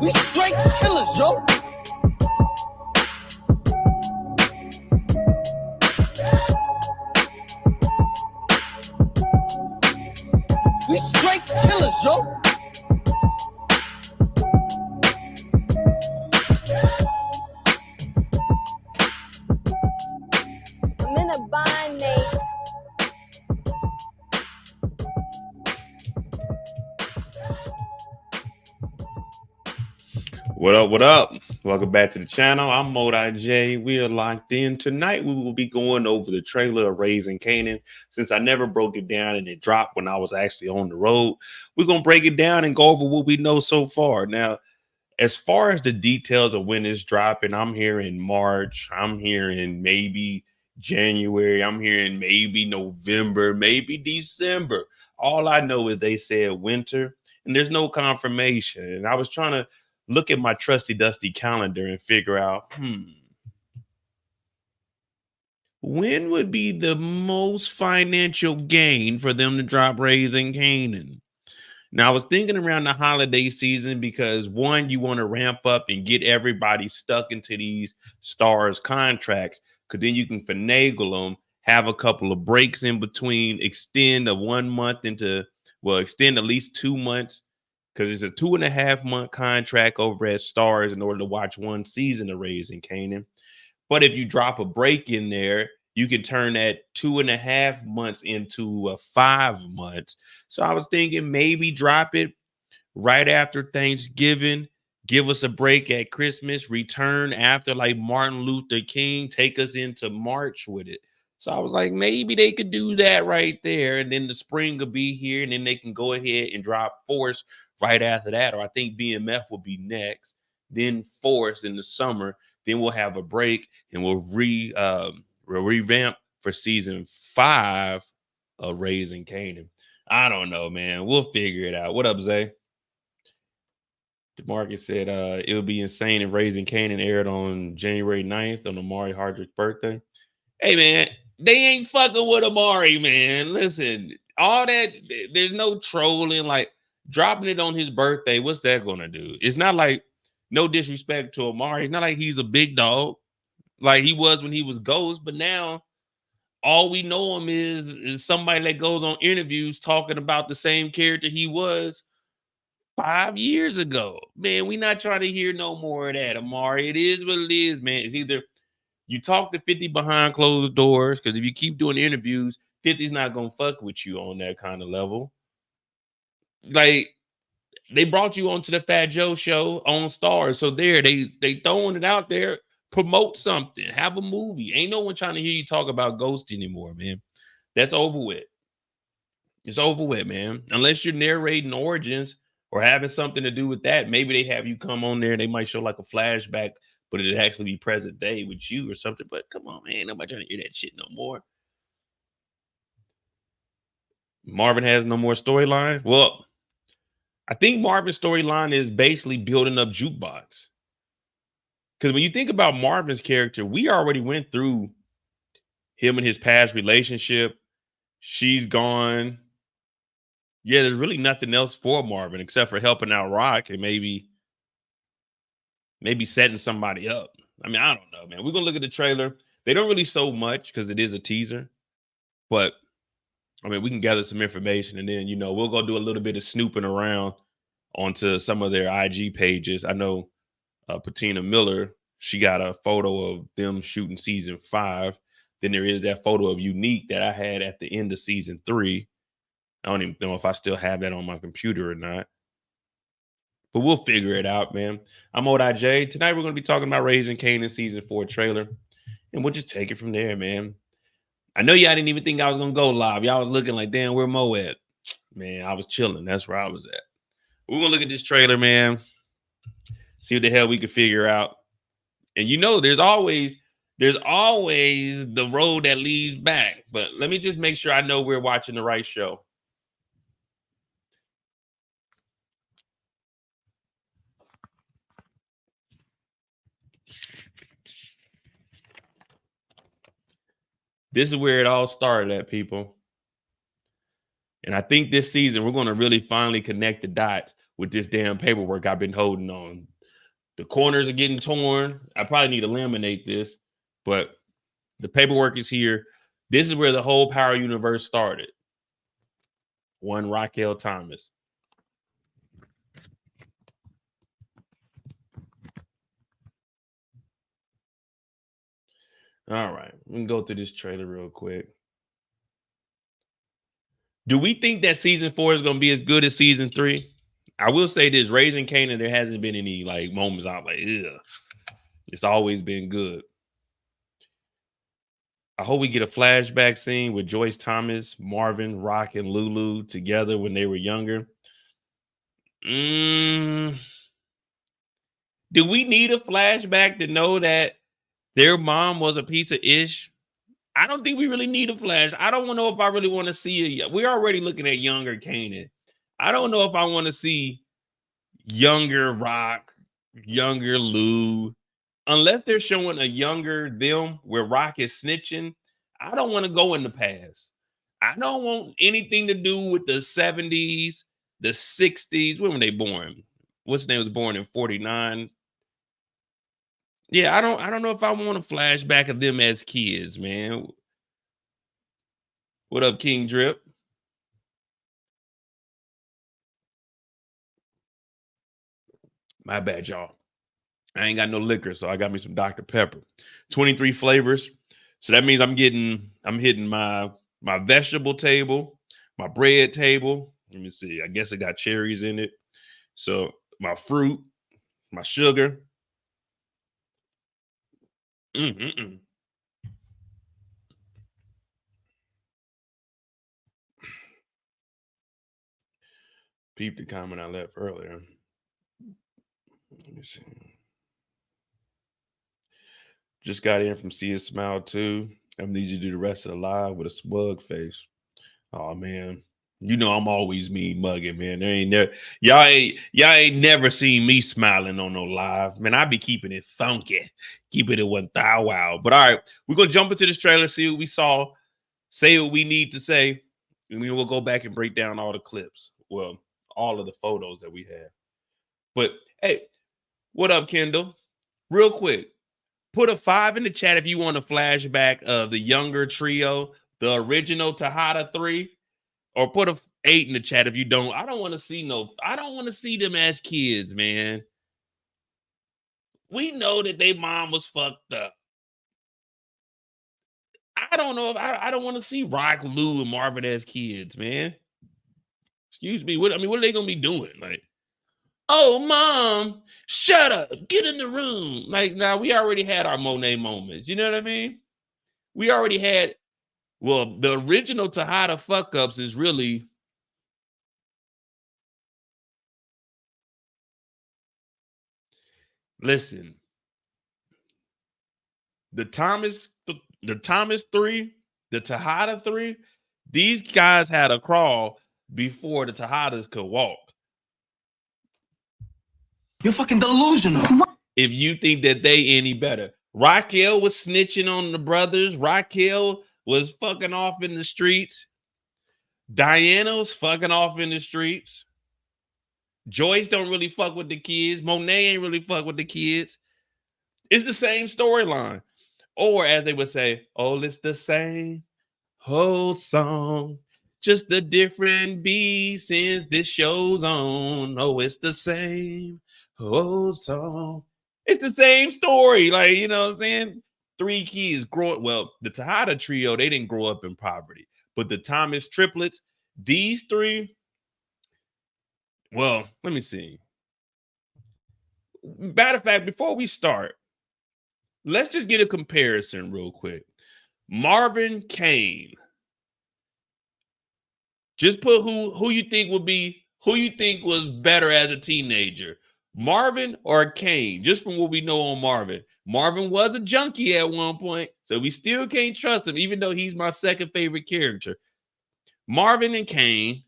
We straight killers, yo. We straight killers, yo. I'm in a bind, Nate. What up, what up? Welcome back to the channel. I'm Monet J. We are locked in. Tonight we will be going over the trailer of Raising Kanan. Since I never broke it down and it dropped when I was actually on the road, we're going to break it down and go over what we know so far. Now, as far as the details of when it's dropping, I'm hearing March, I'm hearing maybe January, I'm hearing maybe November, maybe December. All I know is they said winter, and there's no confirmation. And I was trying to look at my trusty dusty calendar and figure out, when would be the most financial gain for them to drop Raising Kanan? Now, I was thinking around the holiday season because, one, you want to ramp up and get everybody stuck into these stars contracts, because then you can finagle them, have a couple of breaks in between, extend a 1 month into, extend at least 2 months, because it's a 2.5 month contract over at Stars in order to watch one season of Raising Kanan. But if you drop a break in there, you can turn that 2.5 months into 5 months. So I was thinking maybe drop it right after Thanksgiving, give us a break at Christmas, return after like Martin Luther King, take us into March with it. So I was like, maybe they could do that right there. And then the spring will be here, and then they can go ahead and drop Force right after that. Or I think BMF will be next, then Force in the summer. Then we'll have a break and we'll revamp for season 5 of Raising Kanan. I don't know, man. We'll figure it out. What up, Zay? DeMarcus said it would be insane if Raising Kanan aired on January 9th on Amari Hardrick's birthday. Hey, man, they ain't fucking with Amari, man. Listen, all that, there's no trolling. Like, dropping it on his birthday, what's that going to do? It's not like, no disrespect to Amari, it's not like he's a big dog like he was when he was Ghost, but now all we know him is somebody that goes on interviews talking about the same character he was 5 years ago. Man, we not trying to hear no more of that, Amari. It is what it is, man. It's either you talk to 50 behind closed doors, because if you keep doing interviews, 50's not gonna fuck with you on that kind of level. Like, they brought you onto the Fat Joe show on Stars, so there they throwing it out there. Promote something, have a movie. Ain't no one trying to hear you talk about Ghost anymore, man. That's over with. It's over with, man. Unless you're narrating origins or having something to do with that, maybe they have you come on there. They might show like a flashback, but it'd actually be present day with you or something. But come on, man, nobody trying to hear that shit no more. Marvin has no more storyline. Well, I think Marvin's storyline is basically building up Jukebox. Because when you think about Marvin's character, we already went through him and his past relationship. She's gone. Yeah, there's really nothing else for Marvin except for helping out Rock and maybe setting somebody up. I mean, I don't know, man. We're going to look at the trailer. They don't really show much because it is a teaser. But, I mean, we can gather some information, and then, we'll go do a little bit of snooping around onto some of their IG pages. I know Patina Miller, she got a photo of them shooting season 5. Then there is that photo of Unique that I had at the end of season 3. I don't even know if I still have that on my computer or not. But we'll figure it out, man. I'm Monet J. Tonight we're going to be talking about Raising Kanan season 4 trailer. And we'll just take it from there, man. I know y'all didn't even think I was going to go live. Y'all was looking like, damn, where Mo at? Man, I was chilling. That's where I was at. We're going to look at this trailer, man. See what the hell we can figure out. And there's always the road that leads back. But let me just make sure I know we're watching the right show. This is where it all started at, people. And I think this season we're going to really finally connect the dots. with this damn paperwork I've been holding on. The corners are getting torn. I probably need to laminate this, but the paperwork is here. This is where the whole Power universe started. One Raquel Thomas. All right, we can go through this trailer real quick. Do we think that season 4 is going to be as good as season 3? I will say this: Raising Kanan, there hasn't been any like moments I'm like, ugh. It's always been good. I hope we get a flashback scene with Joyce Thomas, Marvin, Rock, and Lulu together when they were younger. Do we need a flashback to know that their mom was a piece of ish? I don't think we really need a flash. I don't know if I really want to see it. We're already looking at younger Kanan. I don't know if I want to see younger Rock, younger Lou. Unless they're showing a younger them where Rock is snitching, I don't want to go in the past. I don't want anything to do with the 70s, the 60s. When were they born? What's his name was born in 49. Yeah, I don't know if I want a flashback of them as kids, man. What up, King Drip? My bad, y'all. I ain't got no liquor, so I got me some Dr. Pepper. 23 flavors. So that means I'm hitting my vegetable table, my bread table. Let me see. I guess it got cherries in it. So my fruit, my sugar. Peep the comment I left earlier. Let me see. Just got in from See It Smile 2. I need you to do the rest of the live with a smug face. Oh man. You know I'm always mean mugging, man. Y'all ain't never seen me smiling on no live. Man, I be keeping it funky. Keeping it 1,000 wow. But all right, we're gonna jump into this trailer, see what we saw, say what we need to say, and then we'll go back and break down all the clips. Well, all of the photos that we have. But hey, what up, Kendall? Real quick, put a 5 in the chat if you want a flashback of the younger trio, the original Tejada 3. Or put a 8 in the chat if you don't. I don't want to see them as kids, man. We know that their mom was fucked up. I don't know if I don't want to see Rock, Lou, and Marvin as kids, man. Excuse me. What are they gonna be doing? Like, oh, mom, shut up, get in the room. Like, now we already had our Monet moments. You know what I mean? We already had. Well, the original Tejada fuck ups is really. Listen, the Thomas 3, the Tejada 3, these guys had a crawl before the Tejadas could walk. You're fucking delusional. If you think that they any better. Raquel was snitching on the brothers. Raquel was fucking off in the streets. Diana was fucking off in the streets. Joyce don't really fuck with the kids. Monet ain't really fuck with the kids. It's the same storyline. Or as they would say, oh, it's the same whole song. Just a different beat since this show's on. Oh, it's the same whole song. It's the same story. Like, you know what I'm saying? 3 kids growing. Well, the Tejada trio, they didn't grow up in poverty. But the Thomas triplets, these 3, well, let me see. Matter of fact, before we start, let's just get a comparison real quick. Marvin Kane. Just put who you think was better as a teenager. Marvin or Kane, just from what we know on Marvin. Marvin was a junkie at one point, so we still can't trust him, even though he's my second favorite character. Marvin and Kane.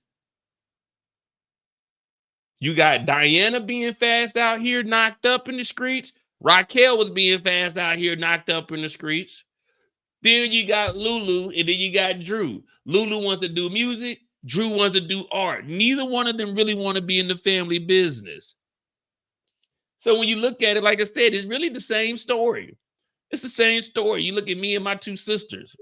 You got Diana being fast out here, knocked up in the streets. Raquel was being fast out here, knocked up in the streets. Then you got Lulu, and then you got Drew. Lulu wants to do music. Drew wants to do art. Neither one of them really want to be in the family business. So when you look at it, like I said, it's really the same story. It's the same story. You look at me and my two sisters.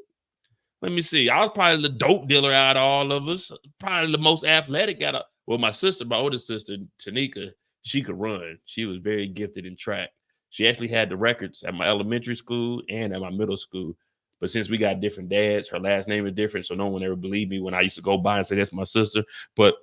Let me see. I was probably the dope dealer out of all of us. Probably the most athletic out of, well, my sister, my older sister, Tanika, she could run. She was very gifted in track. She actually had the records at my elementary school and at my middle school. But since we got different dads, her last name is different, so no one ever believed me when I used to go by and say that's my sister. But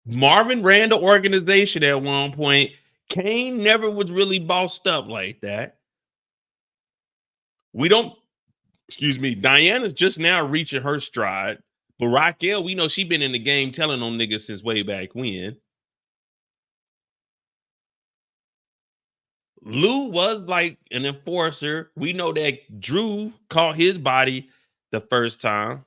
Marvin ran the organization at one point. Kane never was really bossed up like that. We don't, excuse me, Diana's just now reaching her stride. But Raquel, we know she been in the game telling on niggas since way back when. Lou was like an enforcer. We know that Drew caught his body the first time.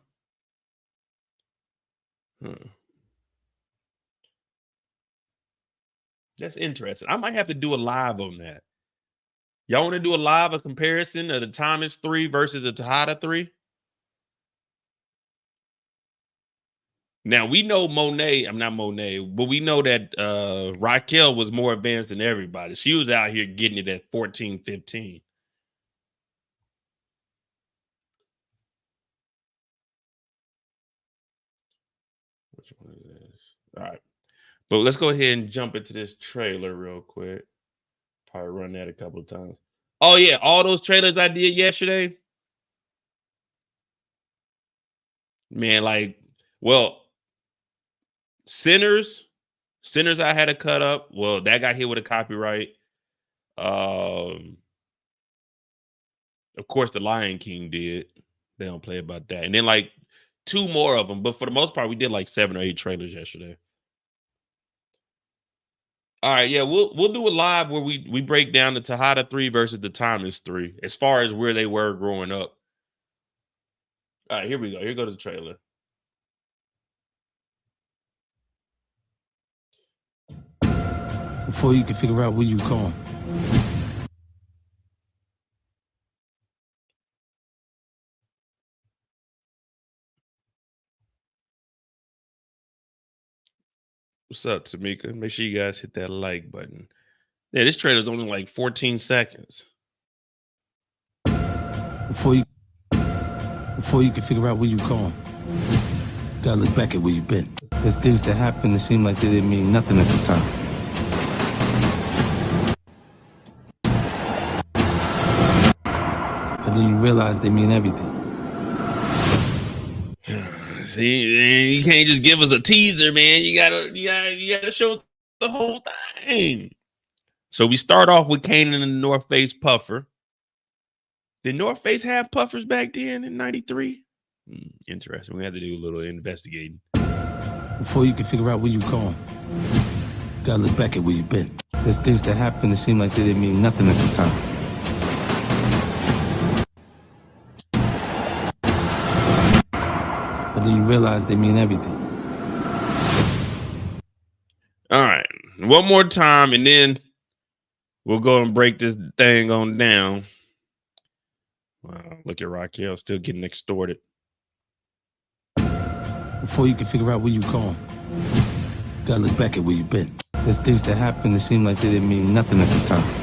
That's interesting. I might have to do a live on that. Y'all want to do a comparison of the Thomas 3 versus the Tejada 3? Now we know Monet, I'm not Monet, but we know that Raquel was more advanced than everybody. She was out here getting it at 14, 15. Which one is this? All right. But let's go ahead and jump into this trailer real quick. Probably run that a couple of times. Oh, yeah. All those trailers I did yesterday. Man, like, well, Sinners I had to cut up. Well, that got hit with a copyright. Of course, the Lion King did. They don't play about that. And then like 2 more of them. But for the most part, we did like 7 or 8 trailers yesterday. All right, yeah, we'll do a live where we break down the Tejada 3 versus the Thomas 3 as far as where they were growing up. All right, here we go. Here goes the trailer. Before you can figure out where you going. What's up, Tamika? Make sure you guys hit that like button. Yeah, this trailer's only like 14 seconds. Before you can figure out where you going, gotta look back at where you've been. There's things that happen that seem like they didn't mean nothing at the time. But then you realize they mean everything. See, you can't just give us a teaser, man. You gotta show the whole thing. So we start off with Kanan and the North Face puffer. Did North Face have puffers back then in '93? Interesting. We have to do a little investigating. Before you can figure out where you going, gotta look back at where you've been. There's things that happen that seem like they didn't mean nothing at the time. But then you realize they mean everything. All right. One more time, and then we'll go and break this thing on down. Wow, look at Raquel still getting extorted. Before you can figure out where you going, gotta look back at where you've been. There's things that happen that seem like they didn't mean nothing at the time.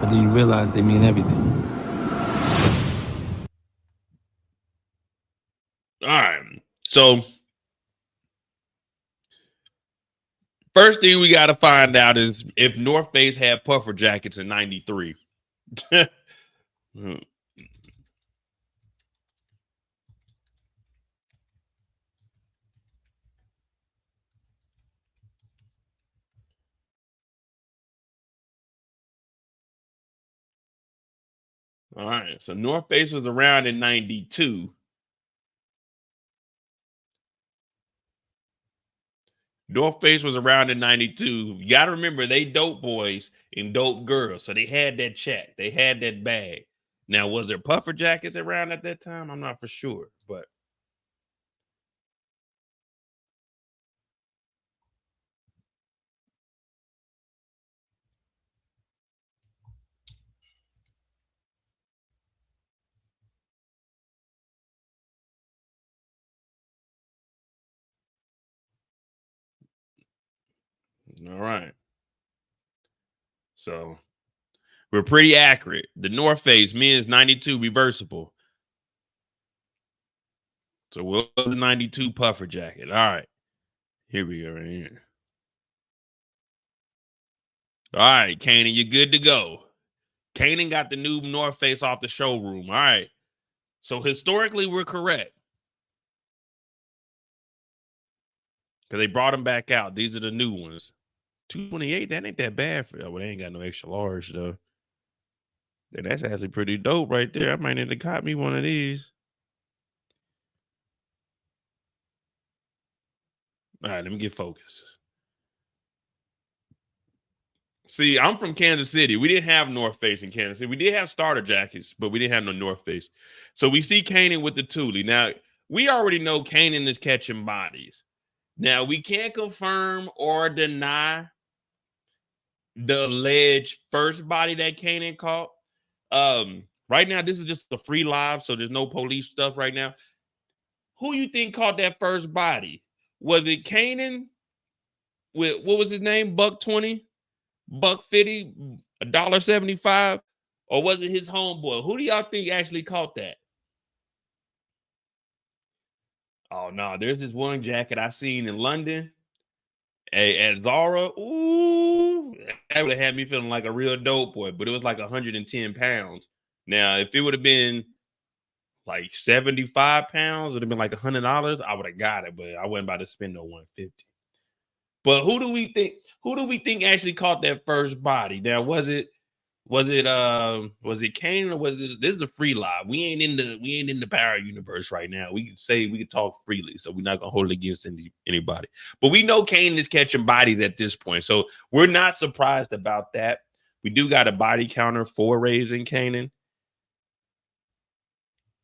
But then you realize they mean everything. All right. So first thing we got to find out is if North Face had puffer jackets in '93. All right. So North Face was around in '92. North Face was around in '92. You got to remember, they dope boys and dope girls. So they had that check. They had that bag. Now, was there puffer jackets around at that time? I'm not for sure. But All right. So we're pretty accurate. The North Face men's 92 reversible. So we'll go the 92 puffer jacket. All right. Here we go right here. All right, Kanan, you're good to go. Kanan got the new North Face off the showroom. All right. So historically, we're correct. Because they brought them back out. These are the new ones. 228, that ain't that bad for well, they ain't got no extra large though. Yeah, that's actually pretty dope right there. I might need to cop me one of these. All right, let me get focused. See, I'm from Kansas City. We didn't have North Face in Kansas City. We did have starter jackets, but we didn't have no North Face. So we see Kanan with the Thule. Now, we already know Kanan is catching bodies. Now, we can't confirm or deny the alleged first body that Kanan caught. Right now, this is just a free live, so there's no police stuff right now. Who you think caught that first body? Was it Kanan with, what was his name, $1.20, $1.50, $1.75? Or was it his homeboy? Who do y'all think actually caught that? Oh, no, there's this one jacket I seen in London at Zara. Ooh, that would have had me feeling like a real dope boy, but it was like 110 pounds. Now, if it would have been like 75 pounds, it would have been like $100. I would have got it, but I wasn't about to spend no 150. But who do we think actually caught that first body? Now, was it Kanan or was it, this is a free live. We ain't in the Power universe right now. We can talk freely, so we're not gonna hold it against anybody. But we know Kanan is catching bodies at this point, so we're not surprised about that. We do got a body counter for raising Kanan.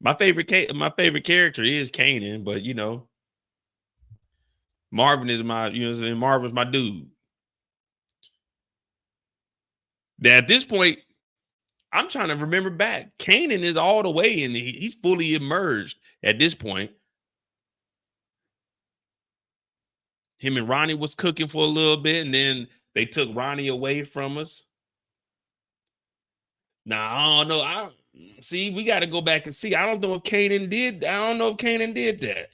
My favorite character is Kanan, but you know, Marvin is Marvin's my dude. Now, at this point, I'm trying to remember back. Kanan is all the way in. He's fully emerged at this point. Him and Ronnie was cooking for a little bit, and then they took Ronnie away from us. Now, I don't know. See, we got to go back and see. I don't know if Kanan did. I don't know if Kanan did that.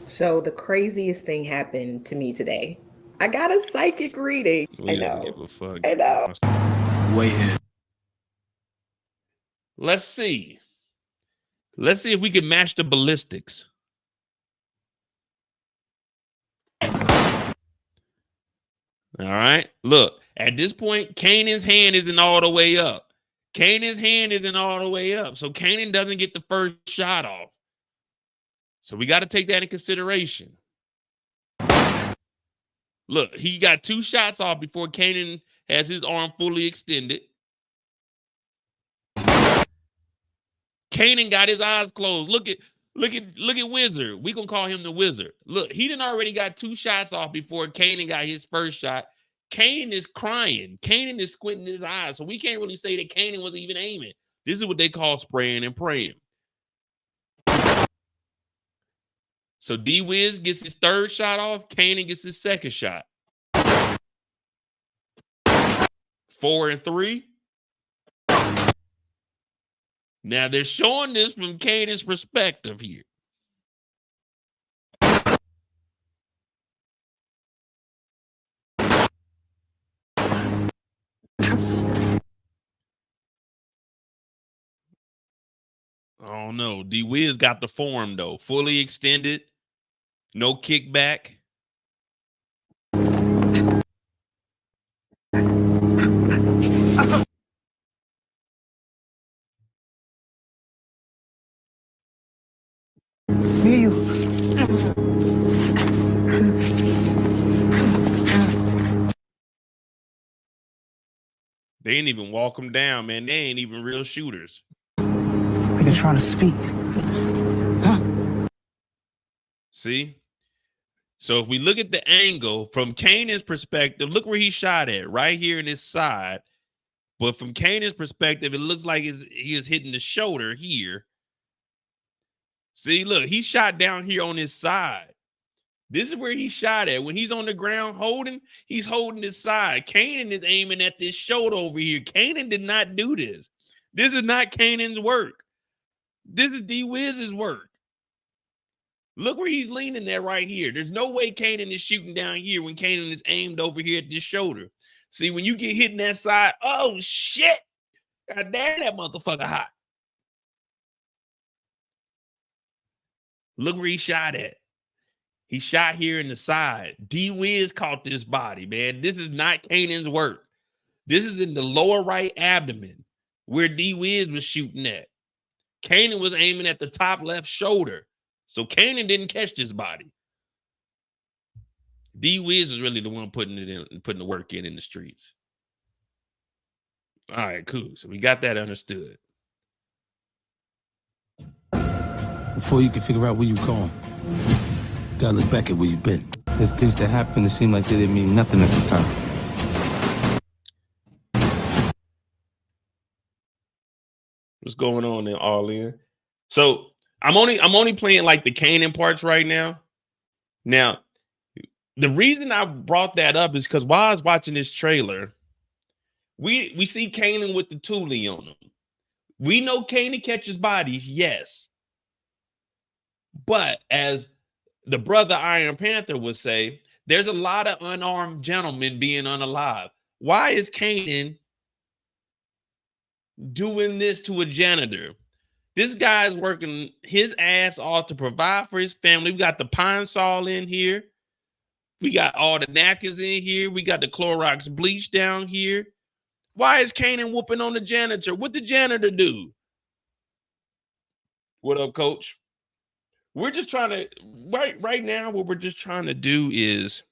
So the craziest thing happened to me today. I got a psychic reading. We don't give a fuck. I know. Way ahead. Let's see. Let's see if we can match the ballistics. All right. Look, at this point, Kanan's hand isn't all the way up. Kanan's hand isn't all the way up. So Kanan doesn't get the first shot off. So we got to take that in consideration. Look, he got 2 shots off before Kanan has his arm fully extended. Kanan got his eyes closed. Look at Wizard. We gonna call him the Wizard. Look, he done already got 2 shots off before Kanan got his first shot. Kanan is crying. Kanan is squinting his eyes. So we can't really say that Kanan wasn't even aiming. This is what they call spraying and praying. So D-Wiz gets his 3rd shot off. Kanan gets his 2nd shot. 4 and 3. Now they're showing this from Kanan's perspective here. Oh no, D-Wiz got the form though. Fully extended. No kickback. They ain't even walk him down, man. They ain't even real shooters. Are you trying to speak? Huh? See? So if we look at the angle from Kanan's perspective, look where he shot at, right here in his side. But from Kanan's perspective, it looks like he is hitting the shoulder here. See, look, he shot down here on his side. This is where he shot at. When he's on the ground holding, he's holding his side. Kanan is aiming at this shoulder over here. Kanan did not do this. This is not Kanan's work. This is D-Wiz's work. Look where he's leaning at right here. There's no way Kanan is shooting down here when Kanan is aimed over here at this shoulder. See, when you get hit in that side, oh, shit. God damn, that motherfucker hot. Look where he shot at. He shot here in the side. D-Wiz caught this body, man. This is not Kanan's work. This is in the lower right abdomen where D-Wiz was shooting at. Kanan was aiming at the top left shoulder. So Kanan didn't catch this body. D-Wiz was really the one putting the work in the streets. All right, cool. So we got that understood. Before you can figure out where you're going, gotta look back at where you've been. There's things that happen that seem like they didn't mean nothing at the time. What's going on in all in? So I'm only playing like the Kanan parts right now. Now, the reason I brought that up is because while I was watching this trailer, we see Kanan with the Thule on him. We know Kanan catches bodies, yes. But as the brother Iron Panther would say, there's a lot of unarmed gentlemen being unalive. Why is Kanan doing this to a janitor? This guy's working his ass off to provide for his family. We got the Pine Sol in here. We got all the napkins in here. We got the Clorox bleach down here. Why is Kanan whooping on the janitor? What the janitor do? What up, coach? We're just trying to, right now, what we're just trying to do is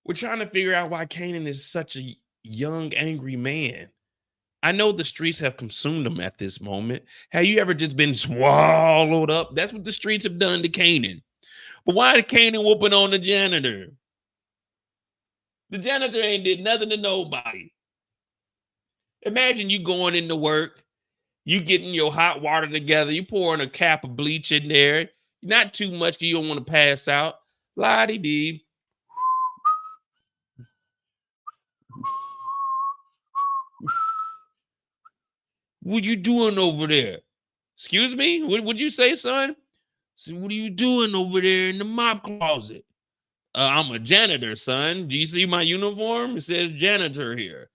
we're trying to figure out why Kanan is such a young, angry man. I know the streets have consumed him at this moment. Have you ever just been swallowed up? That's what the streets have done to Kanan. But why is Kanan whooping on the janitor? The janitor ain't did nothing to nobody. Imagine you going into work, you getting your hot water together, you pouring a cap of bleach in there, not too much, you don't want to pass out. La-di-dee. What you doing over there? Excuse me? What would you say, son? So what are you doing over there in the mop closet? I'm a janitor, son. Do you see my uniform? It says janitor here.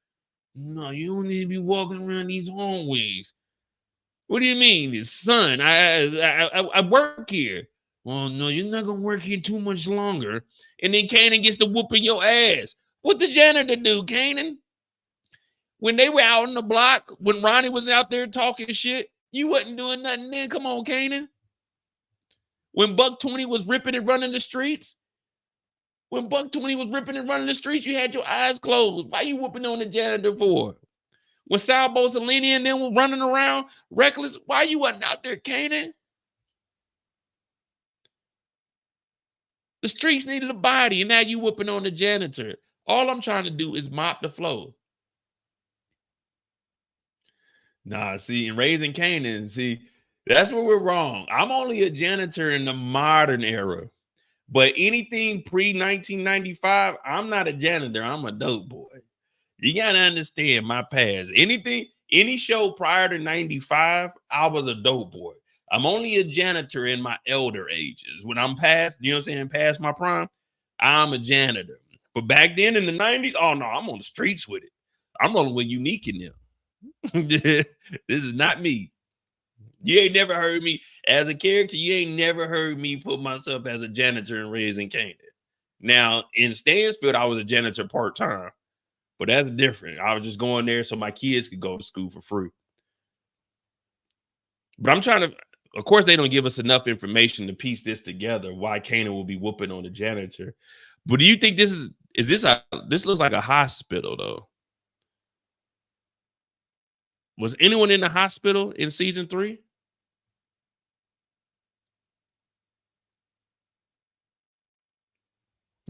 No, you don't need to be walking around these hallways. What do you mean, son? I work here. Well, no, you're not gonna work here too much longer. And then Kanan gets to whooping your ass. What the janitor do, Kanan? When they were out on the block, when Ronnie was out there talking shit, you wasn't doing nothing then. Come on, Kanan. When Buck 20 was ripping and running the streets, you had your eyes closed. Why you whooping on the janitor for? When Sal Bosalini and them were running around reckless, why you wasn't out there, Kanan? The streets needed a body, and now you whooping on the janitor. All I'm trying to do is mop the floor. Nah, see, in raising Kanan, see, that's where we're wrong. I'm only a janitor in the modern era. But anything pre-1995, I'm not a janitor. I'm a dope boy. You got to understand my past. Any show prior to 95, I was a dope boy. I'm only a janitor in my elder ages. When I'm past, you know what I'm saying, past my prime, I'm a janitor. But back then in the 90s, oh no, I'm on the streets with it. I'm rolling with Unique in them. This is not me. You ain't never heard me as a character. You ain't never heard me put myself as a janitor in Raising Kanan. Now in Stansfield, I was a janitor part-time, but that's different. I was just going there so my kids could go to school for free. But I'm trying to, of course, they don't give us enough information to piece this together. Why Kanan will be whooping on the janitor? But do you think this this looks like a hospital though? Was anyone in the hospital in season 3?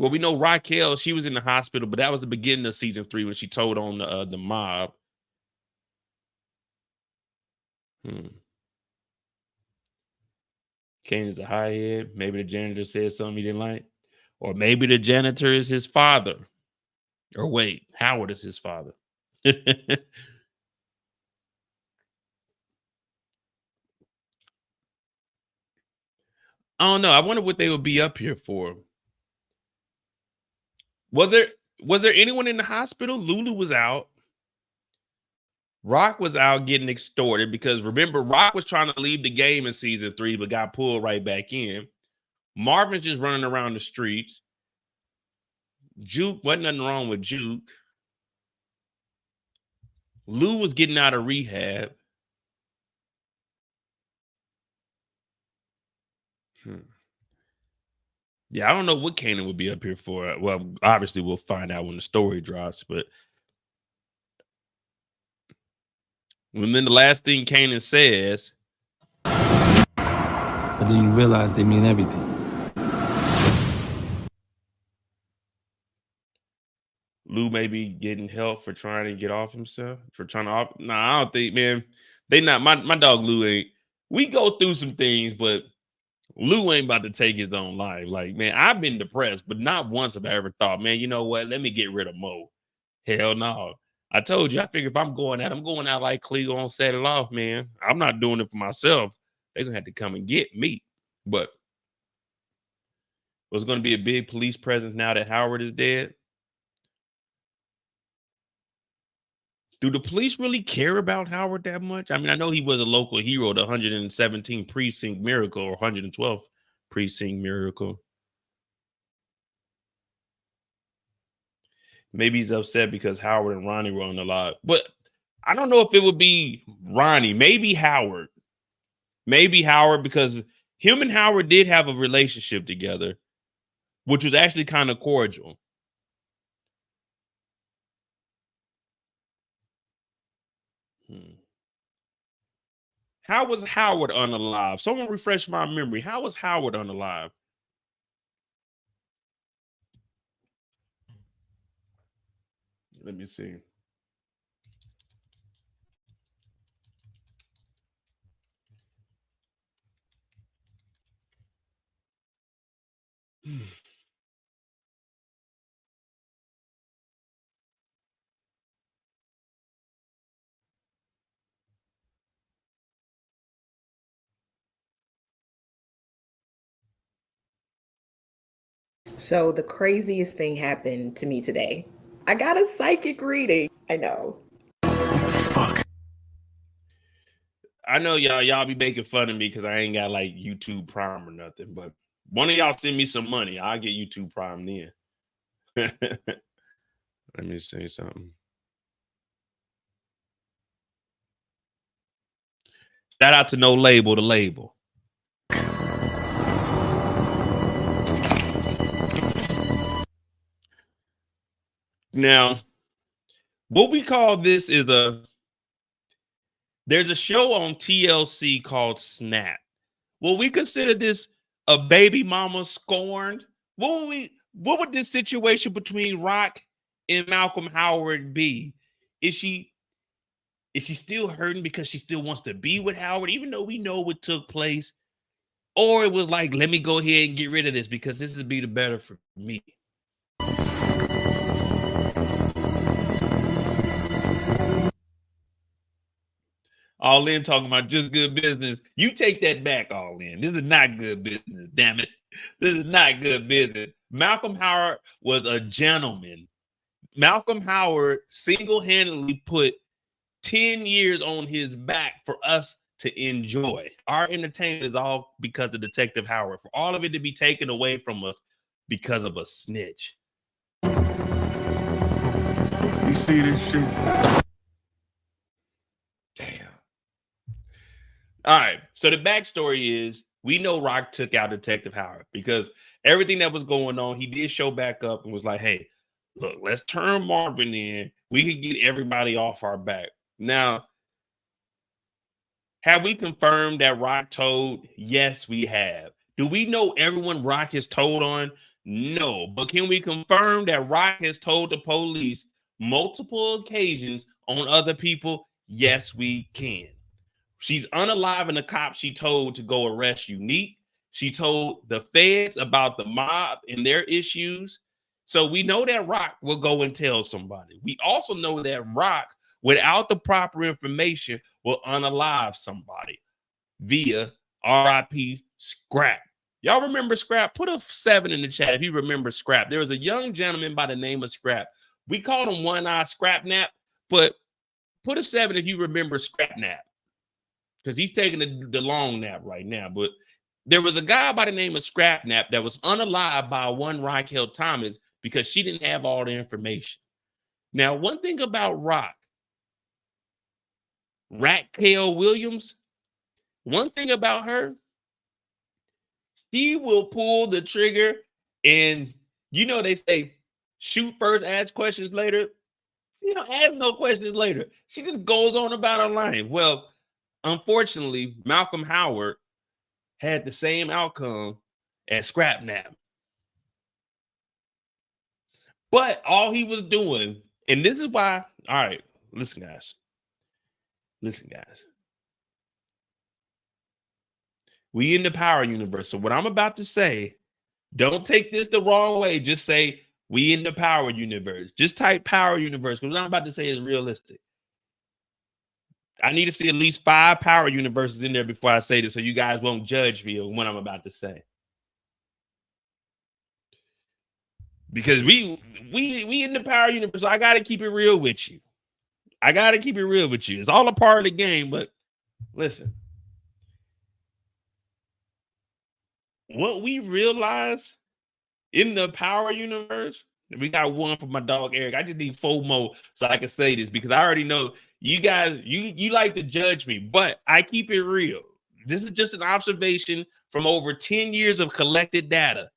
Well, we know Raquel, she was in the hospital, but that was the beginning of season 3 when she told on the mob. Kanan's a high-head. Maybe the janitor said something he didn't like. Or maybe the janitor is his father. Or wait, Howard is his father. I don't know. I wonder what they would be up here for. Was there anyone in the hospital? Lulu was out. Rock was out getting extorted because remember, Rock was trying to leave the game in season 3, but got pulled right back in. Marvin's just running around the streets. Juke, wasn't nothing wrong with Juke. Lou was getting out of rehab. Yeah, I don't know what Kanan would be up here for. Well, obviously we'll find out when the story drops, but and then the last thing Kanan says, but then you realize they mean everything. Lou may be getting help for trying to get off himself, for trying to off. Nah, I don't think, man. They not my dog Lou ain't. We go through some things, but Lou ain't about to take his own life. Like, man, I've been depressed, but not once have I ever thought, man, you know what? Let me get rid of Mo. Hell no. I told you, I figure if I'm going out like Clee gonna set it off, man. I'm not doing it for myself. They're gonna have to come and get me. But was gonna be a big police presence now that Howard is dead. Do the police really care about Howard that much? I mean, I know he was a local hero, the 117th Precinct Miracle or 112th Precinct Miracle. Maybe he's upset because Howard and Ronnie were on the lot. But I don't know if it would be Ronnie. Maybe Howard. Maybe Howard, because him and Howard did have a relationship together, which was actually kind of cordial. How was Howard unalive? Someone refresh my memory. How was Howard unalive? Let me see. So the craziest thing happened to me today. I got a psychic reading. I know. Fuck. I know y'all be making fun of me because I ain't got like YouTube Prime or nothing, but one of y'all send me some money, I'll get YouTube Prime then. Let me say something. Shout out to No Label, the label. Now, what we call this is there's a show on TLC called Snap. Will we consider this a baby mama scorned? What would this situation between Rock and Malcolm Howard be? Is she still hurting because she still wants to be with Howard, even though we know what took place? Or it was like, let me go ahead and get rid of this because this would be the better for me. All in talking about just good business. You take that back, All in. This is not good business, damn it. This is not good business. Malcolm Howard was a gentleman. Malcolm Howard single-handedly put 10 years on his back for us to enjoy. Our entertainment is all because of Detective Howard. For all of it to be taken away from us because of a snitch. You see this shit? Damn. All right. So the backstory is we know Rock took out Detective Howard because everything that was going on, he did show back up and was like, hey, look, let's turn Marvin in. We can get everybody off our back. Now, have we confirmed that Rock told? Yes, we have. Do we know everyone Rock has told on? No. But can we confirm that Rock has told the police multiple occasions on other people? Yes, we can. She's unaliving the cop she told to go arrest Unique. She told the feds about the mob and their issues. So we know that Rock will go and tell somebody. We also know that Rock, without the proper information, will unalive somebody via RIP Scrap. Y'all remember Scrap? Put a 7 in the chat if you remember Scrap. There was a young gentleman by the name of Scrap. We called him One-Eye Scrap Nap, but put a 7 if you remember Scrap Nap, because he's taking the long nap right now. But there was a guy by the name of Scrap Nap that was unalived by one Raquel Thomas because she didn't have all the information. Now, one thing about Raquel Williams, one thing about her, she will pull the trigger, and you know they say shoot first, ask questions later. You don't ask no questions later. She just goes on about her line. Well, unfortunately, Malcolm Howard had the same outcome as Scrap Nap. But all he was doing, and this is why, all right, listen, guys. We in the power universe. So what I'm about to say, don't take this the wrong way. Just say we in the power universe. Just type power universe, because what I'm about to say is realistic. I need to see at least 5 power universes in there before I say this, so you guys won't judge me on what I'm about to say. Because we in the power universe, so I got to keep it real with you. It's all a part of the game, but listen. What we realize in the power universe, we got one for my dog Eric. I just need 4 more so I can say this, because I already know you guys, you like to judge me, but I keep it real. This is just an observation from over 10 years of collected data.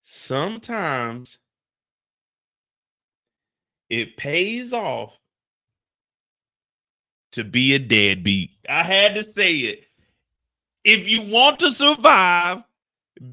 Sometimes it pays off to be a deadbeat. I had to say it. If you want to survive,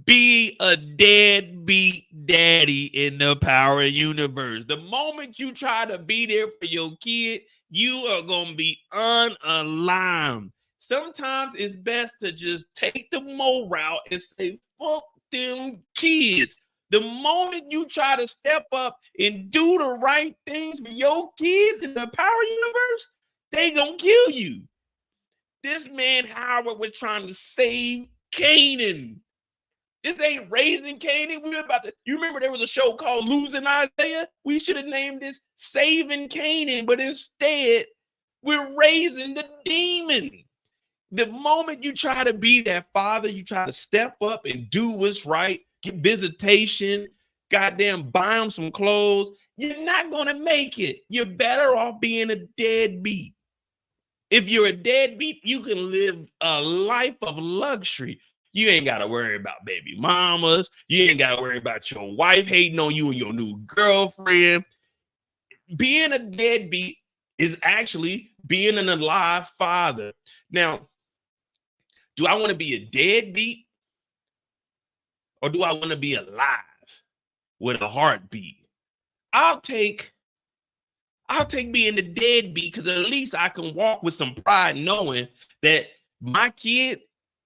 be a deadbeat daddy in the power universe. The moment you try to be there for your kid, you are going to be unaligned. Sometimes it's best to just take the Mo route and say, fuck them kids. The moment you try to step up and do the right things for your kids in the power universe, they gonna kill you. This man Howard was trying to save Kanan. This ain't raising Kanan. We were about to. You remember there was a show called Losing Isaiah? We should have named this Saving Kanan, but instead we're raising the demon. The moment you try to be that father, you try to step up and do what's right, get visitation, goddamn buy them some clothes, you're not gonna make it. You're better off being a deadbeat. If you're a deadbeat, you can live a life of luxury. You ain't got to worry about baby mamas. You ain't got to worry about your wife hating on you and your new girlfriend. Being a deadbeat is actually being an alive father. Now, do I want to be a deadbeat, or do I want to be alive with a heartbeat? I'll take being the deadbeat, because at least I can walk with some pride knowing that my kid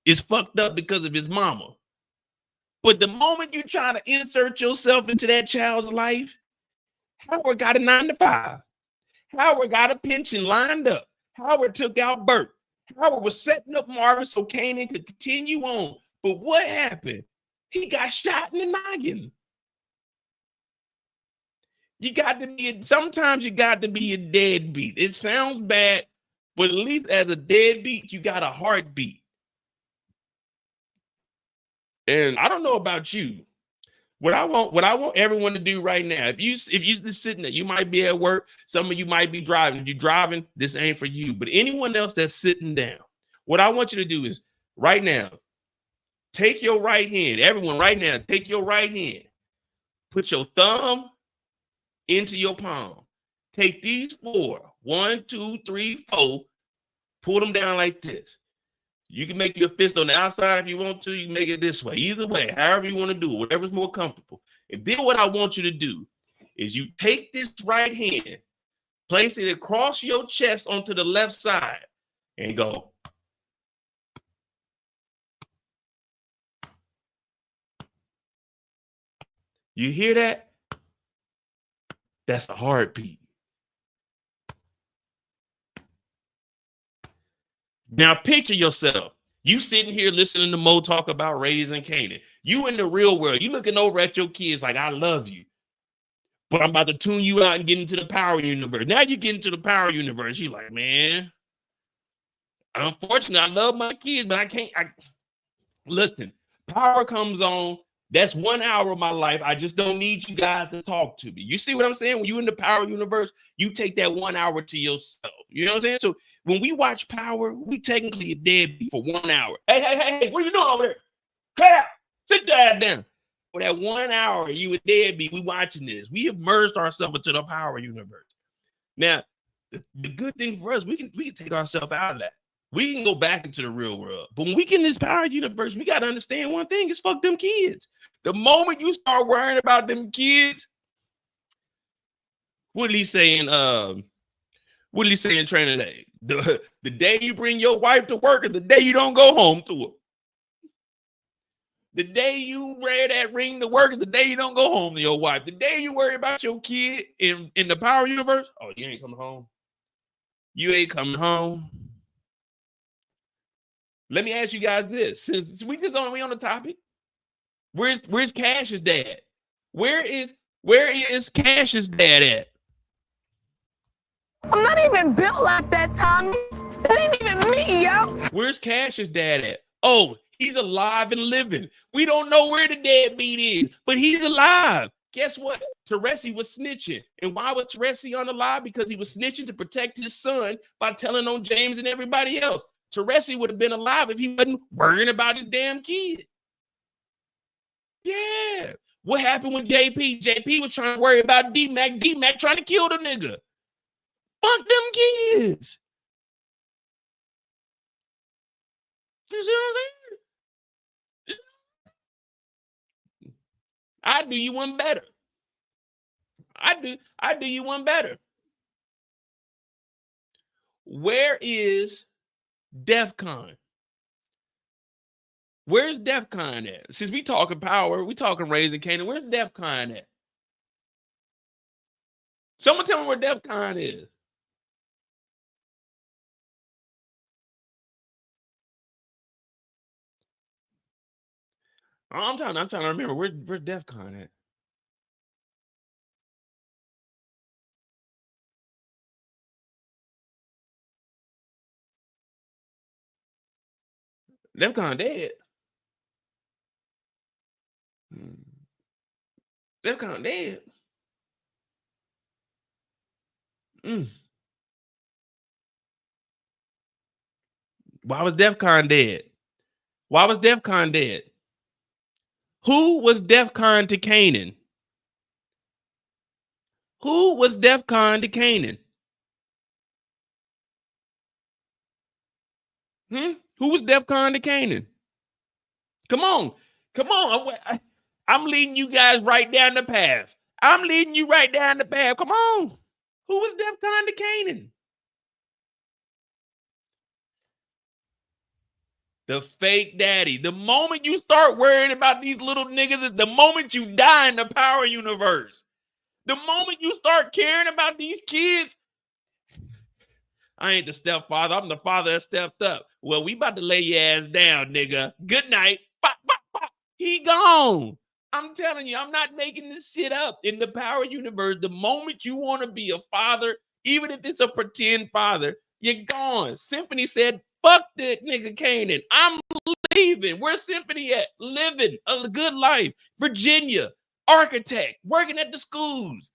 is fucked up because of his mama. But the moment you try to insert yourself into that child's life, Howard got a 9-to-5. Howard got a pension lined up. Howard took out Bert. Howard was setting up Marvin so Kanan could continue on. But what happened? He got shot in the noggin. Sometimes you got to be a deadbeat. It sounds bad, but at least as a deadbeat, you got a heartbeat. And I don't know about you. What I want everyone to do right now, if you're just sitting there, you might be at work, some of you might be driving. If you're driving, this ain't for you. But anyone else that's sitting down, what I want you to do is right now, take your right hand. Everyone right now, take your right hand. Put your thumb into your palm. Take these 4, 1, 2, 3, 4, pull them down like this. You can make your fist on the outside if you want to. You can make it this way. Either way, however you want to do it, whatever's more comfortable. And then what I want you to do is you take this right hand, place it across your chest onto the left side, and go. You hear that? That's a heartbeat. Now picture yourself. You sitting here listening to Mo talk about raising Kanan. You in the real world. You looking over at your kids like, I love you. But I'm about to tune you out and get into the power universe. Now you get into the power universe. You're like, man, unfortunately, I love my kids, but I can't. Listen, power comes on. That's 1 hour of my life. I just don't need you guys to talk to me. You see what I'm saying? When you in the power universe, you take that 1 hour to yourself. You know what I'm saying? So when we watch Power, we technically a deadbeat for 1 hour. Hey, what are you doing over there? Cut out. Sit down. For that 1 hour, you a deadbeat. We watching this. We have merged ourselves into the power universe. Now, the good thing for us, we can take ourselves out of that. We can go back into the real world. But when we get in this power universe, we got to understand one thing. It's fuck them kids. The moment you start worrying about them kids, what did he say in training day? The day you bring your wife to work is the day you don't go home to her. The day you wear that ring to work is the day you don't go home to your wife. The day you worry about your kid in the power universe, oh, you ain't coming home. You ain't coming home. Let me ask you guys this. Since we on the topic, where's Cash's dad? Where is Cash's dad at? I'm not even built like that, Tommy. That ain't even me, yo. Where's Cash's dad at? Oh, he's alive and living. We don't know where the deadbeat is, but he's alive. Guess what? Teresi was snitching. And why was Teresi unalive? Because he was snitching to protect his son by telling on James and everybody else. Teresi would have been alive if he wasn't worrying about his damn kid. Yeah. What happened with JP? JP was trying to worry about D-Mac. D-Mac trying to kill the nigga. Fuck them kids. You see what I'm saying? I do you one better. I do you one better. Where is DEFCON? Where's DEFCON at? Since we talking power, we talking raising Kanan. Where's DEFCON at? Someone tell me where DEFCON is. I'm trying to remember where's DEFCON at. DEFCON dead. DEFCON dead. Why was DEFCON dead? Why was DEFCON dead? Who was DEFCON to Kanan? Who was DEFCON to Kanan? Who was DEFCON to Kanan? Come on. I'm leading you guys right down the path. I'm leading you right down the path. Come on. Who was DEFCON to Kanan? The fake daddy. The moment you start worrying about these little niggas is the moment you die in the power universe. The moment you start caring about these kids, I ain't the stepfather. I'm the father that stepped up. Well, we about to lay your ass down, nigga. Good night. He gone. I'm telling you, I'm not making this shit up. In the power universe, the moment you want to be a father, even if it's a pretend father, you're gone. Symphony said, fuck that nigga Kanan. I'm leaving. Where's Symphony at? Living a good life. Virginia, architect, working at the schools.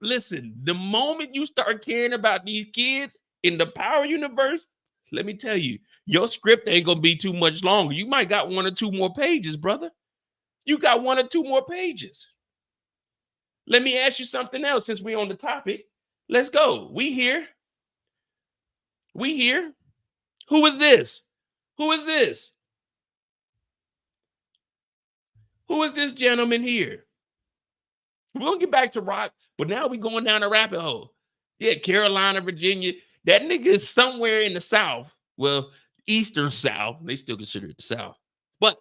Listen, the moment you start caring about these kids in the power universe, let me tell you, your script ain't going to be too much longer. You might got 1 or 2 more pages, brother. You got 1 or 2 more pages. Let me ask you something else since we're on the topic. Let's go. We here. We here. Who is this? Who is this? Who is this gentleman here? We'll get back to rock, but now we're going down a rabbit hole. Yeah, Carolina, Virginia. That nigga is somewhere in the South. Well, Eastern South. They still consider it the South. But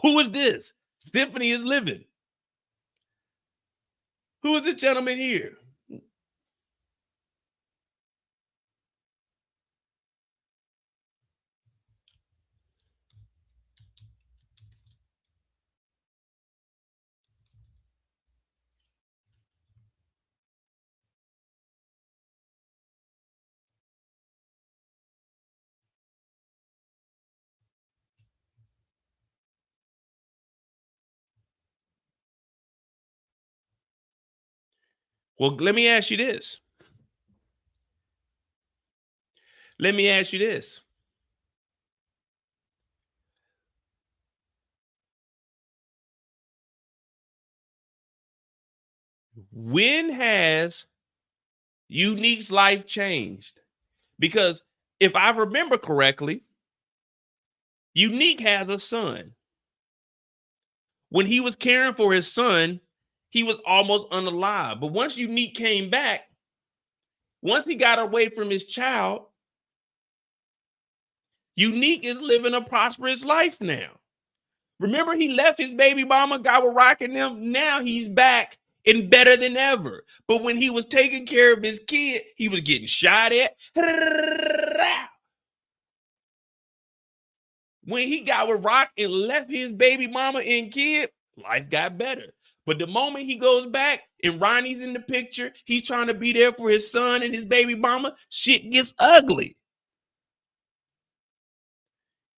who is this? Symphony is living. Who is this gentleman here? Well, let me ask you this. Let me ask you this. When has Unique's life changed? Because if I remember correctly, Unique has a son. When he was caring for his son, he was almost unalive. But once Unique came back, once he got away from his child, Unique is living a prosperous life now. Remember, he left his baby mama, got with rocking them. Now he's back and better than ever. But when he was taking care of his kid, he was getting shot at. When he got with Rock and left his baby mama and kid, life got better. But the moment he goes back and Ronnie's in the picture, he's trying to be there for his son and his baby mama, shit gets ugly.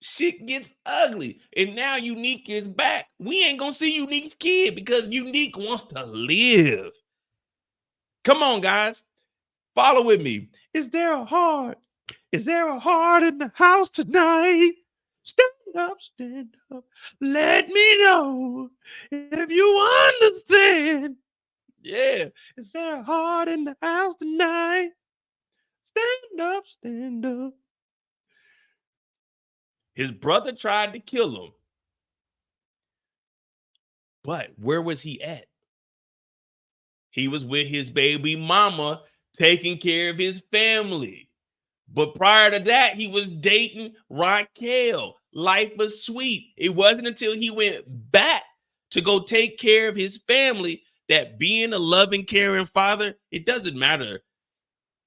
Shit gets ugly. And now Unique is back. We ain't gonna see Unique's kid because Unique wants to live. Come on, guys. Follow with me. Is there a heart? Is there a heart in the house tonight? Stand up, stand up. Let me know if you understand. Yeah. Is there a heart in the house tonight? Stand up, stand up. His brother tried to kill him. But where was he at? He was with his baby mama taking care of his family. But prior to that, he was dating Raquel. Life was sweet. It wasn't until he went back to go take care of his family that being a loving, caring father, it doesn't matter.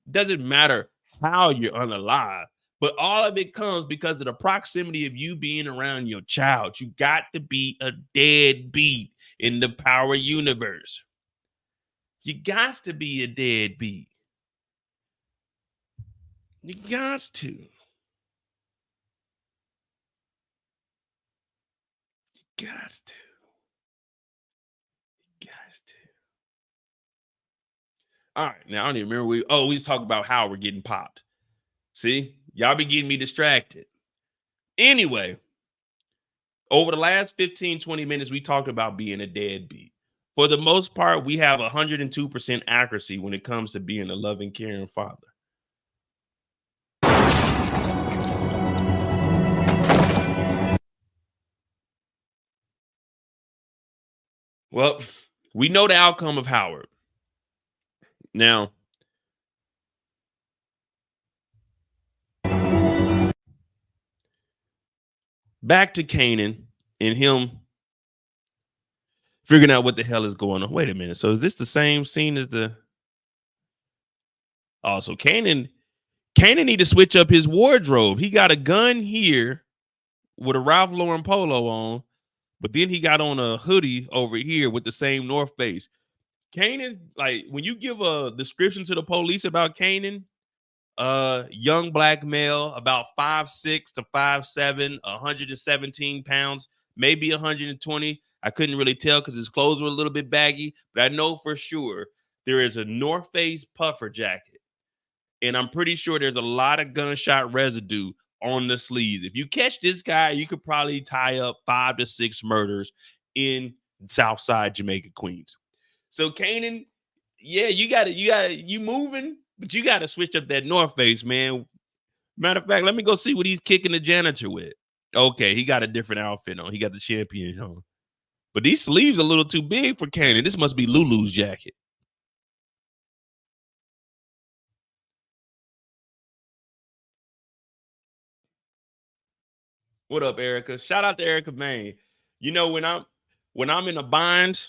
It doesn't matter how you're unalive. But all of it comes because of the proximity of you being around your child. You got to be a deadbeat in the power universe. You got to be a deadbeat. You got to. You got to. You got to. All right. Now, I don't even remember. We was talking about how we're getting popped. See? Y'all be getting me distracted. Anyway, over the last 15, 20 minutes, we talked about being a deadbeat. For the most part, we have 102% accuracy when it comes to being a loving, caring father. Well, we know the outcome of Howard. Now, back to Kanan and him figuring out what the hell is going on. Wait a minute. So is this the same scene as the... Oh, so Kanan need to switch up his wardrobe. He got a gun here with a Ralph Lauren polo on, but then he got on a hoodie over here with the same North Face. Kanan, like, when you give a description to the police about Kanan, young black male, about 5'6" to 5'7", 117 pounds, maybe 120. I couldn't really tell because his clothes were a little bit baggy, but I know for sure there is a North Face puffer jacket. And I'm pretty sure there's a lot of gunshot residue on the sleeves. If you catch this guy, you could probably tie up 5 to 6 murders in Southside Jamaica, Queens. So Kanan, yeah, you moving, but you gotta switch up that North Face, man. Matter of fact, let me go see what he's kicking the janitor with. Okay, he got a different outfit on. He got the champion on. But these sleeves are a little too big for Kanan. This must be Lulu's jacket. What up, Erica? Shout out to Erica Main. You know, when I'm in a bind,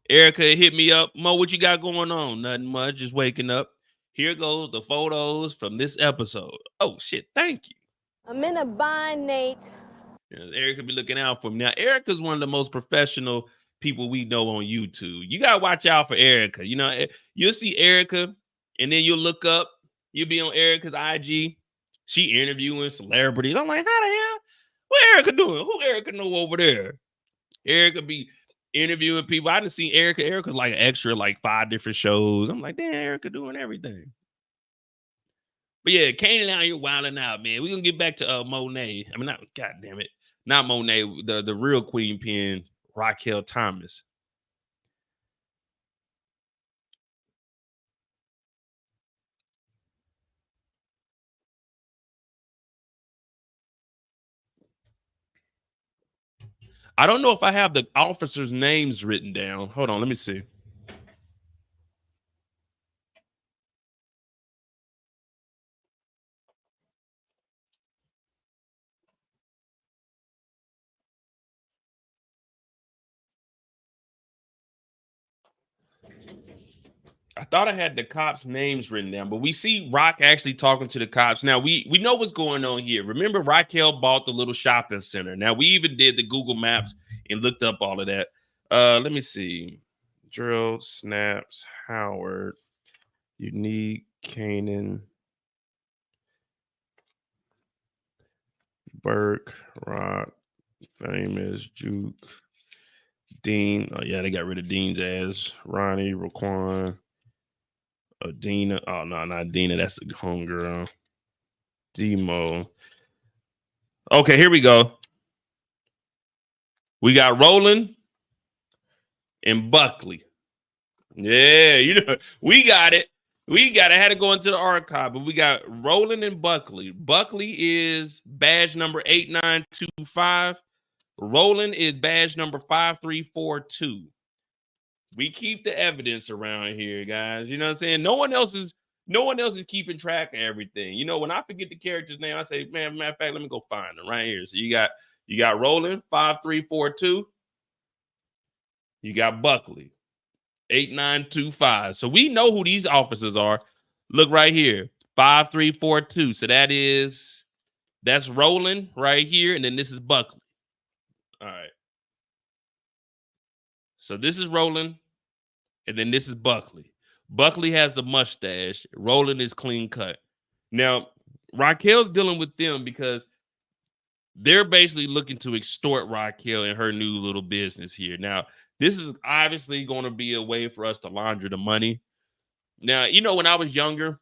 Erica hit me up. Mo, what you got going on? Nothing much, just waking up. Here goes the photos from this episode. Oh shit, thank you. I'm in a bind, Nate. Yeah, Erica be looking out for me. Now, Erica's one of the most professional people we know on YouTube. You gotta watch out for Erica. You know, you'll see Erica, and then you'll look up, you'll be on Erica's IG. She interviewing celebrities. I'm like, how the hell? What Erica doing? Who Erica know over there? Erica be interviewing people. I didn't see Erica. Erica's like an extra, like 5 different shows. I'm like, damn, Erica doing everything. But yeah, Kanan out here wilding out, man. We're gonna get back to Monet. I mean, not god damn it, not Monet, the real queenpin, Raquel Thomas. I don't know if I have the officers' names written down. Hold on, let me see. I thought I had the cops' names written down, but we see Rock actually talking to the cops. Now, we know what's going on here. Remember, Raquel bought the little shopping center. Now, we even did the Google Maps and looked up all of that. Let me see. Drill, Snaps, Howard, Unique, Kanan, Burke, Rock, Famous, Juke, Dean. Oh, yeah, they got rid of Dean's ass. Ronnie, Raquan. Dina. Oh, no, not Dina. That's the homegirl. Demo. Okay, here we go. We got Roland and Buckley. Yeah, you know, we got it. I had to go into the archive, but we got Roland and Buckley. Buckley is badge number 8925. Roland is badge number 5342. We keep the evidence around here, guys. You know what I'm saying? No one else is keeping track of everything. You know, when I forget the character's name, I say, man, matter of fact, let me go find them right here. So you got Roland 5342. You got Buckley 8925. So we know who these officers are. Look right here, 5342. So that's Roland right here, and then this is Buckley. All right. So this is Roland, and then this is Buckley. Buckley has the mustache. Roland is clean cut. Now, Raquel's dealing with them because they're basically looking to extort Raquel in her new little business here. Now, this is obviously going to be a way for us to launder the money. Now, you know, when I was younger,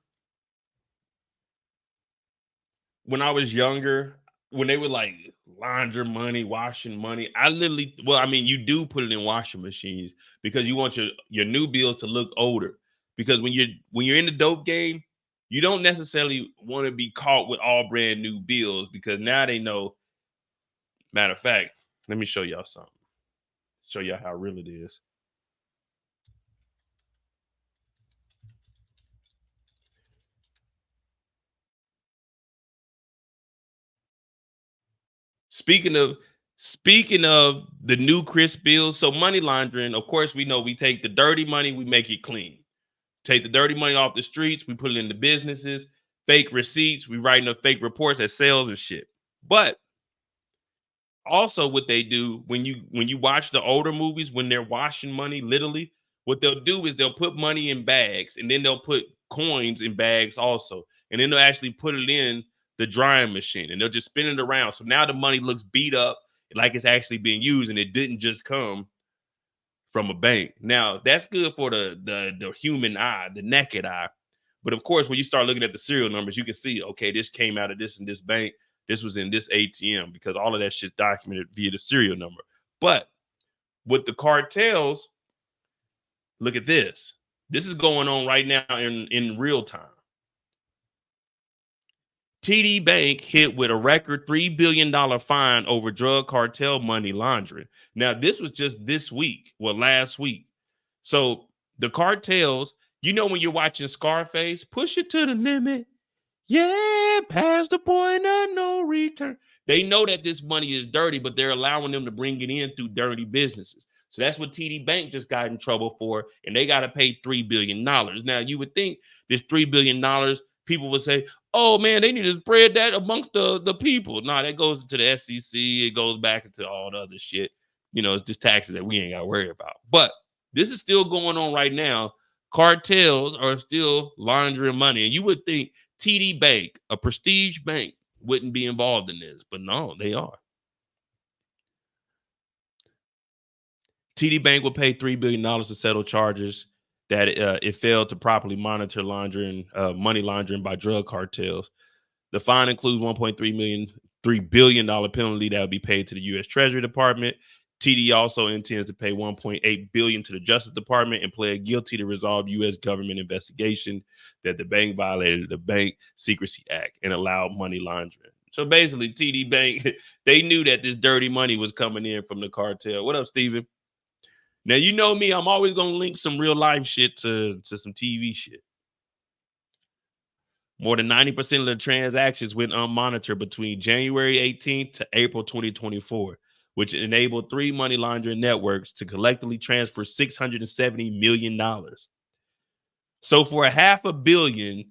when they would like launder money, washing money, you do put it in washing machines because you want your new bills to look older. Because when you're in the dope game, you don't necessarily want to be caught with all brand new bills because now they know. Matter of fact, let me show y'all something. Show y'all how real it is. Speaking of the new crisp bills, so money laundering, of course, we know we take the dirty money, we make it clean. Take the dirty money off the streets, we put it into businesses, fake receipts, we writing up fake reports at sales and shit. But also what they do when you watch the older movies, when they're washing money, literally, what they'll do is they'll put money in bags and then they'll put coins in bags also. And then they'll actually put it in the drying machine and they'll just spin it around. So now the money looks beat up like it's actually being used and it didn't just come from a bank. Now that's good for the human eye, the naked eye. But of course, when you start looking at the serial numbers, you can see, okay, this came out of this and this bank. This was in this ATM because all of that shit's documented via the serial number. But with the cartels, Look at this. This is going on right now in real time. TD Bank hit with a record $3 billion fine over drug cartel money laundering. Now, this was just this week, last week. So the cartels, you know, when you're watching Scarface, push it to the limit. Yeah, past the point of no return. They know that this money is dirty, but they're allowing them to bring it in through dirty businesses. So that's what TD Bank just got in trouble for, and they got to pay $3 billion. Now, you would think this $3 billion, people would say, oh, man, they need to spread that amongst the people. No, that goes to the SEC. It goes back into all the other shit. You know, it's just taxes that we ain't got to worry about. But this is still going on right now. Cartels are still laundering money. And you would think TD Bank, a prestige bank, wouldn't be involved in this. But no, they are. TD Bank will pay $3 billion to settle charges that it failed to properly monitor money laundering by drug cartels. The fine includes $3 billion penalty that will be paid to the U.S. Treasury Department. TD also intends to pay $1.8 billion to the Justice Department and plead guilty to resolve U.S. government investigation that the bank violated the Bank Secrecy Act and allowed money laundering. So basically, TD Bank, they knew that this dirty money was coming in from the cartel. What up, Steven? Now, you know me, I'm always going to link some real life shit to some TV shit. More than 90% of the transactions went unmonitored between January 18th to April 2024, which enabled 3 money laundering networks to collectively transfer $670 million. So for $500 million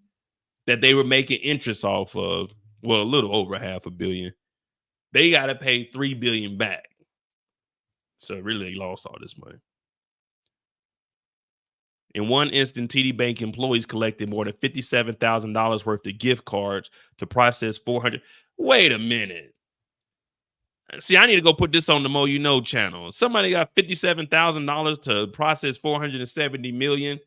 that they were making interest off of, well, a little over $500 million, they got to pay $3 billion back. So really, they lost all this money. In one instance, TD Bank employees collected more than $57,000 worth of gift cards to process 400. Wait a minute. See, I need to go put this on the Mo You Know channel. Somebody got $57,000 to process $470 million.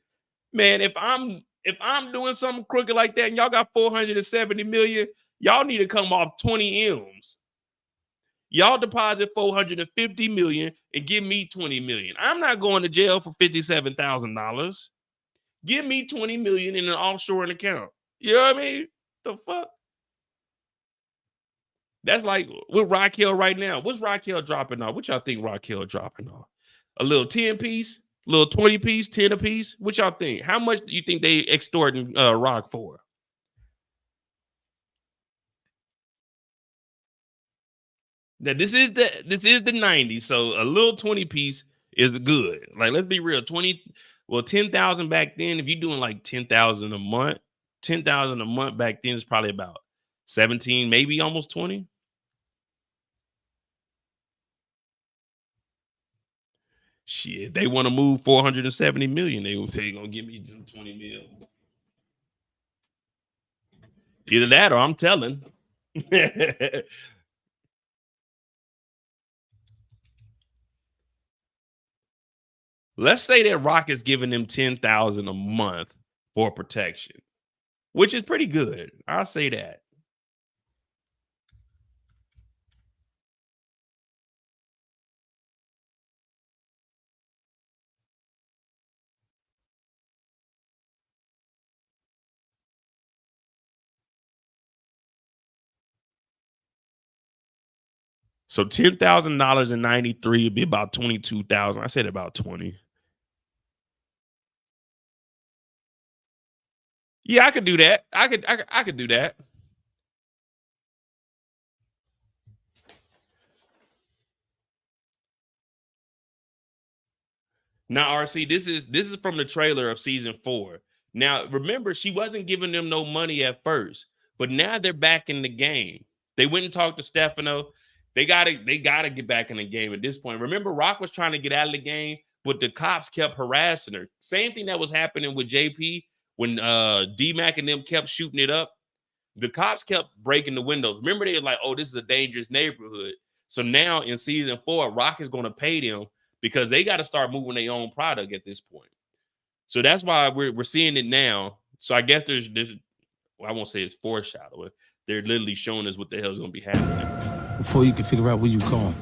Man, if I'm doing something crooked like that and y'all got $470 million, y'all need to come off 20 M's. Y'all deposit $450 million and give me $20 million. I'm not going to jail for $57,000. Give me $20 million in an offshore account. You know what I mean? The fuck? That's like with Raquel right now. What's Raquel dropping off? What y'all think Raquel dropping off? A little 10 piece, a little 20 piece, 10 a piece. What y'all think? How much do you think they extorting Rock for? Now this is the 90s, so a little 20 piece is good. Like, let's be real, 10,000 back then. If you're doing like 10,000 a month, 10,000 a month back then is probably about 17, maybe almost 20. Shit, they want to move 470 million. They gonna give me some 20 mil. Either that or I'm telling. Let's say that Rock is giving them 10,000 a month for protection, which is pretty good. I'll say that. So $10,000 in 93 would be about 22,000. I said about 20. Yeah, I could do that. I could do that. Now, RC, this is from the trailer of season 4. Now, remember, she wasn't giving them no money at first, but now they're back in the game. They went and talked to Stefano. They gotta get back in the game at this point. Remember, Rock was trying to get out of the game, but the cops kept harassing her. Same thing that was happening with JP when D-Mac and them kept shooting it up. The cops kept breaking the windows. Remember, they were like, oh, this is a dangerous neighborhood. So now in season 4, Rock is going to pay them because they got to start moving their own product at this point. So that's why we're seeing it now. So I guess there's well, I won't say it's foreshadowing. They're literally showing us what the hell is going to be happening. Before you can figure out where you're going.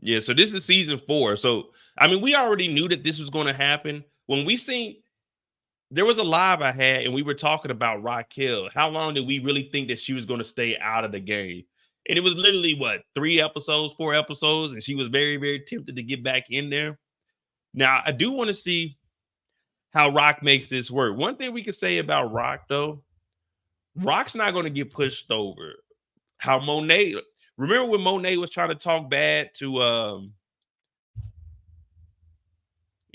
Yeah, so this is season 4. So, I mean, we already knew that this was going to happen. When we seen, there was a live I had, and we were talking about Raquel. How long did we really think that she was going to stay out of the game? And it was literally, what, 3 episodes, 4 episodes, and she was very, very tempted to get back in there. Now, I do want to see how Rock makes this work. One thing we can say about Rock, though, Rock's not going to get pushed over. How Monet, remember when Monet was trying to talk bad to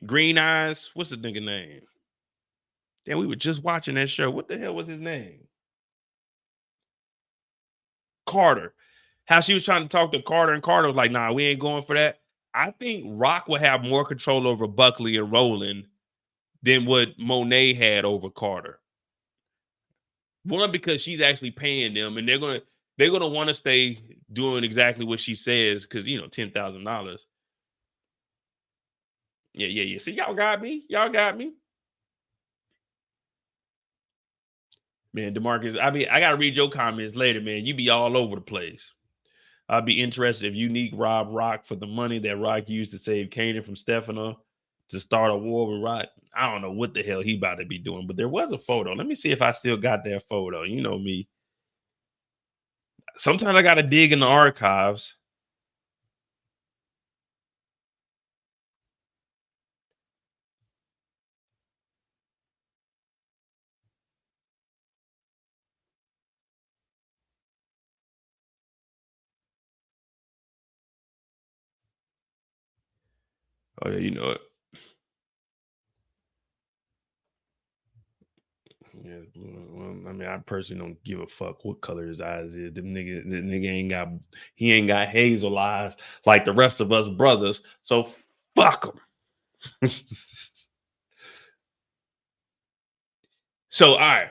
Green Eyes? What's the nigga name? Damn, we were just watching that show. What the hell was his name? Carter. How she was trying to talk to Carter, and Carter was like, nah, we ain't going for that. I think Rock will have more control over Buckley and Roland than what Monet had over Carter. One, because she's actually paying them, and they're gonna want to stay doing exactly what she says, because $10,000. Yeah. See, y'all got me. Man, DeMarcus, I gotta read your comments later, man. You be all over the place. I'd be interested if Unique robbed Rock for the money that Rock used to save Kanan from Stefano to start a war with Rock. I don't know what the hell he about to be doing, but there was a photo. Let me see if I still got that photo. You know me. Sometimes I got to dig in the archives. Oh, yeah, you know it. Yeah, well, I mean, I personally don't give a fuck what color his eyes is. The nigga ain't got hazel eyes like the rest of us brothers. So fuck him. So, all right,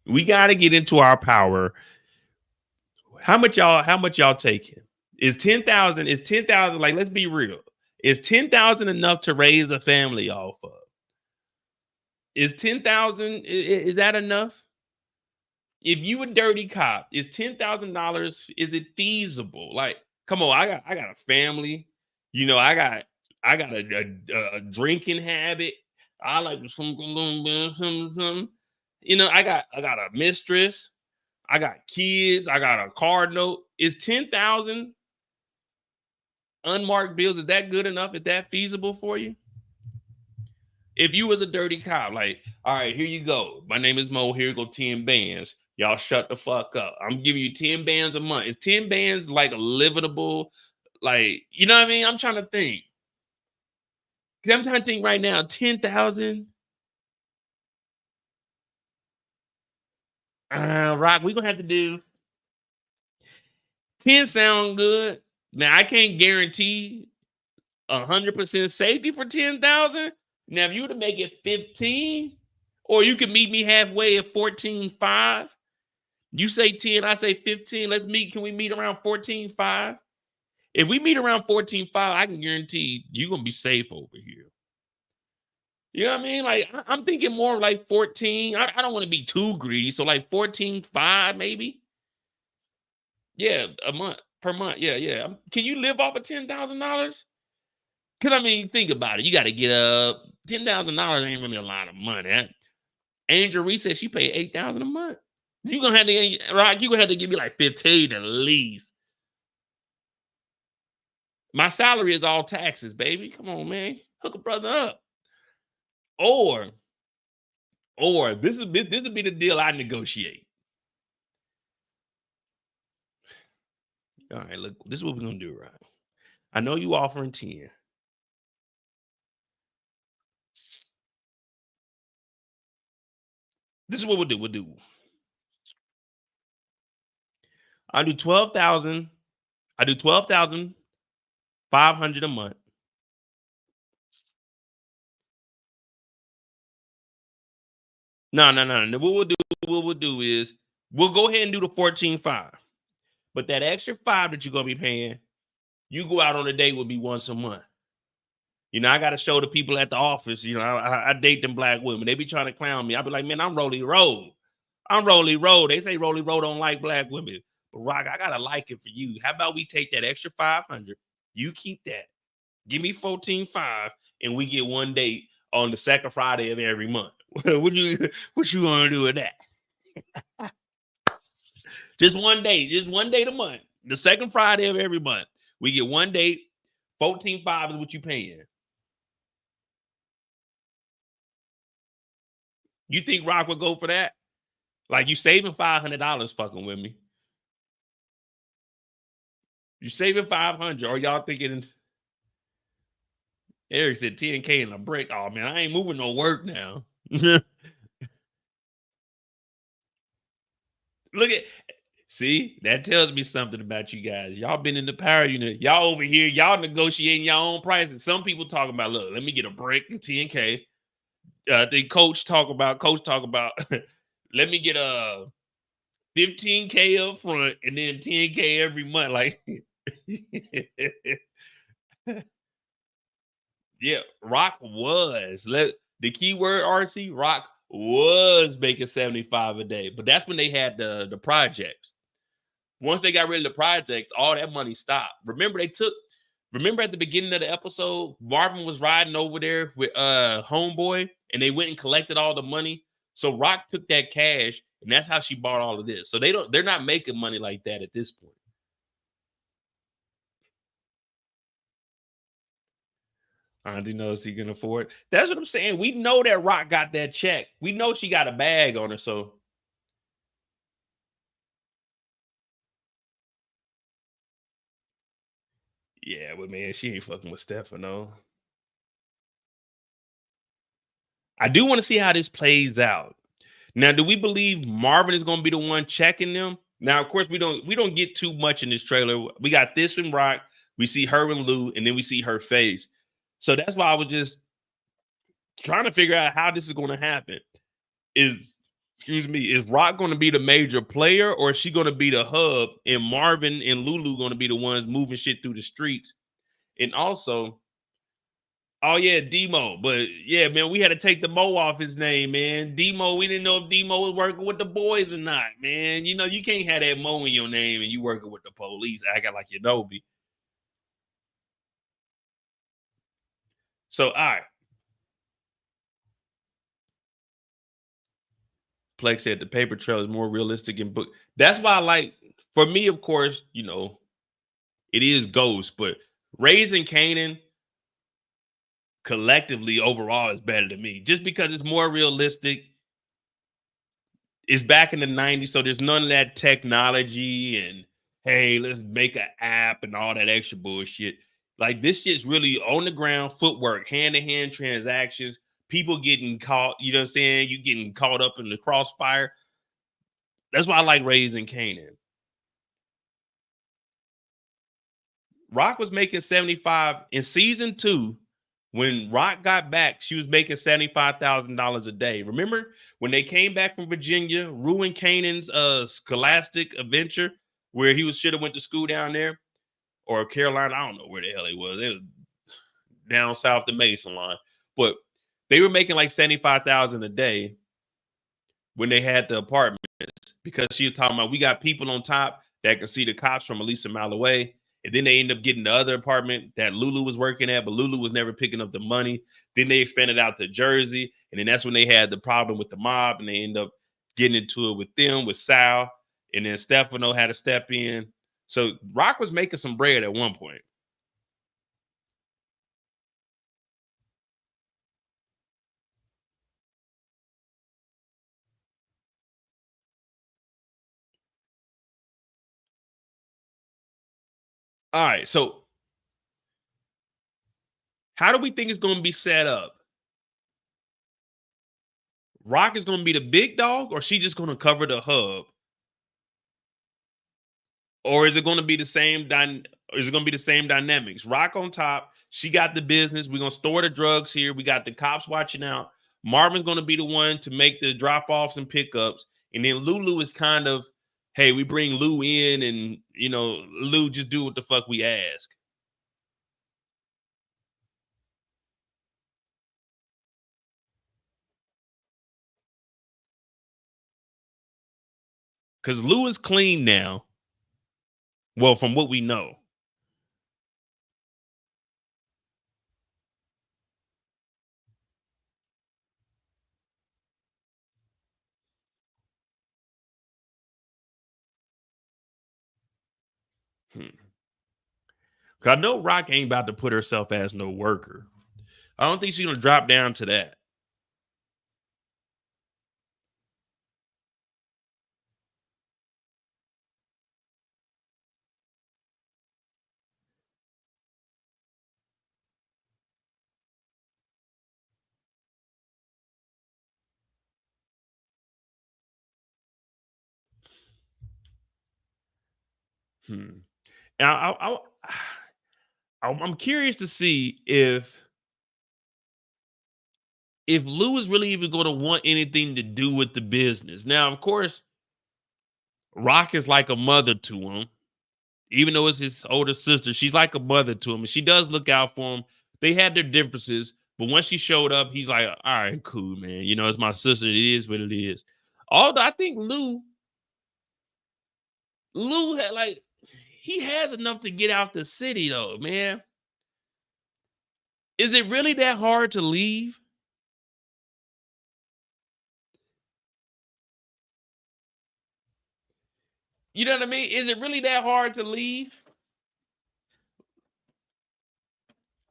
we got to get into our power. How much y'all taking? Is 10,000? Is 10,000? Like, let's be real. Is 10,000 enough to raise a family off of? Is 10,000? Is that enough? If you a dirty cop, is $10,000? Is it feasible? Like, come on, I got a family. I got a drinking habit. I like something. I got a mistress. I got kids. I got a car note. Is 10,000 unmarked bills? Is that good enough? Is that feasible for you? If you was a dirty cop, like, all right, here you go. My name is Mo. Here go 10 bands. Y'all shut the fuck up. I'm giving you 10 bands a month. Is 10 bands like a livable, like, you know what I mean? I'm trying to think. Because I'm trying to think right now, 10,000. Rock, we're going to have to do 10 sound good. Now, I can't guarantee 100% safety for 10,000. Now, if you were to make it 15, or you can meet me halfway at 14.5. You say 10, I say 15. Let's meet. Can we meet around 14.5? If we meet around 14.5, I can guarantee you're going to be safe over here. You know what I mean? Like, I'm thinking more like 14. I don't want to be too greedy. So like 14.5 maybe. Yeah, a month per month. Yeah. Can you live off of $10,000? Because, I mean, think about it. You got to get up. $10,000 ain't really a lot of money. Angel Reese said she paid $8,000 a month. You're going to have to, Rock, you're going to have to give me like 15 at least. My salary is all taxes, baby. Come on, man. Hook a brother up. Or this would be the deal I negotiate. All right, look, this is what we're going to do, right? I know you offering 10. This is what we'll do. I do 12,000. I do 12,500 a month. No. What we'll do is we'll go ahead and do the 14.5. But that extra 5 that you're gonna be paying, you go out on a date with me once a month. I got to show the people at the office. I date them black women. They be trying to clown me. I be like, man, I'm Rolly Road. They say Rolly Road don't like black women. Rock, I got a liking for you. How about we take that extra 500? You keep that. Give me 14.5, and we get one date on the second Friday of every month. what you want to do with that? Just one date a month. The second Friday of every month. We get one date. 14.5 is what you paying. You think Rock would go for that? Like, you saving $500 fucking with me. You saving 500, or y'all thinking Eric said 10K in a break? Oh man, I ain't moving no work now. Look at, see, that tells me something about you guys. Y'all been in the power unit. Y'all over here, y'all negotiating your own prices. Some people talking about, look, let me get a break in 10K. I think coach talk about, let me get a 15K up front and then 10K every month. Like, yeah, Rock was. The keyword RC, Rock was making 75 a day, but that's when they had the projects. Once they got rid of the projects, all that money stopped. Remember at the beginning of the episode, Marvin was riding over there with Homeboy, and they went and collected all the money. So Rock took that cash, and that's how she bought all of this. So they're not making money like that at this point. Auntie knows he can afford. That's what I'm saying. We know that Rock got that check. We know she got a bag on her. So yeah, but man, she ain't fucking with Stefano. I do want to see how this plays out. Now, do we believe Marvin is going to be the one checking them? Now, of course, we don't get too much in this trailer. We got this from Rock. We see her and Lou, and then we see her face. So that's why I was just trying to figure out how this is going to happen. Is Rock going to be the major player, or is she going to be the hub, and Marvin and Lulu going to be the ones moving shit through the streets? And also, oh yeah, Demo. But yeah, man, we had to take the Mo off his name, man. Demo, we didn't know if Demo was working with the boys or not, man. You know, you can't have that Mo in your name and you working with the police, acting like you know me. So, all right. Plex said the paper trail is more realistic in book. That's why I like, for me, of course, you know, it is Ghost, but Raising Kanan collectively overall is better to me just because it's more realistic. It's back in the 90s, so there's none of that technology and hey, let's make an app and all that extra bullshit. Like, this shit's really on the ground, footwork, hand-to-hand transactions, people getting caught, you know what I'm saying? You getting caught up in the crossfire. That's why I like Raising Kanan. Rock was making 75 in season 2. When Rock got back, she was making $75,000 a day. Remember when they came back from Virginia, ruined Kanan's scholastic adventure where he should have went to school down there, or Carolina? I don't know where the hell he was. It was down south the Mason line, but they were making like 75,000 a day when they had the apartments, because she was talking about, we got people on top that can see the cops from at least a mile away. And then they ended up getting the other apartment that Lulu was working at, but Lulu was never picking up the money. Then they expanded out to Jersey. And then that's when they had the problem with the mob, and they ended up getting into it with them, with Sal. And then Stefano had to step in. So Rock was making some bread at one point. All right, so how do we think it's going to be set up? Rock is going to be the big dog, or she just going to cover the hub? Or is it going to be the same dynamics? Rock on top, she got the business. We're going to store the drugs here. We got the cops watching out. Marvin's going to be the one to make the drop-offs and pickups. And then Lulu is kind of, hey, we bring Lou in, and, you know, Lou, just do what the fuck we ask. Because Lou is clean now. Well, from what we know. Cause I know Rock ain't about to put herself as no worker. I don't think she's gonna drop down to that. And I'm curious to see if Lou is really even going to want anything to do with the business. Now, of course, Rock is like a mother to him. Even though it's his older sister, she's like a mother to him. And she does look out for him. They had their differences. But once she showed up, he's like, all right, cool, man. You know, it's my sister. It is what it is. Although I think Lou had he has enough to get out the city, though, man. Is it really that hard to leave? You know what I mean? Is it really that hard to leave?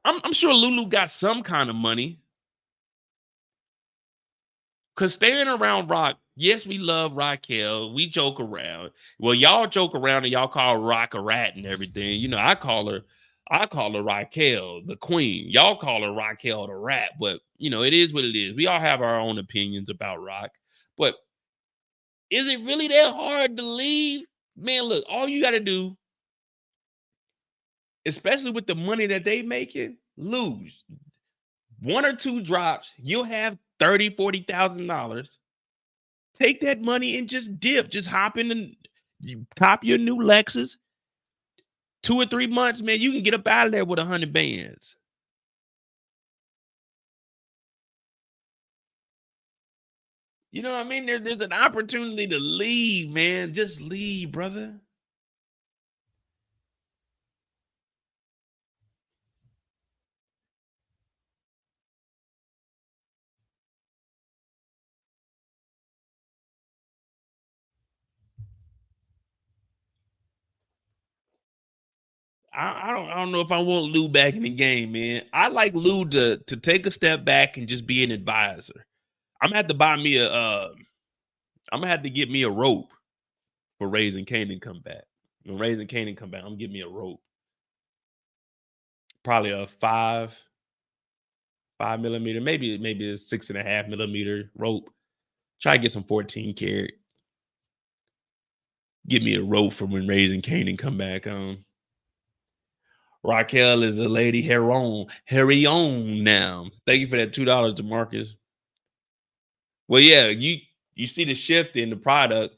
I'm sure Lulu got some kind of money. Because staying around Rock, yes, we love Raquel. We joke around. Well, y'all joke around and y'all call Rock a rat and everything. You know, I call her Raquel, the queen. Y'all call her Raquel the rat. But, you know, it is what it is. We all have our own opinions about Rock. But is it really that hard to leave? Man, look, all you got to do, especially with the money that they making, lose. 1 or 2 drops, you'll have $30,000, $40,000. Take that money and just dip. Just hop in and you cop your new Lexus. 2 or 3 months, man, you can get up out of there with 100 bands. You know what I mean? There's an opportunity to leave, man. Just leave, brother. I don't know if I want Lou back in the game, man. I like Lou to take a step back and just be an advisor. I'm gonna have to buy me I'm gonna have to get me a rope for Raising Kanan come back. When Raising Kanan come back, I'm gonna give me a rope. Probably a 5 millimeter, maybe a 6.5 millimeter rope. Try to get some 14 karat. Give me a rope for when Raising Kanan come back on. Raquel is a lady Harry on now. Thank you for that $2, DeMarcus. Well, yeah, you see the shift in the product.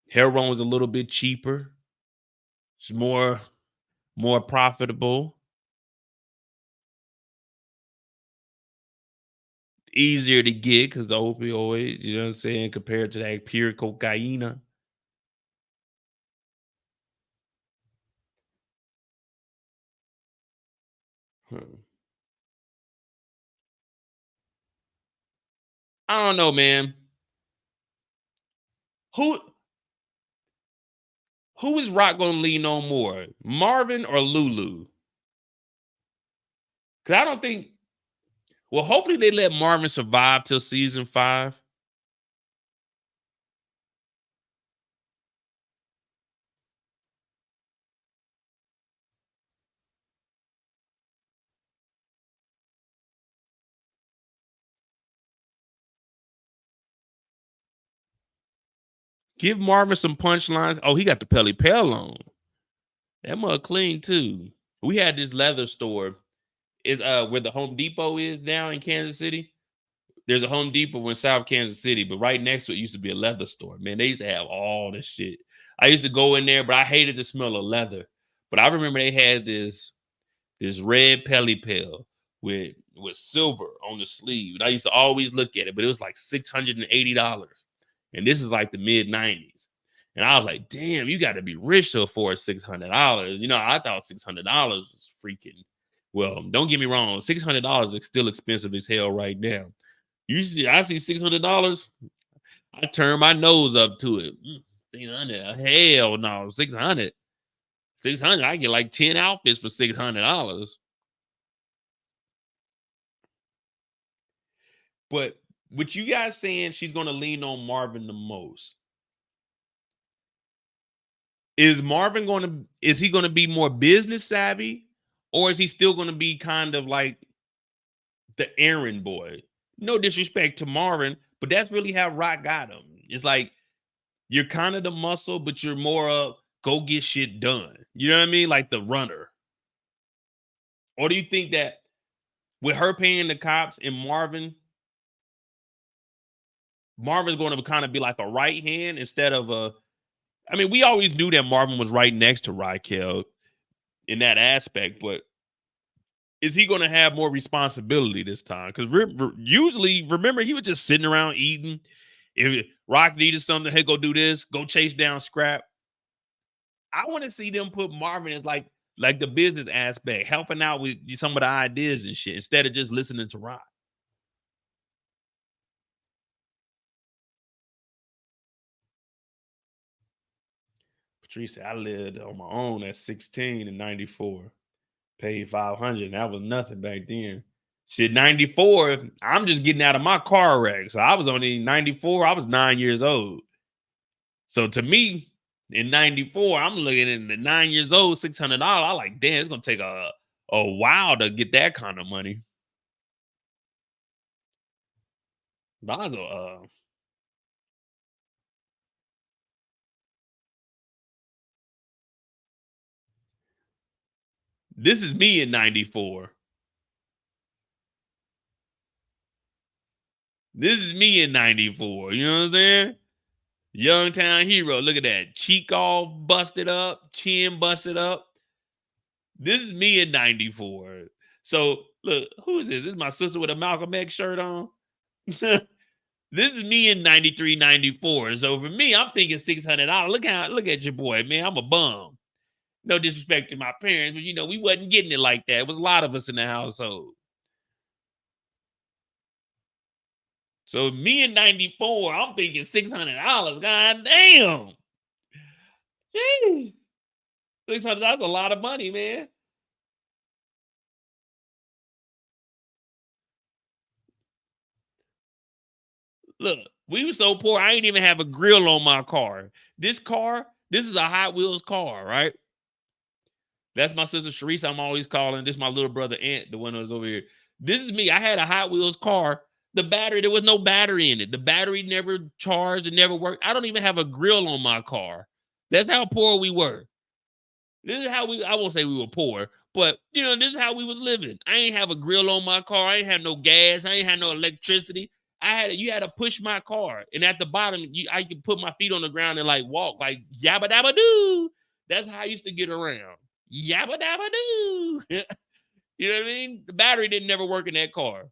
Heron is a little bit cheaper. It's more profitable. Easier to get because the opioid, you know what I'm saying, compared to that pure cocaine. I don't know, man. Who is Rock gonna lean on more, Marvin or Lulu? Because I don't think. Well, hopefully they let Marvin survive till season 5. Give Marvin some punchlines. Oh, he got the Pelly Pell on. That mug clean too. We had this leather store. Is where the Home Depot is now in Kansas City. There's a Home Depot in South Kansas City, but right next to it used to be a leather store. Man, they used to have all this shit. I used to go in there, but I hated the smell of leather. But I remember they had this red Pelly Pell with silver on the sleeve. And I used to always look at it, but it was like $680. And this is like the mid-90s. And I was like, damn, you got to be rich to afford $600. You know, I thought $600 was freaking, well, don't get me wrong. $600 is still expensive as hell right now. I see $600, I turn my nose up to it. 600, hell no, 600. 600, I get like 10 outfits for $600. But with you guys saying she's going to lean on Marvin the most, is he going to be more business savvy, or is he still going to be kind of like the errand boy? No disrespect to Marvin, but that's really how Rock got him. It's like you're kind of the muscle, but you're more of go get shit done. You know what I mean? Like the runner. Or do you think that with her paying the cops and Marvin's going to kind of be like a right hand instead of a, I mean, we always knew that Marvin was right next to Raquel in that aspect, but is he going to have more responsibility this time? Because usually, remember, he was just sitting around eating. If Rock needed something, hey, go do this, go chase down Scrap. I want to see them put Marvin as like the business aspect, helping out with some of the ideas and shit, instead of just listening to Rock. Patrice said, I lived on my own at 16 in 94. Paid $500, and that was nothing back then. Shit, 94, I'm just getting out of my car wreck. So I was only 94, I was 9 years old. So to me, in 94, I'm looking at the 9 years old, $600. I like, damn, it's gonna take a while to get that kind of money. This is me in 94. This is me in 94. You know what I'm saying? Youngtown hero. Look at that. Cheek all busted up. Chin busted up. This is me in 94. So, look, who is this? This is my sister with a Malcolm X shirt on. This is me in 93, 94. So, for me, I'm thinking $600. Look at your boy, man. I'm a bum. No disrespect to my parents, but, you know, we wasn't getting it like that. It was a lot of us in the household. So me in 94, I'm thinking $600. God damn. Jeez. $600, that's a lot of money, man. Look, we were so poor, I ain't even have a grill on my car. This is a Hot Wheels car, right? That's my sister Sharice I'm always calling. This is my little brother Ant, the one that was over here. This is me. I had a Hot Wheels car. The battery, there was no battery in it. The battery never charged. It never worked. I don't even have a grill on my car. That's how poor we were. This is how I won't say we were poor, but, you know, this is how we was living. I ain't have a grill on my car. I ain't have no gas. I ain't had no electricity. You had to push my car. And at the bottom, I could put my feet on the ground and like walk like yabba dabba doo. That's how I used to get around. Yabba dabba doo. You know what I mean? The battery didn't never work in that car.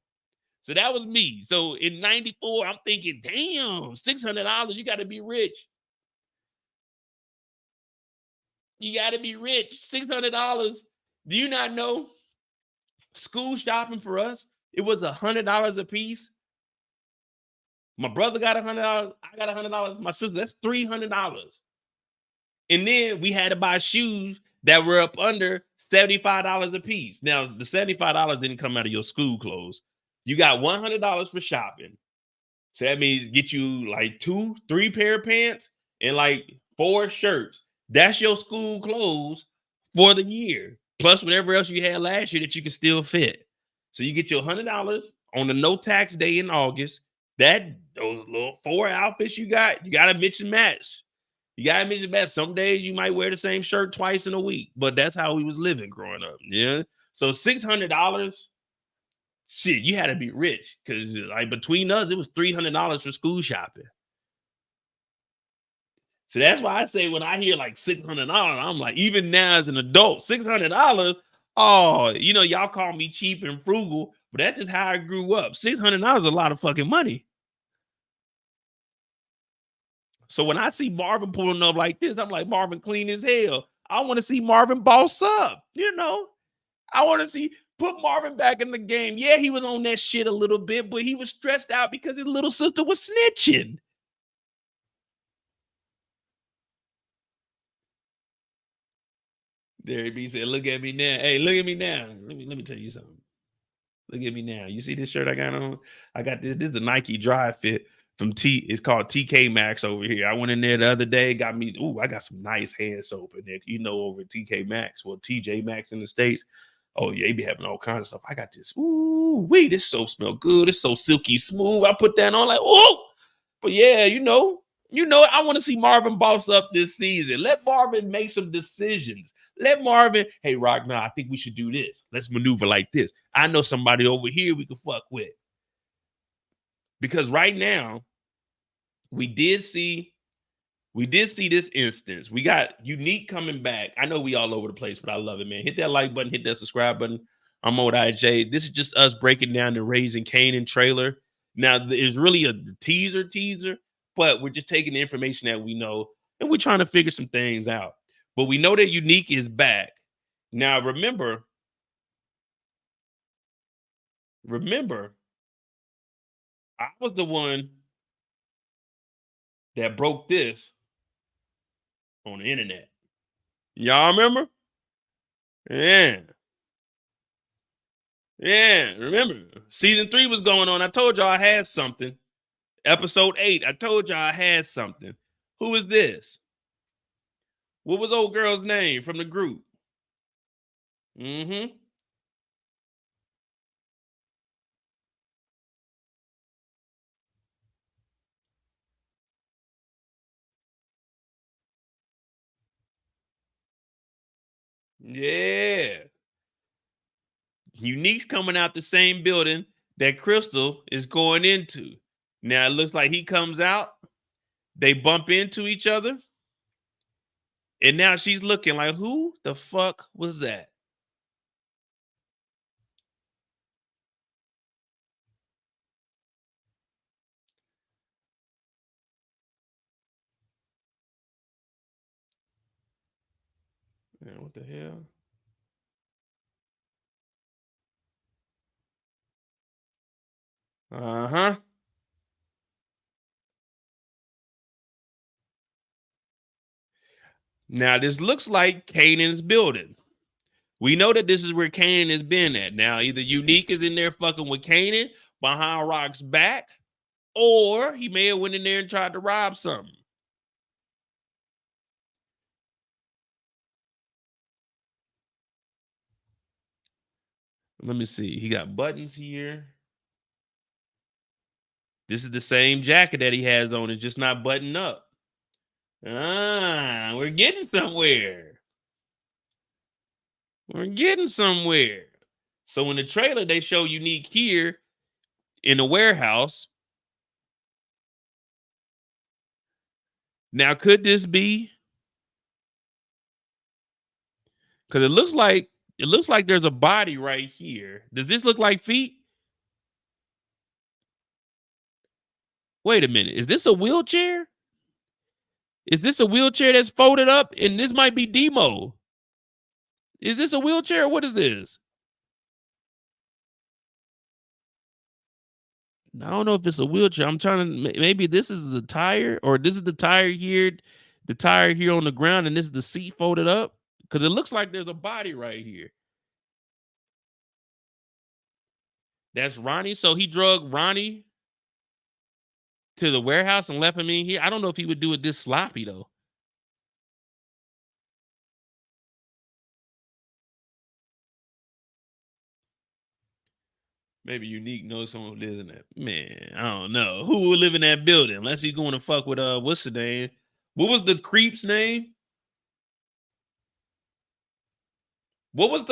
So that was me. So in 94, I'm thinking, damn, $600, you got to be rich. You got to be rich. $600. Do you not know? School shopping for us, it was $100 a piece. My brother got $100. I got $100. My sister, that's $300. And then we had to buy shoes that were up under $75 a piece. Now, the $75 didn't come out of your school clothes. You got $100 for shopping. So that means get you like 2-3 pair of pants and like 4 shirts. That's your school clothes for the year. Plus whatever else you had last year that you can still fit. So you get your $100 on the no tax day in August. Those little 4 outfits you got to mix and match. You got to mix and match. Some days you might wear the same shirt twice in a week, but that's how we was living growing up. Yeah. So $600, shit, you had to be rich because like between us, it was $300 for school shopping. So that's why I say when I hear like $600, I'm like, even now as an adult, $600, oh, you know, y'all call me cheap and frugal, but that's just how I grew up. $600 is a lot of fucking money. So when I see Marvin pulling up like this, I'm like, Marvin clean as hell. I want to see Marvin boss up. You know, I want to see put Marvin back in the game. Yeah, he was on that shit a little bit, but he was stressed out because his little sister was snitching. There he said, look at me now. Hey, look at me now. Let me tell you something. Look at me now. You see this shirt I got on? I got this. This is a Nike dry fit from It's called TK Maxx over here. I went in there the other day, got me. Ooh, I got some nice hand soap in there. You know, over at TK Maxx, well, TJ Maxx in the States. Oh, yeah, they be having all kinds of stuff. I got this. Ooh, wait, this soap smell good. It's so silky smooth. I put that on like, ooh. But yeah, you know, I want to see Marvin boss up this season. Let Marvin make some decisions. Let Marvin, hey, Rock, now I think we should do this. Let's maneuver like this. I know somebody over here we can fuck with. Because right now, we did see this instance. We got Unique coming back. I know we all over the place, but I love it, man. Hit that like button, hit that subscribe button. I'm Monet Tejada. This is just us breaking down the Raising Kanan trailer. Now, it's really a teaser, but we're just taking the information that we know, and we're trying to figure some things out. But we know that Unique is back. Now, remember, I was the one that broke this on the internet. Y'all remember? Yeah. Yeah, remember, season 3 was going on. I told y'all I had something. Episode 8, I told y'all I had something. Who is this? What was old girl's name from the group? Mm-hmm. Yeah. Unique's coming out the same building that Crystal is going into. Now it looks like he comes out. They bump into each other. And now she's looking like, who the fuck was that? Man, what the hell? Uh-huh. Now, this looks like Kanan's building. We know that this is where Kanan has been at. Now, either Unique is in there fucking with Kanan behind Rock's back, or he may have went in there and tried to rob something. Let me see. He got buttons here. This is the same jacket that he has on. It's just not buttoned up. Ah, we're getting somewhere. We're getting somewhere. So in the trailer, they show Unique here in the warehouse. Now, could this be? Because it looks like there's a body right here. Does this look like feet? Wait a minute. Is this a wheelchair? Is this a wheelchair that's folded up? And this might be Demo. Is this a wheelchair? What is this? I don't know if it's a wheelchair. I'm trying to, maybe this is the tire, or this is the tire here on the ground, and this is the seat folded up. Because it looks like there's a body right here. That's Ronnie. So he drug Ronnie to the warehouse and left him in here. I don't know if he would do it this sloppy, though. Maybe Unique knows someone who lives in that. Man, I don't know. Who would live in that building? Unless he's going to fuck with, what's the name? What was the creep's name? What was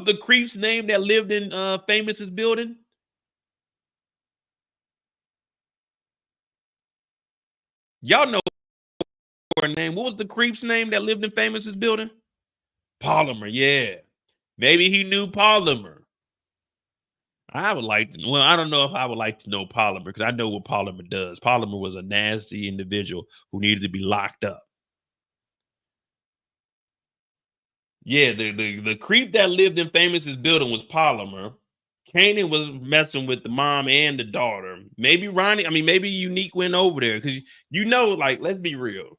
the creep's name that lived in Famous's building? Y'all know her name. What was the creep's name that lived in Famous's building? Polymer, yeah. Maybe he knew Polymer. I would like to. Well, I don't know if I would like to know Polymer because I know what Polymer does. Polymer was a nasty individual who needed to be locked up. Yeah, the creep that lived in Famous's building was Polymer. Kanan was messing with the mom and the daughter. Maybe Ronnie, I mean, maybe Unique went over there because like, let's be real.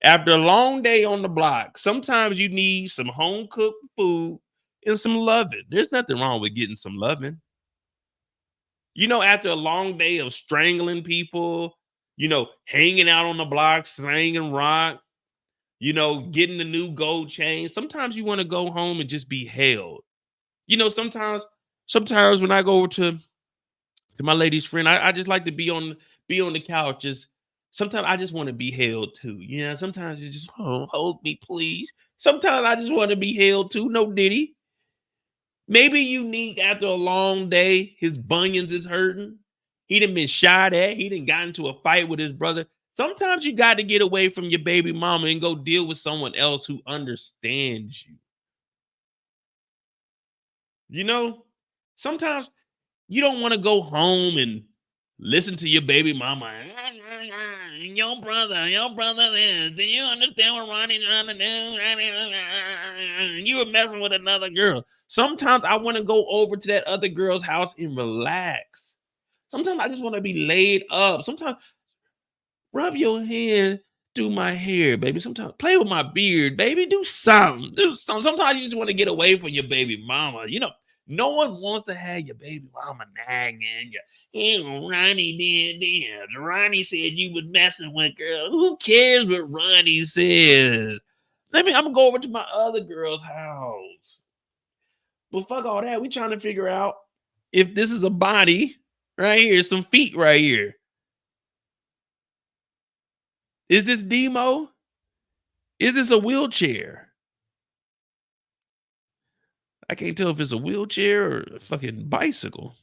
After a long day on the block, sometimes you need some home cooked food and some loving. There's nothing wrong with getting some loving. After a long day of strangling people, hanging out on the block, slanging rock, getting the new gold chain. Sometimes you want to go home and just be held. Sometimes when I go over to my lady's friend, I just like to be on the couch. Sometimes I just want to be held too. Sometimes you just hold me, please. Sometimes I just want to be held too. No diddy. Maybe Unique after a long day, his bunions is hurting. He done been shot at. He done got into a fight with his brother. Sometimes you got to get away from your baby mama and go deal with someone else who understands you. Sometimes you don't want to go home and listen to your baby mama. Your brother is. Do you understand what Ronnie's trying to do? You were messing with another girl. Sometimes I want to go over to that other girl's house and relax. Sometimes I just want to be laid up. Sometimes rub your hand through my hair, baby. Sometimes play with my beard, baby. Do something. Sometimes you just want to get away from your baby mama. No one wants to have your baby mama nagging you. Ronnie did this. Ronnie said you was messing with girls. Who cares what Ronnie says? I'm going to go over to my other girl's house. But fuck all that. We trying to figure out if this is a body right here, some feet right here. Is this Demo? Is this a wheelchair? I can't tell if it's a wheelchair or a fucking bicycle.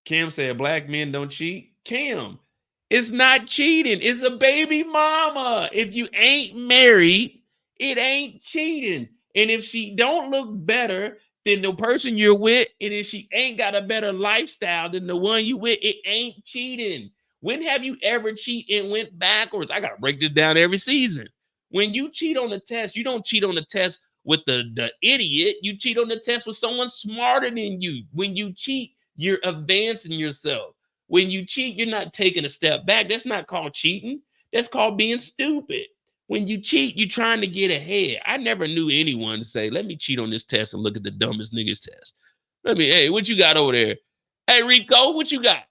Cam said black men don't cheat. Cam, it's not cheating. It's a baby mama. If you ain't married, it ain't cheating. And if she don't look better than the person you're with, and if she ain't got a better lifestyle than the one you with, it ain't cheating. When have you ever cheated and went backwards? I got to break this down every season. When you cheat on the test, you don't cheat on the test with the idiot. You cheat on the test with someone smarter than you. When you cheat, you're advancing yourself. When you cheat, you're not taking a step back. That's not called cheating. That's called being stupid. When you cheat, you're trying to get ahead. I never knew anyone say, let me cheat on this test and look at the dumbest niggas test. Hey, what you got over there? Hey, Rico, what you got?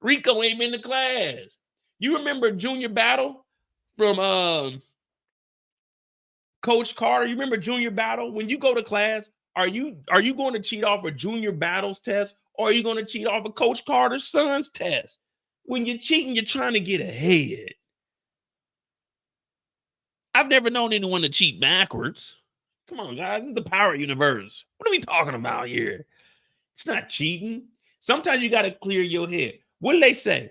Rico ain't been to class. You remember Junior Battle? From Coach Carter. You remember Junior Battle? When you go to class, are you going to cheat off a Junior Battle's test, or are you going to cheat off a Coach Carter's son's test? When you're cheating, you're trying to get ahead. I've never known anyone to cheat backwards. Come on, guys. This is the power universe. What are we talking about here? It's not cheating. Sometimes you got to clear your head. What do they say?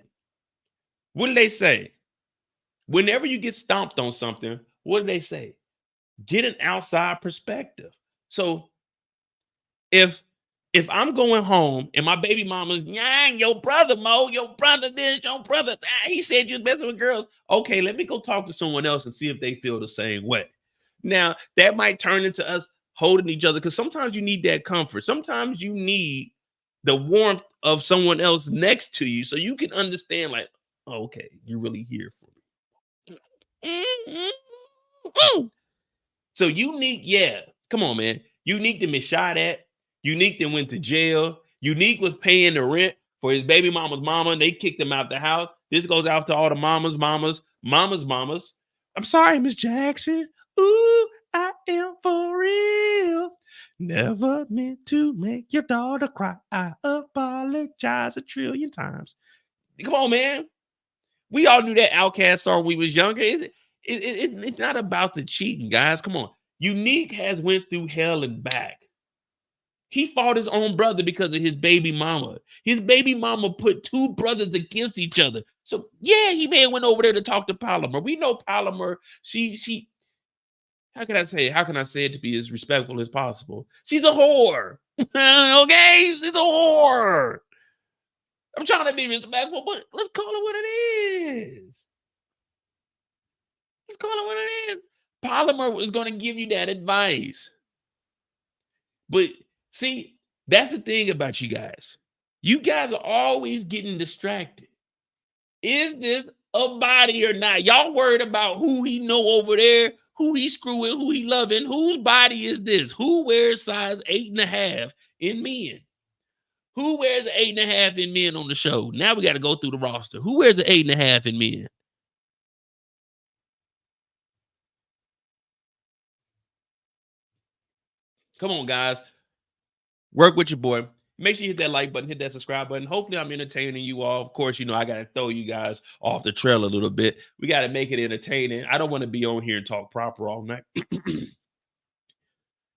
Whenever you get stomped on something, what do they say? Get an outside perspective. So if I'm going home and my baby mama's, your brother, Mo, your brother this, your brother that, he said you was messing with girls. Okay, let me go talk to someone else and see if they feel the same way. Now, that might turn into us holding each other because sometimes you need that comfort. Sometimes you need the warmth of someone else next to you so you can understand, like, oh, okay, you're really here for me. So Unique, yeah, come on, man. Unique been shot at. Unique then went to jail. Unique was paying the rent for his baby mama's mama. They kicked him out the house. This goes out to all the mamas. I'm sorry, Miss Jackson. Ooh, I am for real. Never meant to make your daughter cry. I apologize 1,000,000,000 times. Come on, man. We all knew that Outkast song when we was younger. It's not about the cheating, guys. Come on. Unique has went through hell and back. He fought his own brother because of his baby mama. His baby mama put two brothers against each other. So yeah, he may have went over there to talk to Polymer. We know Polymer. She how can I say it to be as respectful as possible? She's a whore. Okay? She's a whore. I'm trying to be respectful, but let's call it what it is. Let's call it what it is. Polymer was going to give you that advice. But see, that's the thing about you guys. You guys are always getting distracted. Is this a body or not? Y'all worried about who he know over there, who he screwing, who he loving, whose body is this? Who wears size 8.5 in men? Who wears an 8.5 in men on the show? Now we got to go through the roster. Who wears an 8.5 in men? Come on, guys. Work with your boy. Make sure you hit that like button, hit that subscribe button. Hopefully, I'm entertaining you all. Of course, you know, I got to throw you guys off the trail a little bit. We got to make it entertaining. I don't want to be on here and talk proper all night.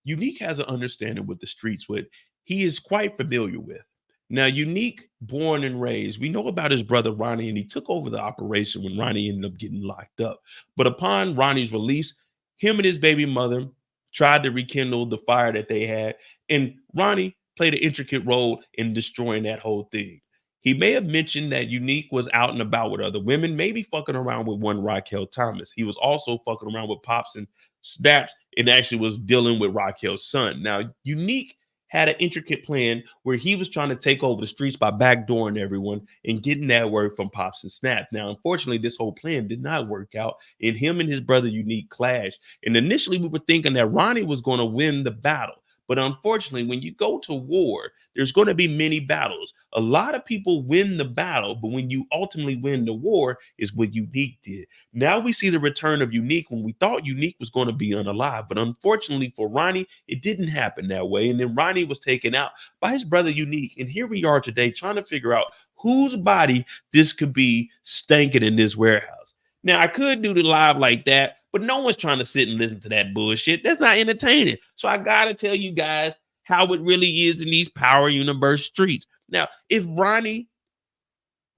Unique has an understanding with the streets, what he is quite familiar with. Now, Unique, born and raised, we know about his brother Ronnie, and he took over the operation when Ronnie ended up getting locked up. But upon Ronnie's release, him and his baby mother tried to rekindle the fire that they had, and Ronnie played an intricate role in destroying that whole thing. He may have mentioned that Unique was out and about with other women, maybe fucking around with one Raquel Thomas. He was also fucking around with Pops and Snaps and actually was dealing with Raquel's son. Now, Unique had an intricate plan where he was trying to take over the streets by backdooring everyone and getting that word from Pops and Snap. Now, unfortunately, this whole plan did not work out, and him and his brother Unique clashed. And initially, we were thinking that Ronnie was going to win the battle. But unfortunately, when you go to war, there's going to be many battles. A lot of people win the battle, but when you ultimately win the war is what Unique did. Now we see the return of Unique when we thought Unique was going to be unalive. But unfortunately for Ronnie, it didn't happen that way. And then Ronnie was taken out by his brother Unique. And here we are today trying to figure out whose body this could be stanking in this warehouse. Now, I could do the live like that, but no one's trying to sit and listen to that bullshit. That's not entertaining. So I got to tell you guys how it really is in these Power Universe streets. Now, if Ronnie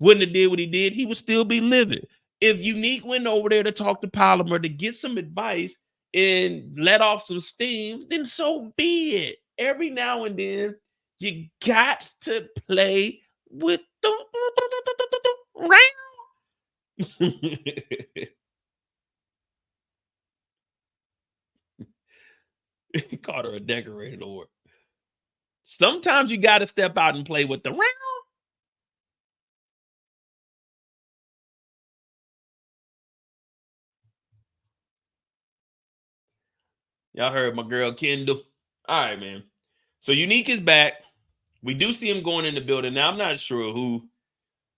wouldn't have did what he did, he would still be living. If Unique went over there to talk to Polymer to get some advice and let off some steam, then so be it. Every now and then, you got to play with the He called her a decorated or. Sometimes you got to step out and play with the round. Y'all heard my girl Kendall. All right, man. So Unique is back. We do see him going in the building. Now, I'm not sure who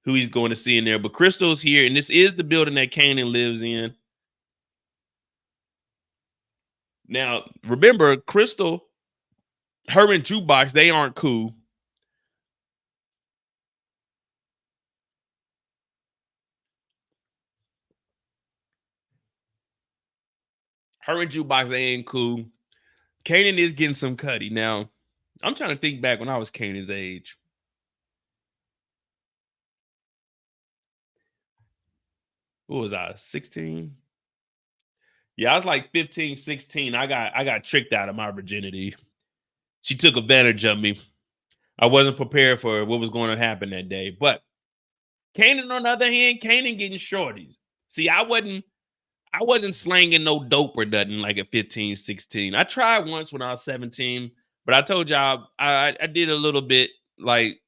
he's going to see in there, but Crystal's here, and this is the building that Kanan lives in. Now, remember, Crystal, her and Jukebox, they aren't cool. Her and Jukebox, they ain't cool. Kanan is getting some cutty. Now, I'm trying to think back when I was Kanan's age. What was I, 16? Yeah, I was like 15, 16. I got tricked out of my virginity. She took advantage of me. I wasn't prepared for what was going to happen that day. But Kanan, on the other hand, Kanan getting shorties. See, I wasn't slanging no dope or nothing like at 15, 16. I tried once when I was 17, but I told y'all I did a little bit, like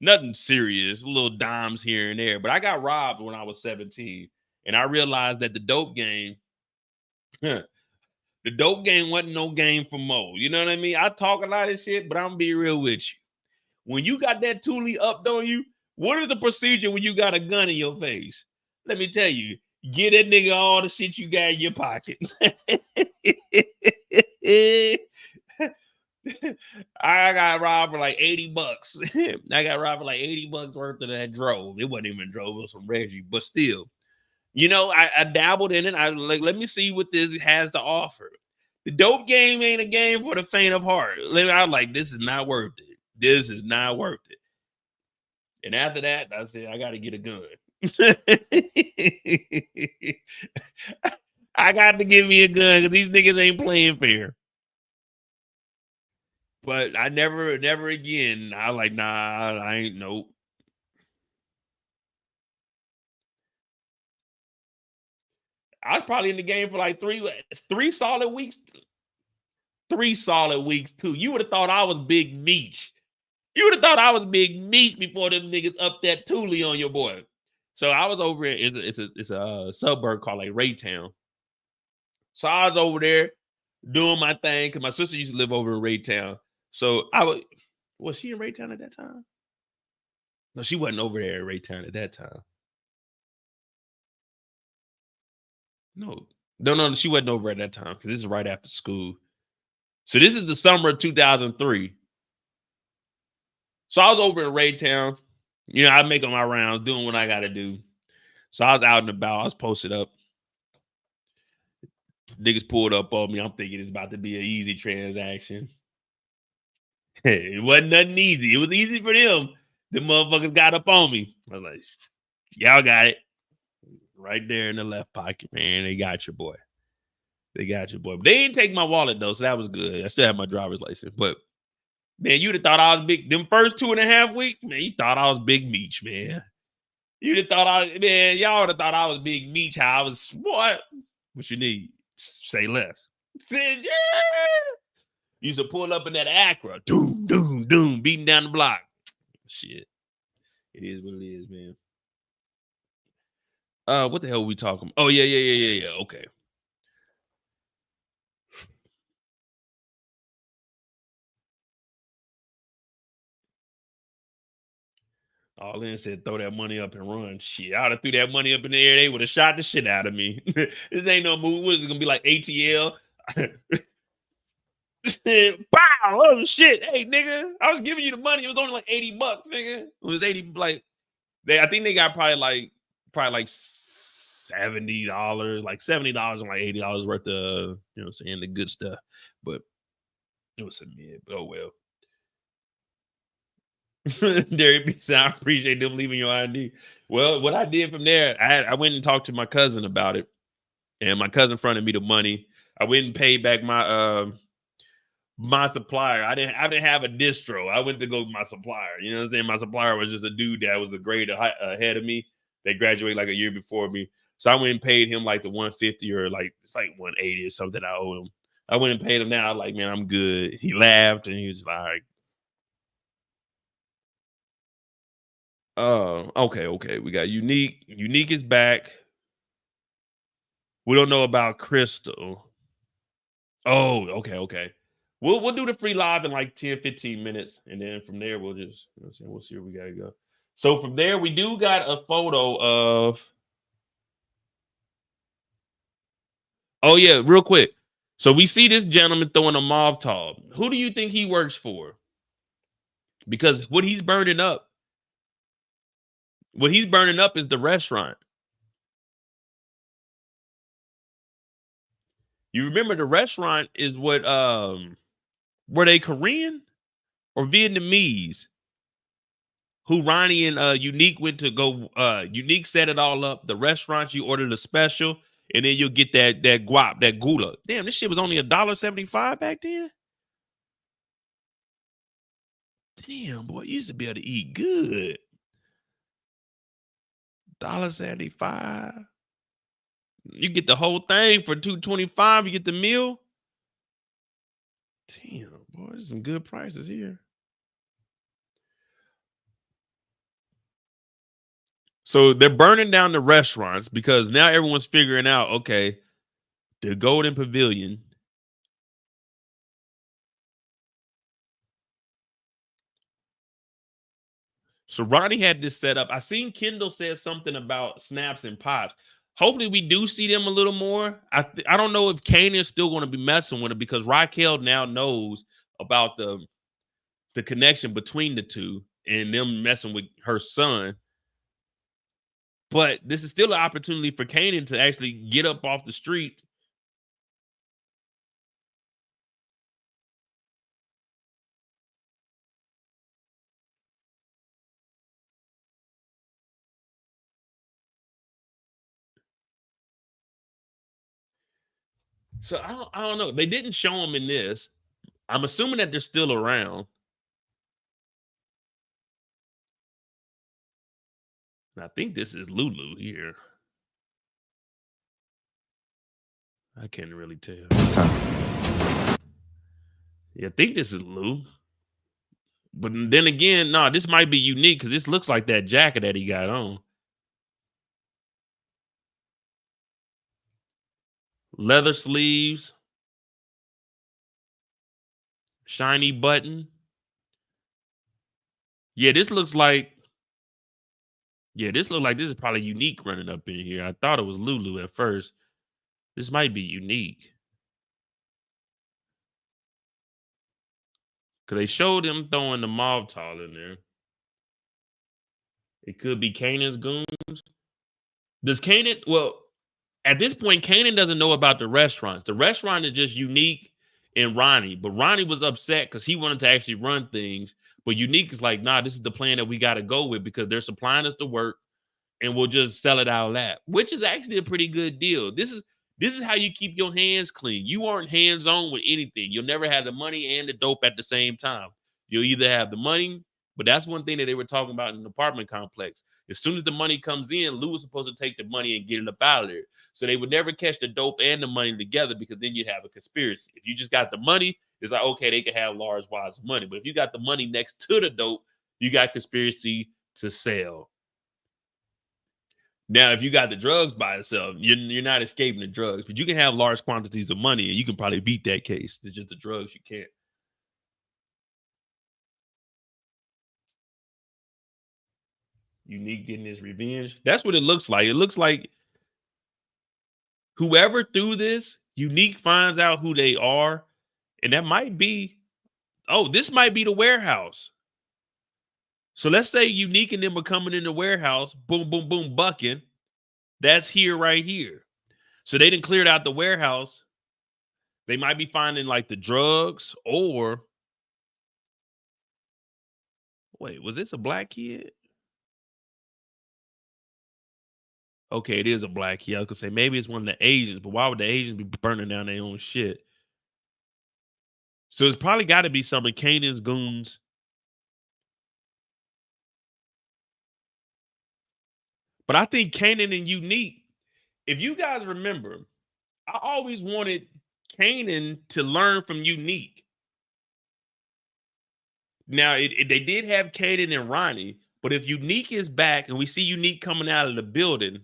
nothing serious, little dimes here and there. But I got robbed when I was 17, and I realized that the dope game wasn't no game for Mo. You know what I mean? I talk a lot of shit, but I'm gonna be real with you. When you got that Thule up on you, what is the procedure when you got a gun in your face? Let me tell you, get that nigga all the shit you got in your pocket. I got robbed for like 80 bucks. I got robbed for like 80 bucks worth of that drove. It wasn't even drove, it was some Reggie, but still. You know, I dabbled in it. I like, let me see what this has to offer. The dope game ain't a game for the faint of heart. I was like, this is not worth it. This is not worth it. And after that, I said, I got to get a gun. I got to give me a gun because these niggas ain't playing fair. But I never again. I like, nah, I ain't, nope. I was probably in the game for like three solid weeks. 3 solid weeks too. You would have thought I was Big Meech. You would have thought I was Big Meech before them niggas up that Thule on your boy. So I was over at it's a suburb called like Raytown. So I was over there doing my thing because my sister used to live over in Raytown. So was she in Raytown at that time? No, she wasn't over there at Raytown at that time. No, she wasn't over at that time because this is right after school. So this is the summer of 2003. So I was over in Raytown. You know, I make my rounds, doing what I got to do. So I was out and about. I was posted up. Niggas pulled up on me. I'm thinking it's about to be an easy transaction. It wasn't nothing easy. It was easy for them. The motherfuckers got up on me. I was like, y'all got it. Right there in the left pocket, man. They got your boy. They got your boy. But they didn't take my wallet, though, so that was good. I still have my driver's license. But, man, you'd have thought I was big. Them first 2.5 weeks, man, you thought I was Big Meech, man. You'd have thought y'all would have thought I was Big Meech. How I was, what you need? Say less. Said, yeah. Used to pull up in that Acura. Doom, doom, doom, beating down the block. Shit. It is what it is, man. What the hell are we talking about? Oh, yeah. Okay. All in said, throw that money up and run. Shit, I would have threw that money up in the air. They would have shot the shit out of me. This ain't no movie. What is it gonna be like ATL? Pow! Oh shit! Hey nigga, I was giving you the money. It was only like $80, nigga. It was 80. Like I think they got probably like $70, like $70 and like $80 worth of, you know what I'm saying, the good stuff. But it was some mid. But oh well. Derek B. I appreciate them leaving your ID. Well, what I did from there, I went and talked to my cousin about it, and my cousin fronted me the money. I went and paid back my supplier. I didn't have a distro. I went to go with my supplier. You know what I'm saying? My supplier was just a dude that was a grade ahead of me. They graduated like a year before me. So I went and paid him like the 150 or like it's like 180 or something I owe him. I went and paid him now. Like, man, I'm good. He laughed and he was like, okay. We got Unique. Unique is back. We don't know about Crystal. Oh, okay. We'll do the free live in like 10, 15 minutes. And then from there, we'll just, you know what I'm saying, we'll see where we gotta go. So from there, we do got a photo of. Oh, yeah, real quick. So we see this gentleman throwing a Molotov. Who do you think he works for? Because what he's burning up is the restaurant. You remember the restaurant is what were they Korean or Vietnamese? Who Ronnie and Unique went to go. Unique set it all up. The restaurant, you ordered a special, and then you'll get that guap, that gula. Damn, this shit was only $1.75 back then. Damn, boy, you used to be able to eat good. $1.75. You get the whole thing for $2.25. You get the meal. Damn, boy, there's some good prices here. So they're burning down the restaurants because now everyone's figuring out, okay, the Golden Pavilion. So Ronnie had this set up. I seen Kendall said something about snaps and pops. Hopefully we do see them a little more. I don't know if Kanan's still going to be messing with it because Raquel now knows about the connection between the two and them messing with her son. But this is still an opportunity for Kanan to actually get up off the street. So I don't know. They didn't show them in this. I'm assuming that they're still around. And I think this is Lulu here. I can't really tell. Yeah, I think this is Lou. But then again, no, this might be unique because this looks like that jacket that he got on. Leather sleeves. Shiny button. Yeah, this looks like. Yeah, this looks like this is probably Unique running up in here. I thought it was Lulu at first. This might be Unique. Because they showed him throwing the Molotov in there. It could be Kanan's goons. Does Kanan, well, at this point, Kanan doesn't know about the restaurants. The restaurant is just Unique and Ronnie. But Ronnie was upset because he wanted to actually run things. But Unique is like, nah, this is the plan that we got to go with because they're supplying us the work and we'll just sell it out of that, which is actually a pretty good deal. This is how you keep your hands clean. You aren't hands-on with anything. You'll never have the money and the dope at the same time. You'll either have the money, but that's one thing that they were talking about in the apartment complex. As soon as the money comes in, Lou was supposed to take the money and get it up out of there. So they would never catch the dope and the money together because then you'd have a conspiracy. If you just got the money, it's like, okay, they can have large wads of money. But if you got the money next to the dope, you got conspiracy to sell. Now, if you got the drugs by itself, you're not escaping the drugs, but you can have large quantities of money and you can probably beat that case. It's just the drugs you can't. Unique getting his revenge. That's what it looks like. It looks like whoever threw this, Unique finds out who they are. And that might be, oh, this might be the warehouse. So let's say Unique and them are coming in the warehouse, boom, boom, boom, bucking. That's here right here. So they didn't clear out the warehouse. They might be finding like the drugs or wait, was this a black kid? Okay, it is a black kid. I was gonna say maybe it's one of the Asians, but why would the Asians be burning down their own shit? So it's probably got to be some of Kanan's goons. But I think Kanan and Unique, if you guys remember, I always wanted Kanan to learn from Unique. Now, they did have Kanan and Ronnie, but if Unique is back and we see Unique coming out of the building,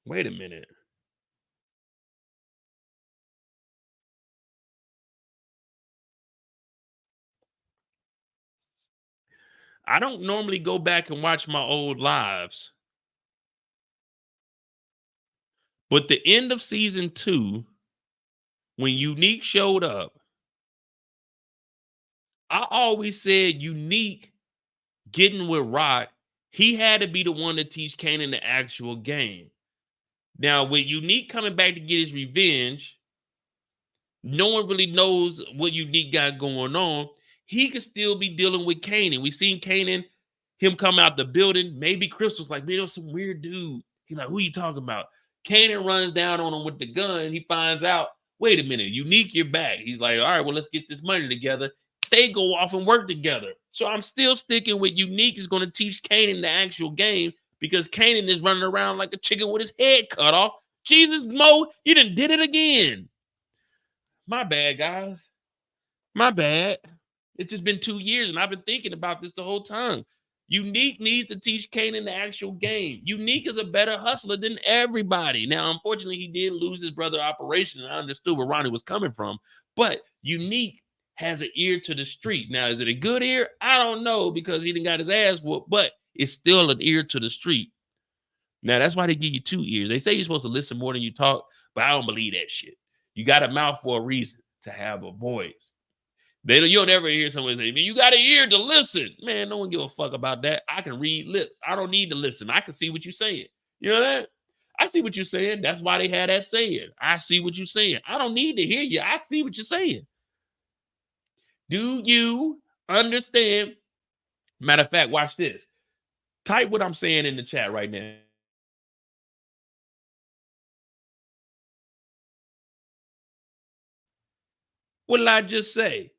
wait a minute. I don't normally go back and watch my old lives. But the end of season 2, when Unique showed up, I always said Unique getting with Rock, he had to be the one to teach Kanan the actual game. Now, with Unique coming back to get his revenge, no one really knows what Unique got going on. He could still be dealing with Kanan. We seen Kanan, him come out the building. Maybe Crystal's like, man, there's some weird dude. He's like, who you talking about? Kanan runs down on him with the gun. He finds out, wait a minute, Unique, you're back. He's like, all right, well, let's get this money together. They go off and work together. So I'm still sticking with Unique is going to teach Kanan the actual game because Kanan is running around like a chicken with his head cut off. Jesus, Mo, you done did it again. My bad, guys. My bad. It's just been 2 years, and I've been thinking about this the whole time. Unique needs to teach Kanan the actual game. Unique is a better hustler than everybody. Now, unfortunately, he did lose his brother Operation, and I understood where Ronnie was coming from. But Unique has an ear to the street. Now, is it a good ear? I don't know because he didn't got his ass whooped, but it's still an ear to the street. Now, that's why they give you 2 ears. They say you're supposed to listen more than you talk, but I don't believe that shit. You got a mouth for a reason to have a voice. You'll never hear someone say, you got an ear to listen. Man, no one give a fuck about that. I can read lips. I don't need to listen. I can see what you're saying. You know that? I see what you're saying. That's why they had that saying. I see what you're saying. I don't need to hear you. I see what you're saying. Do you understand? Matter of fact, watch this. Type what I'm saying in the chat right now. What did I just say?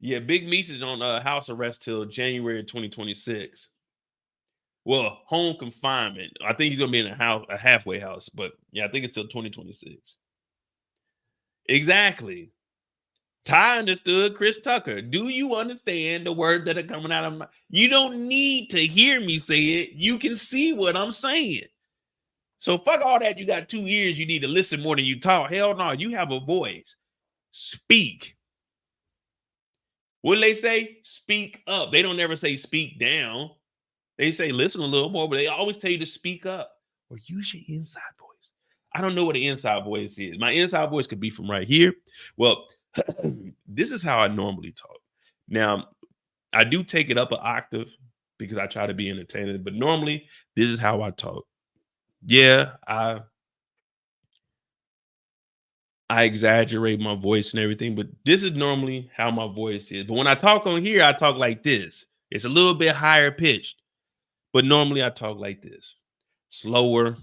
Yeah, Big Meese is on house arrest till January 2026. Well, home confinement. I think he's gonna be in a halfway house, but yeah, I think it's till 2026. Exactly. Ty understood Chris Tucker. Do you understand the words that are coming out of my? You don't need to hear me say it. You can see what I'm saying. So fuck all that. You got 2 ears. You need to listen more than you talk. Hell no. You have a voice. Speak. What do they say? Speak up. They don't ever say speak down. They say listen a little more, but they always tell you to speak up or use your inside voice. I don't know what the inside voice is. My inside voice could be from right here. Well, this is how I normally talk. Now, I do take it up an octave because I try to be entertaining, but normally this is how I talk. Yeah, I exaggerate my voice and everything, but this is normally how my voice is. But when I talk on here, I talk like this. It's a little bit higher pitched, but normally I talk like this. Slower,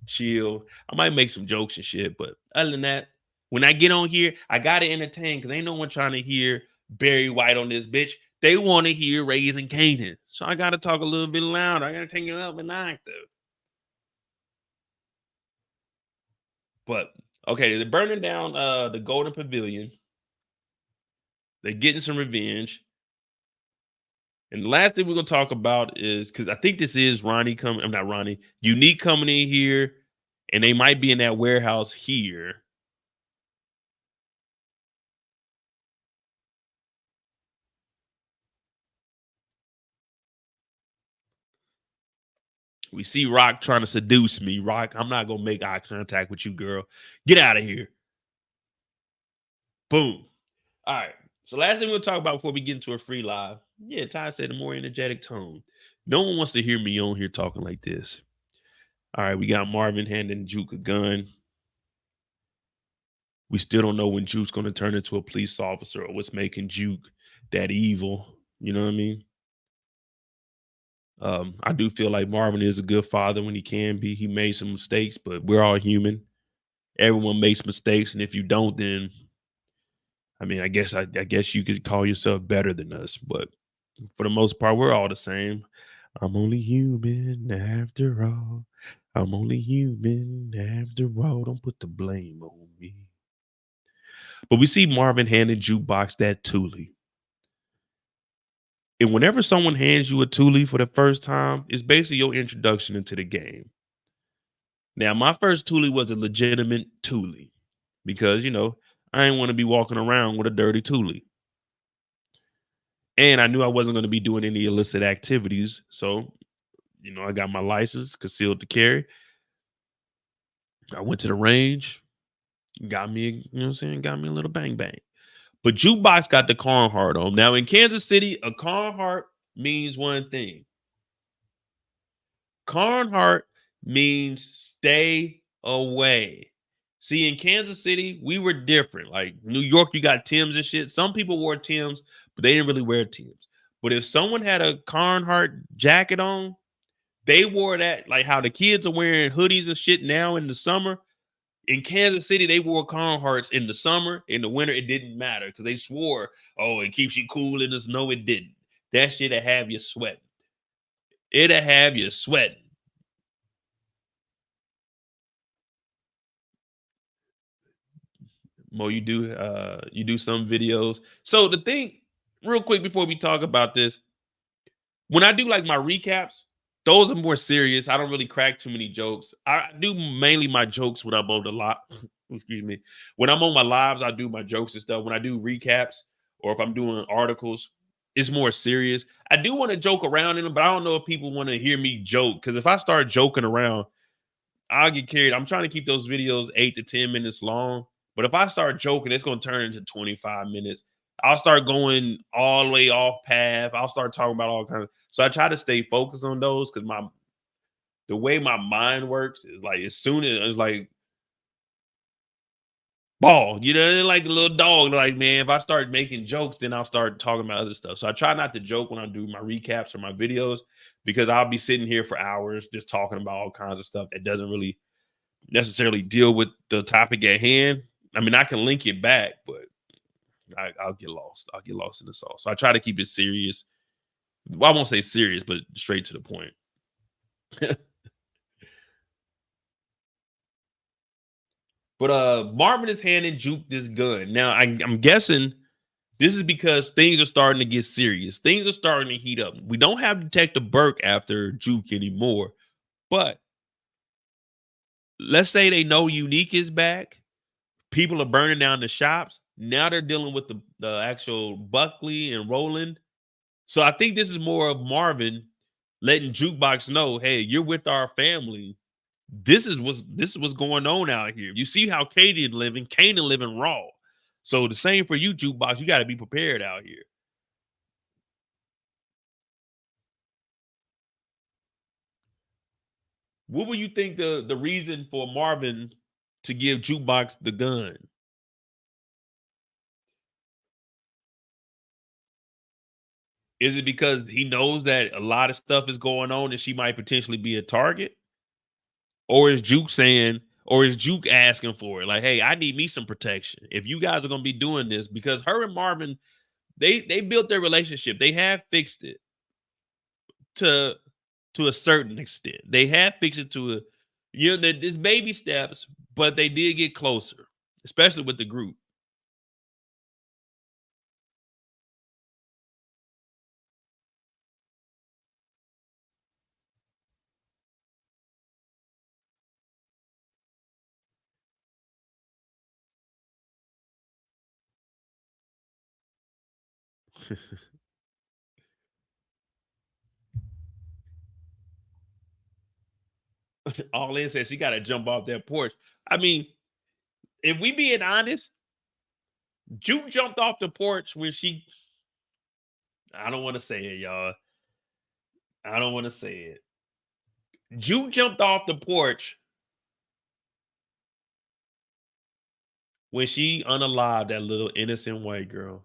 chill. I might make some jokes and shit, but other than that, when I get on here, I gotta entertain because ain't no one trying to hear Barry White on this bitch. They want to hear Raising Kanan. So I gotta talk a little bit louder. I gotta take it up an octave. But okay, they're burning down the Golden Pavilion. They're getting some revenge. And the last thing we're gonna talk about is because I think this is Ronnie coming. I'm not Ronnie. Unique coming in here, and they might be in that warehouse here. We see Rock trying to seduce me. Rock, I'm not gonna make eye contact with you, girl. Get out of here. Boom. All right. So last thing we'll talk about before we get into a free live. Yeah, Ty said a more energetic tone. No one wants to hear me on here talking like this. All right, we got Marvin handing Juke a gun. We still don't know when Juke's going to turn into a police officer or what's making Juke that evil. You know what I mean? I do feel like Marvin is a good father when he can be. He made some mistakes, but we're all human. Everyone makes mistakes, and if you don't, then I mean, I guess you could call yourself better than us, but for the most part, we're all the same. I'm only human after all. I'm only human after all. Don't put the blame on me. But we see Marvin handing Jukebox that Thule. And whenever someone hands you a Thule for the first time, it's basically your introduction into the game. Now, my first Thule was a legitimate Thule because, you know, I didn't want to be walking around with a dirty Thule. And I knew I wasn't going to be doing any illicit activities. So, you know, I got my license, concealed to carry. I went to the range, got me, you know what I'm saying, got me a little bang bang. But Jukebox got the Carhartt on. Now in Kansas City, a Carhartt means one thing. Carhartt means stay away. See, in Kansas City, we were different. Like New York, you got Timbs and shit. Some people wore Timbs, but they didn't really wear Timbs. But if someone had a Carhartt jacket on, they wore that like how the kids are wearing hoodies and shit now in the summer. In Kansas City, they wore Carhartts in the summer. In the winter, it didn't matter because they swore, oh, it keeps you cool in the snow. It didn't. That shit'll have you sweating. It'll have you sweating. Mo, you do some videos. So the thing, real quick before we talk about this, when I do like my recaps, those are more serious. I don't really crack too many jokes. I do mainly my jokes when I'm on the live. Excuse me. When I'm on my lives, I do my jokes and stuff. When I do recaps or if I'm doing articles, it's more serious. I do want to joke around in them, but I don't know if people want to hear me joke. Because if I start joking around, I'll get carried. I'm trying to keep those videos 8 to 10 minutes long. But if I start joking, it's going to turn into 25 minutes. I'll start going all the way off path. I'll start talking about all kinds of. So I try to stay focused on those because the way my mind works is like as soon as it's like ball, you know, like a little dog. Like, man, if I start making jokes, then I'll start talking about other stuff. So I try not to joke when I do my recaps or my videos. because I'll be sitting here for hours just talking about all kinds of stuff that doesn't really necessarily deal with the topic at hand. I mean, I can link it back, but I'll get lost. I'll get lost in the sauce. So I try to keep it serious. Well, I won't say serious, but straight to the point. But Marvin is handing Juke this gun. Now, I'm guessing this is because things are starting to get serious. Things are starting to heat up. We don't have Detective Burke after Juke anymore, but let's say they know Unique is back. People are burning down the shops. Now they're dealing with the actual Buckley and Roland. So I think this is more of Marvin letting Jukebox know, hey, you're with our family. This is what's going on out here. You see how Kanan living raw. So the same for you, Jukebox. You got to be prepared out here. What would you think the reason for Marvin to give Jukebox the gun? Is it because he knows that a lot of stuff is going on and she might potentially be a target? Or is Juke asking for it? Like, hey, I need me some protection. If you guys are going to be doing this, because her and Marvin, they built their relationship. They have fixed it to a certain extent. They have fixed it to there's baby steps, but they did get closer, especially with the group. All in says she got to jump off that porch. I mean, if we being honest, Juke jumped off the porch when I don't want to say it, y'all. I don't want to say it. Juke jumped off the porch when she unalived that little innocent white girl.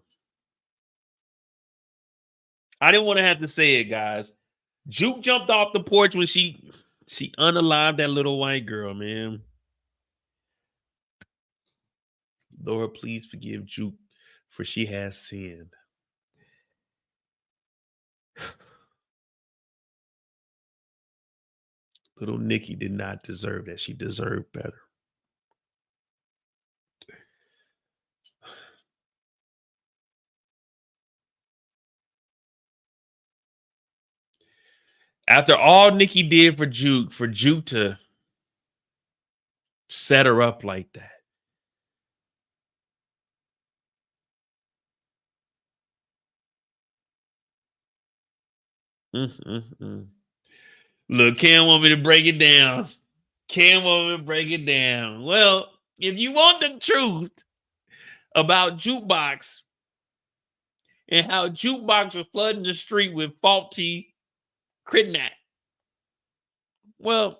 I didn't want to have to say it, guys. Juke jumped off the porch when she unalived that little white girl, man. Lord, please forgive Juke, for she has sinned. Little Nikki did not deserve that. She deserved better. After all Nikki did for Juke to set her up like that. Look, Cam want me to break it down. Well, if you want the truth about Jukebox and how Jukebox was flooding the street with faulty Critnat, well,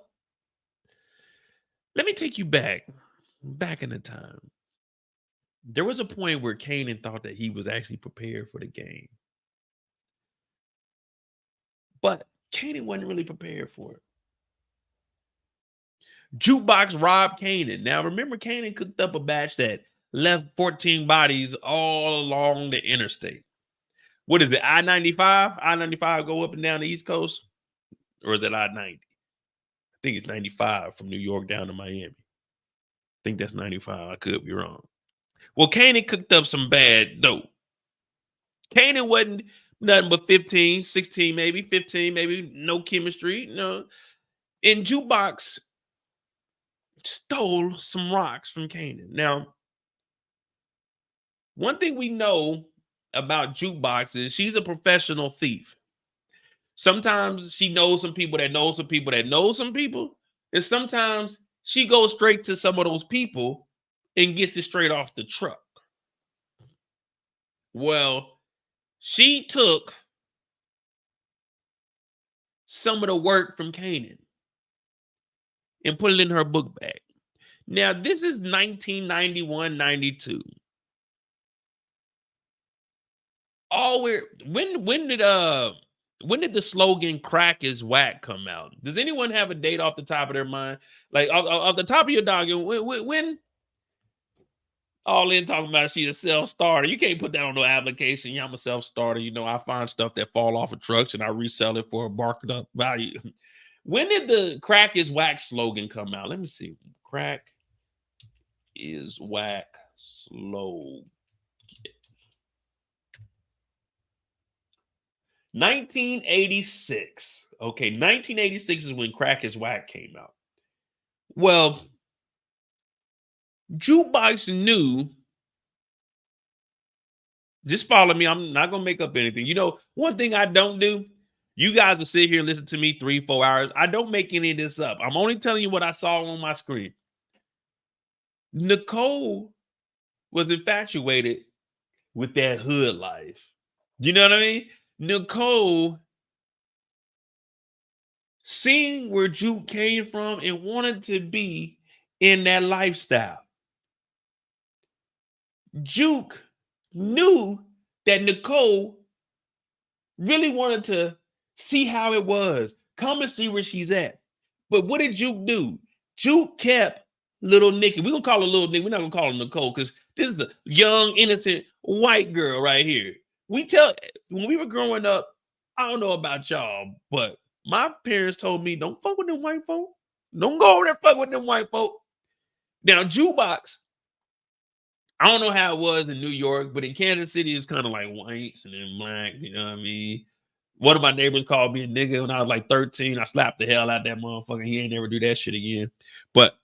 let me take you back in the time. There was a point where Kanan thought that he was actually prepared for the game. But Kanan wasn't really prepared for it. Jukebox robbed Kanan. Now, remember, Kanan cooked up a batch that left 14 bodies all along the interstate. What is it, I-95? I-95 go up and down the East Coast? Or is it I-90? I think it's 95 from New York down to Miami. I think that's 95. I could be wrong. Well, Kanan cooked up some bad dope. Kanan wasn't nothing but 15, 16, maybe 15, maybe no chemistry. No. And Jukebox stole some rocks from Kanan. Now, one thing we know about Jukebox is she's a professional thief. Sometimes she knows some people that know some people that know some people. And sometimes she goes straight to some of those people and gets it straight off the truck. Well, she took some of the work from Kanan and put it in her book bag. Now, this is 1991, 92. When when did the slogan "crack is whack" come out? Does anyone have a date off the top of their mind? Like off the top of your dog, when all in talking about she's a self-starter. You can't put that on no application. Yeah, I'm a self-starter. You know, I find stuff that fall off of trucks and I resell it for a marked up value. When did the crack is whack slogan come out? Let me see. Crack is whack slogan. 1986. Okay, 1986 is when Crack is Whack came out. Well, Jukebox knew. Just follow me. I'm not gonna make up anything. You know, one thing I don't do. You guys will sit here and listen to me 3-4 hours. I don't make any of this up. I'm only telling you what I saw on my screen. Nicole was infatuated with that hood life. You know what I mean? Nicole seeing where Juke came from and wanted to be in that lifestyle. Juke knew that Nicole really wanted to see how it was, come and see where she's at. But what did Juke do? Juke kept little Nikki. We're gonna call her little Nikki. We're not gonna call her Nicole because this is a young, innocent white girl right here. When we were growing up, I don't know about y'all, but my parents told me, don't fuck with them white folk. Don't go over there fuck with them white folk. Now, Jukebox, I don't know how it was in New York, but in Kansas City, it's kind of like whites and then black, you know what I mean? One of my neighbors called me a nigga when I was like 13. I slapped the hell out of that motherfucker. He ain't never do that shit again. But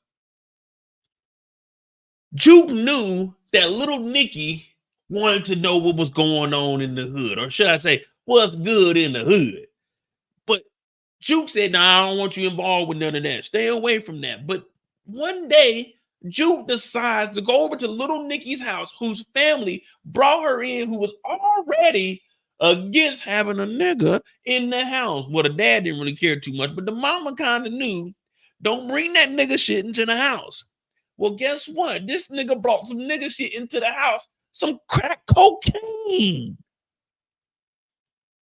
Juke knew that little Nikki wanted to know what was going on in the hood, or should I say, what's good in the hood. But Juke said, nah, I don't want you involved with none of that. Stay away from that. But one day, Juke decides to go over to little Nikki's house, whose family brought her in, who was already against having a nigga in the house. Well, the dad didn't really care too much, but the mama kind of knew, don't bring that nigga shit into the house. Well, guess what? This nigga brought some nigga shit into the house, some crack cocaine.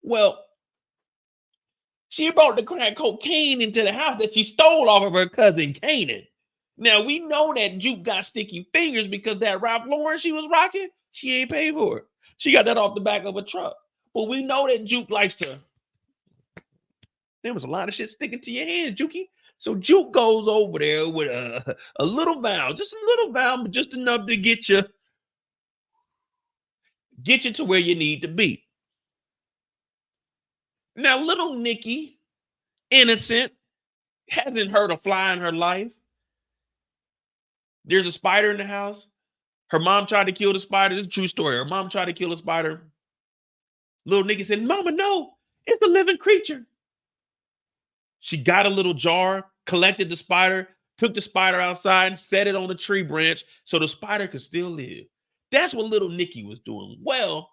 Well, she brought the crack cocaine into the house that she stole off of her cousin Kanan. Now, we know that Juke got sticky fingers because that Ralph Lauren she was rocking, she ain't paid for it. She got that off the back of a truck. But we know that Juke likes to. There was a lot of shit sticking to your hand, Jukey. So Juke goes over there with a little valve, just a little valve, but just enough to get you to where you need to be. Now, little Nikki, innocent, hasn't hurt a fly in her life. There's a spider in the house. Her mom tried to kill the spider. This is a true story. Her mom tried to kill the spider. Little Nikki said, Mama, no, it's a living creature. She got a little jar, collected the spider, took the spider outside and set it on a tree branch so the spider could still live. That's what little Nikki was doing. Well,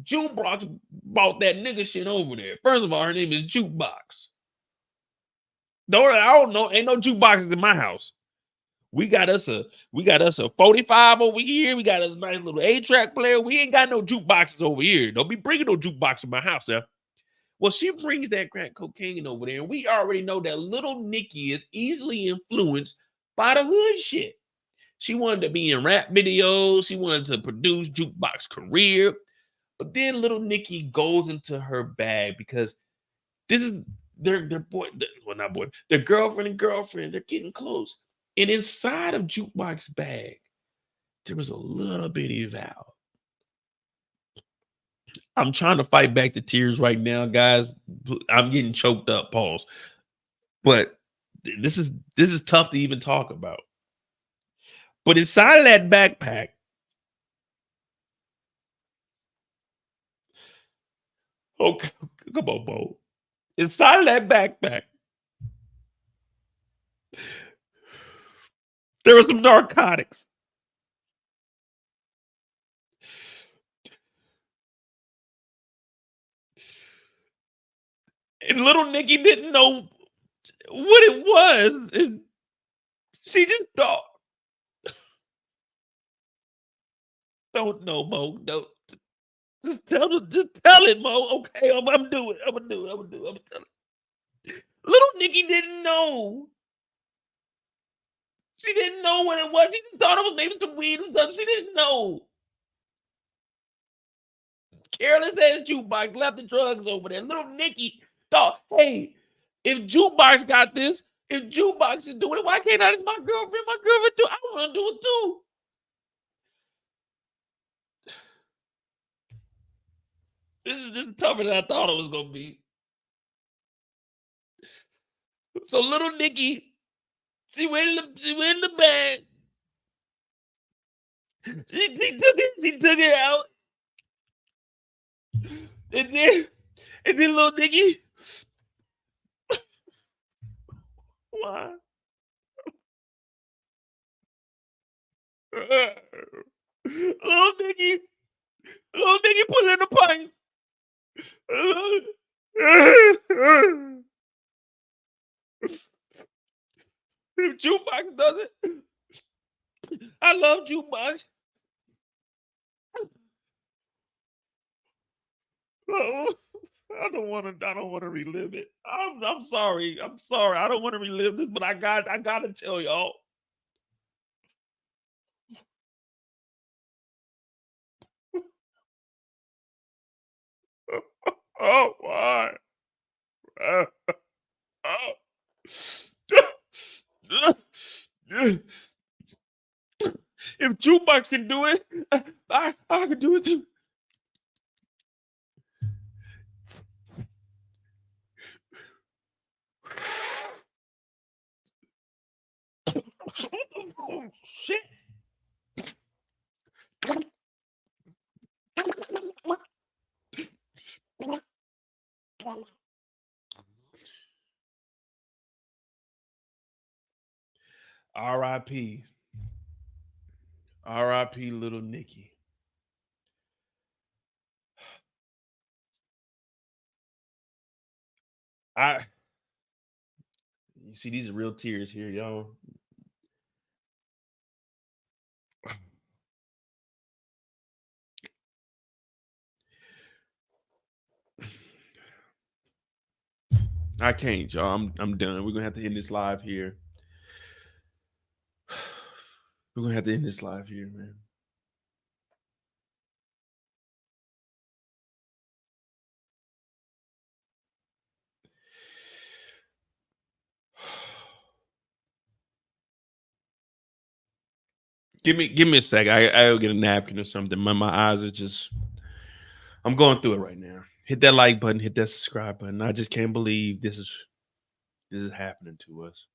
Juke brought that nigga shit over there. First of all, her name is Jukebox. I don't know. Ain't no jukeboxes in my house. We got us a 45 over here. We got us a nice little 8-track player. We ain't got no jukeboxes over here. Don't be bringing no jukebox in my house now. Well, she brings that crack cocaine over there, and we already know that little Nikki is easily influenced by the hood shit. She wanted to be in rap videos. She wanted to produce Jukebox career. But then little Nikki goes into her bag because this is their girlfriend and girlfriend. They're getting close. And inside of Jukebox bag, there was a little bitty valve. I'm trying to fight back the tears right now, guys. I'm getting choked up, pause. But this is tough to even talk about. But inside of that backpack, okay, come on, Bo. Inside of that backpack, there were some narcotics. And little Nikki didn't know what it was. And she just thought, don't know, Mo. Just tell it, Mo. Okay, I'm gonna do it. I'm gonna tell it. Little Nikki didn't know. She didn't know what it was. She just thought it was maybe some weed or something. She didn't know. Careless ass Jukebox left the drugs over there. Little Nikki thought, hey, if Jukebox got this, if Jukebox is doing it, why can't I just my girlfriend? My girlfriend too. I want to do it too. This is tougher than I thought it was gonna be. So little Nikki, she went in the bag. She took it out. And then little Nikki. Why? Little Nikki put it in the pipe. If Jukebox does it, I love Jukebox. Oh, I don't want to relive it. I'm sorry. I don't want to relive this, but I gotta tell y'all. Oh, why? Oh. If Jukebox can do it, I can do it too. Oh, shit. R.I.P. R.I.P. Little Nikki. You see, these are real tears here, y'all. I can't, y'all. I'm done. We're gonna have to end this live here. We're gonna have to end this live here, man. Give me a sec. I'll get a napkin or something. My eyes are just. I'm going through it right now. Hit that like button. Hit that subscribe button. I just can't believe this is happening to us.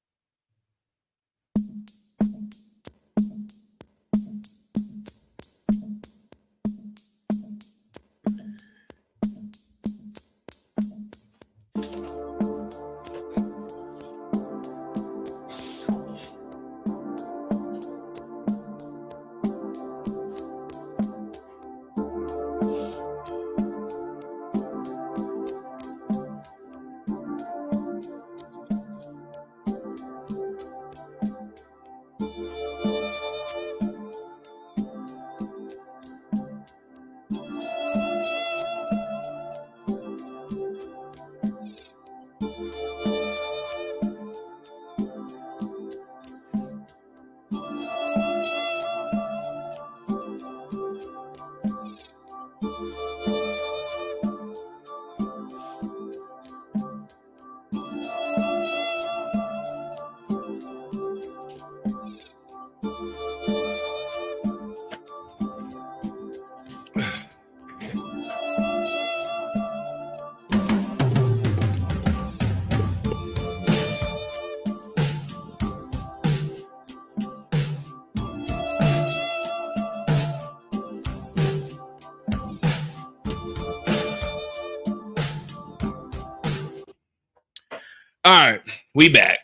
All right, we back.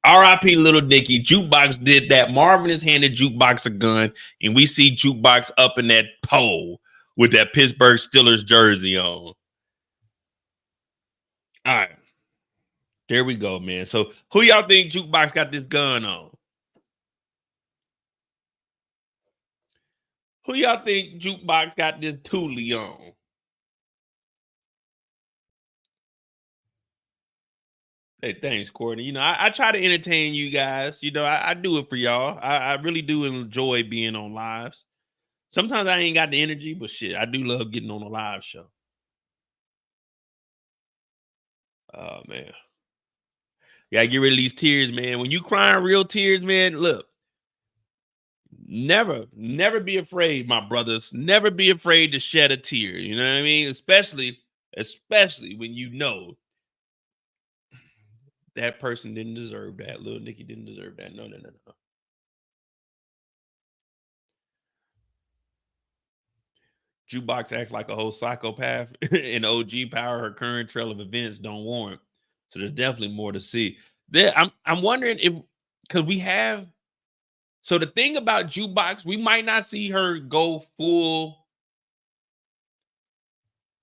R.I.P. Little Nicky. Jukebox did that. Marvin has handed Jukebox a gun, and we see Jukebox up in that pole with that Pittsburgh Steelers jersey on. All right, there we go, man. So who y'all think Jukebox got this gun on? Who y'all think Jukebox got this Thule on? Hey, thanks, Courtney. You know, I try to entertain you guys. You know, I do it for y'all. I really do enjoy being on lives. Sometimes I ain't got the energy, but shit, I do love getting on a live show. Oh man. You gotta get rid of these tears, man. When you crying real tears, man, look, never be afraid, my brothers. Never be afraid to shed a tear. You know what I mean? Especially when you know that person didn't deserve that. Little Nicky didn't deserve that. No. Jukebox acts like a whole psychopath in OG power. Her current trail of events don't warrant. So there's definitely more to see. I'm wondering if because we have. So the thing about Jukebox, we might not see her go full.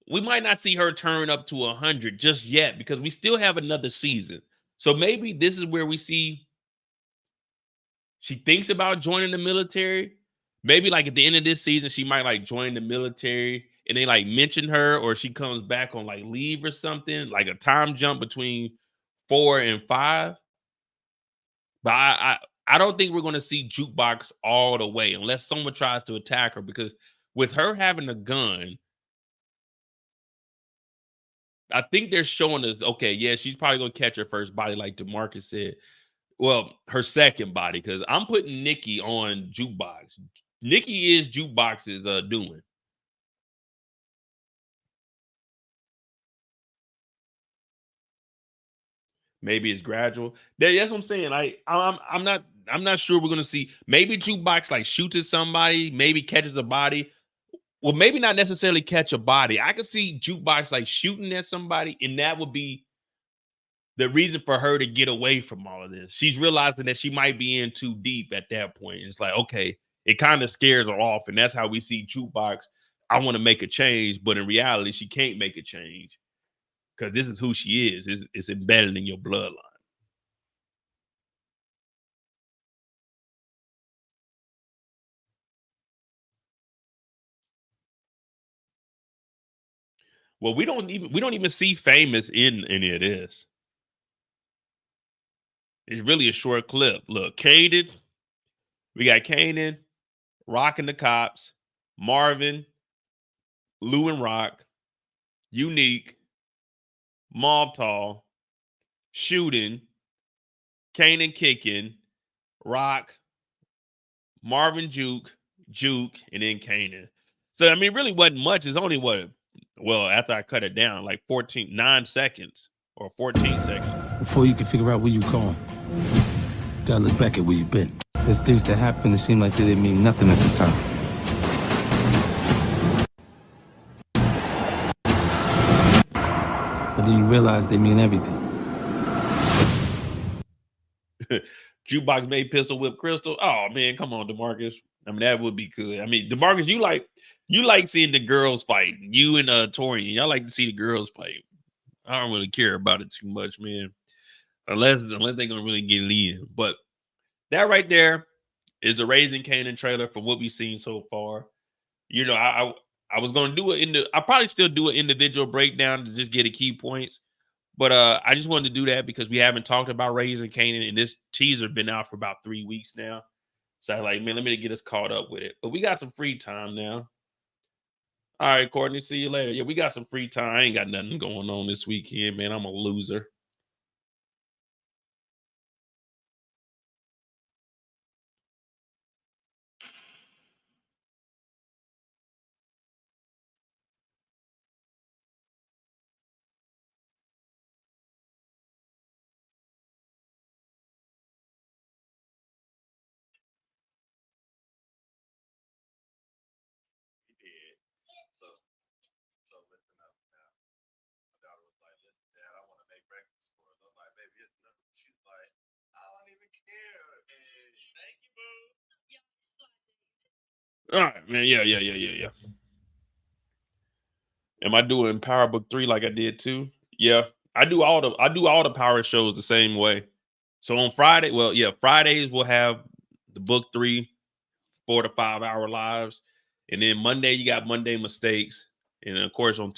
We might not see her turn up to 100 just yet because we still have another season. So maybe this is where we see she thinks about joining the military. Maybe like at the end of this season, she might like join the military and they like mention her, or she comes back on like leave or something, like a time jump between 4 and 5. But I don't think we're going to see Jukebox all the way unless someone tries to attack her, because with her having a gun, I think they're showing us, okay, yeah, she's probably going to catch her first body, like DeMarcus said. Well, her second body, because I'm putting Nikki on Jukebox. Nikki is Jukebox's doing. Maybe it's gradual. That's what I'm saying. I'm not sure we're gonna see. Maybe Jukebox like shoots at somebody, maybe catches a body. Well, maybe not necessarily catch a body. I could see Jukebox like shooting at somebody, and that would be the reason for her to get away from all of this. She's realizing that she might be in too deep at that point. It's like, okay, it kind of scares her off, and that's how we see Jukebox. I want to make a change, but in reality, she can't make a change because this is who she is. It's embedded in your bloodline. Well, we don't even see Famous in any of this. It's really a short clip. Look, Kanan, we got Kanan, Rocking the Cops, Marvin, Lou and Rock, Unique, Tall, Shooting, Kanan kicking, Rock, Marvin Juke, and then Kanan. So I mean, it really wasn't much. It's only well, after I cut it down, like 9 seconds or 14 seconds. Before you can figure out where you're going, gotta look back at where you've been. There's things that happen that seem like they didn't mean nothing at the time. But then you realize they mean everything. Jukebox made pistol whip Crystal. Oh man, come on, DeMarcus. I mean, that would be good. I mean, DeMarcus, you like seeing the girls fight. You and Torian, y'all like to see the girls fight. I don't really care about it too much, man. Unless they're gonna really get in. But that right there is the Raising Kanan trailer for what we've seen so far. You know, I was gonna do it I'll probably still do an individual breakdown to just get the key points. But I just wanted to do that because we haven't talked about Raising Kanan, and this teaser been out for about 3 weeks now. So I was like, man, let me get us caught up with it. But we got some free time now. All right, Courtney, see you later. Yeah, we got some free time. I ain't got nothing going on this weekend, man. I'm a loser. All right, man. Yeah. Am I doing Power Book 3 like I did too? Yeah. I do all the power shows the same way. So on Friday, well, yeah, Fridays we'll have the book 3, 4 to 5 hour lives. And then Monday, you got Monday mistakes. And of course, on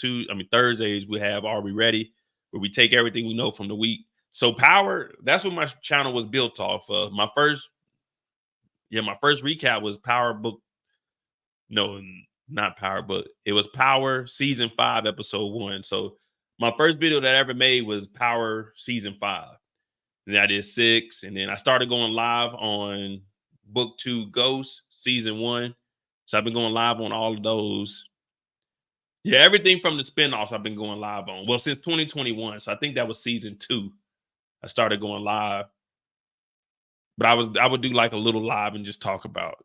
Thursdays, we have Are We Ready? Where we take everything we know from the week. So Power, that's what my channel was built off of. My first recap was Power Book. No, not Power Book. It was Power Season 5, Episode 1. So my first video that I ever made was Power Season 5. And I did 6. And then I started going live on Book 2 Ghost Season 1. So I've been going live on all of those. Yeah, everything from the spinoffs I've been going live on. Well, since 2021. So I think that was Season 2. I started going live. But I would do like a little live and just talk about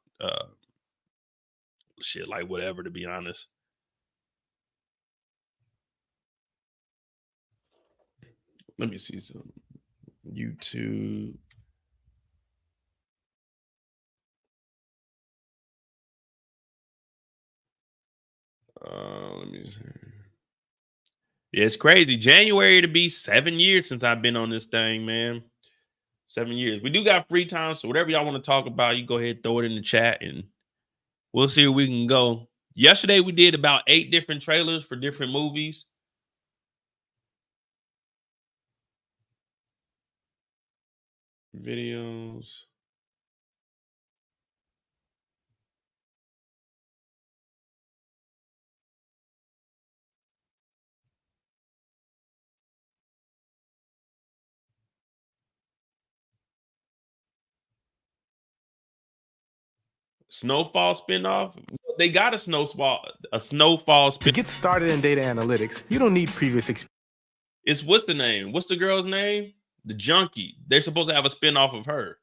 shit, like whatever, to be honest. Let me see some YouTube. Let me see. Yeah, it's crazy. January to be 7 years since I've been on this thing, man. 7 years. We do got free time, so whatever y'all want to talk about, you go ahead and throw it in the chat, and we'll see where we can go. Yesterday, we did about 8 different trailers for different movies. Videos. Snowfall spinoff. They got a snowfall spinoff. To get started in data analytics, you don't need previous experience. It's what's the name? What's the girl's name? The junkie. They're supposed to have a spinoff of her.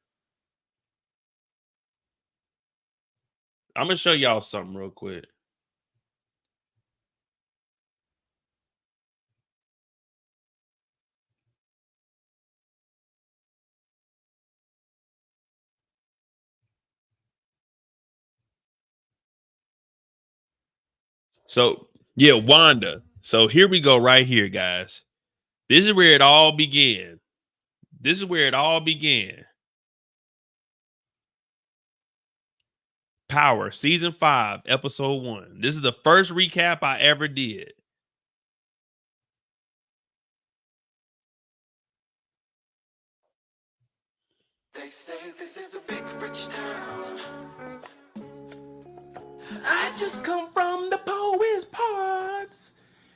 I'm gonna show y'all something real quick. So yeah, Wanda. So here we go right here, guys. This is where it all began. This is where it all began. Power, Season 5, Episode 1. This is the first recap I ever did. They say this is a big rich town. I just come from the poorest parts.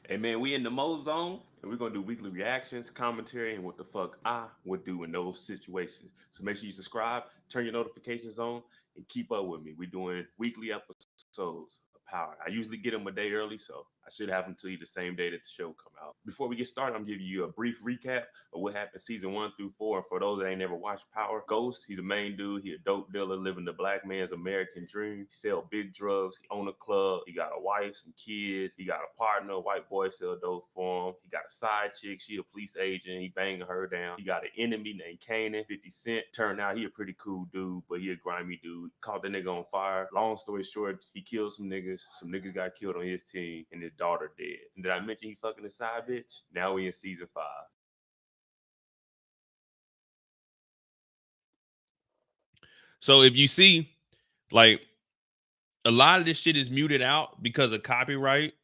Hey man, we in the Mo Zone, and we're gonna do weekly reactions, commentary, and what the fuck I would do in those situations. So make sure you subscribe, turn your notifications on, and keep up with me. We're doing weekly episodes of Power. I usually get them a day early, so I should have them to you the same day that the show come out. Before we get started, I'm giving you a brief recap of what happened Season 1 through 4. And for those that ain't never watched Power, Ghost, he's the main dude. He a dope dealer living the black man's American dream. He sell big drugs. He own a club. He got a wife, some kids. He got a partner, a white boy sell dope for him. He got a side chick. She a police agent. He banging her down. He got an enemy named Kanan, 50 Cent. Turned out he a pretty cool dude, but he a grimy dude. Caught the nigga on fire. Long story short, he killed some niggas. Some niggas got killed on his team, and his daughter dead. And did I mention he fucking his side bitch? Now we in Season 5. So if you see, like, a lot of this shit is muted out because of copyright.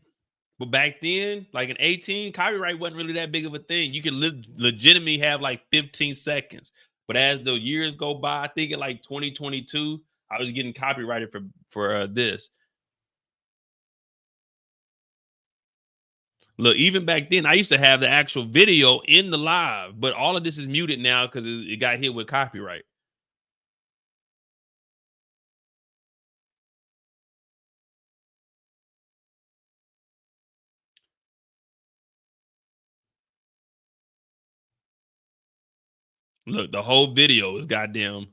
But back then, like in 18, copyright wasn't really that big of a thing. You could legitimately have like 15 seconds. But as the years go by, I think in like 2022, I was getting copyrighted for this. Look, even back then, I used to have the actual video in the live, but all of this is muted now because it got hit with copyright. Look, the whole video is goddamn.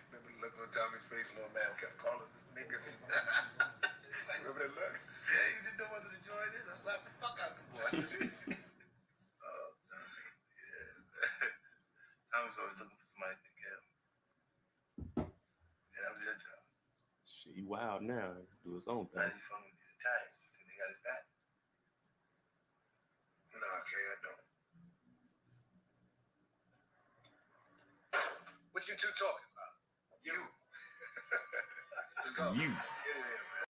Remember the look on Tommy's face, little man kept calling us niggas. Remember that look? Yeah, you didn't know whether to join in. I slapped the fuck out the boy. Oh, Tommy. Yeah. Tommy's always looking for somebody to take care of him. Yeah, that was your job. Shit, he wild now. Do his own How thing. do you fun with these Italians? You think they got his back? No, okay, I don't. What you two talking about? You. Let's go. You. Get it in, man.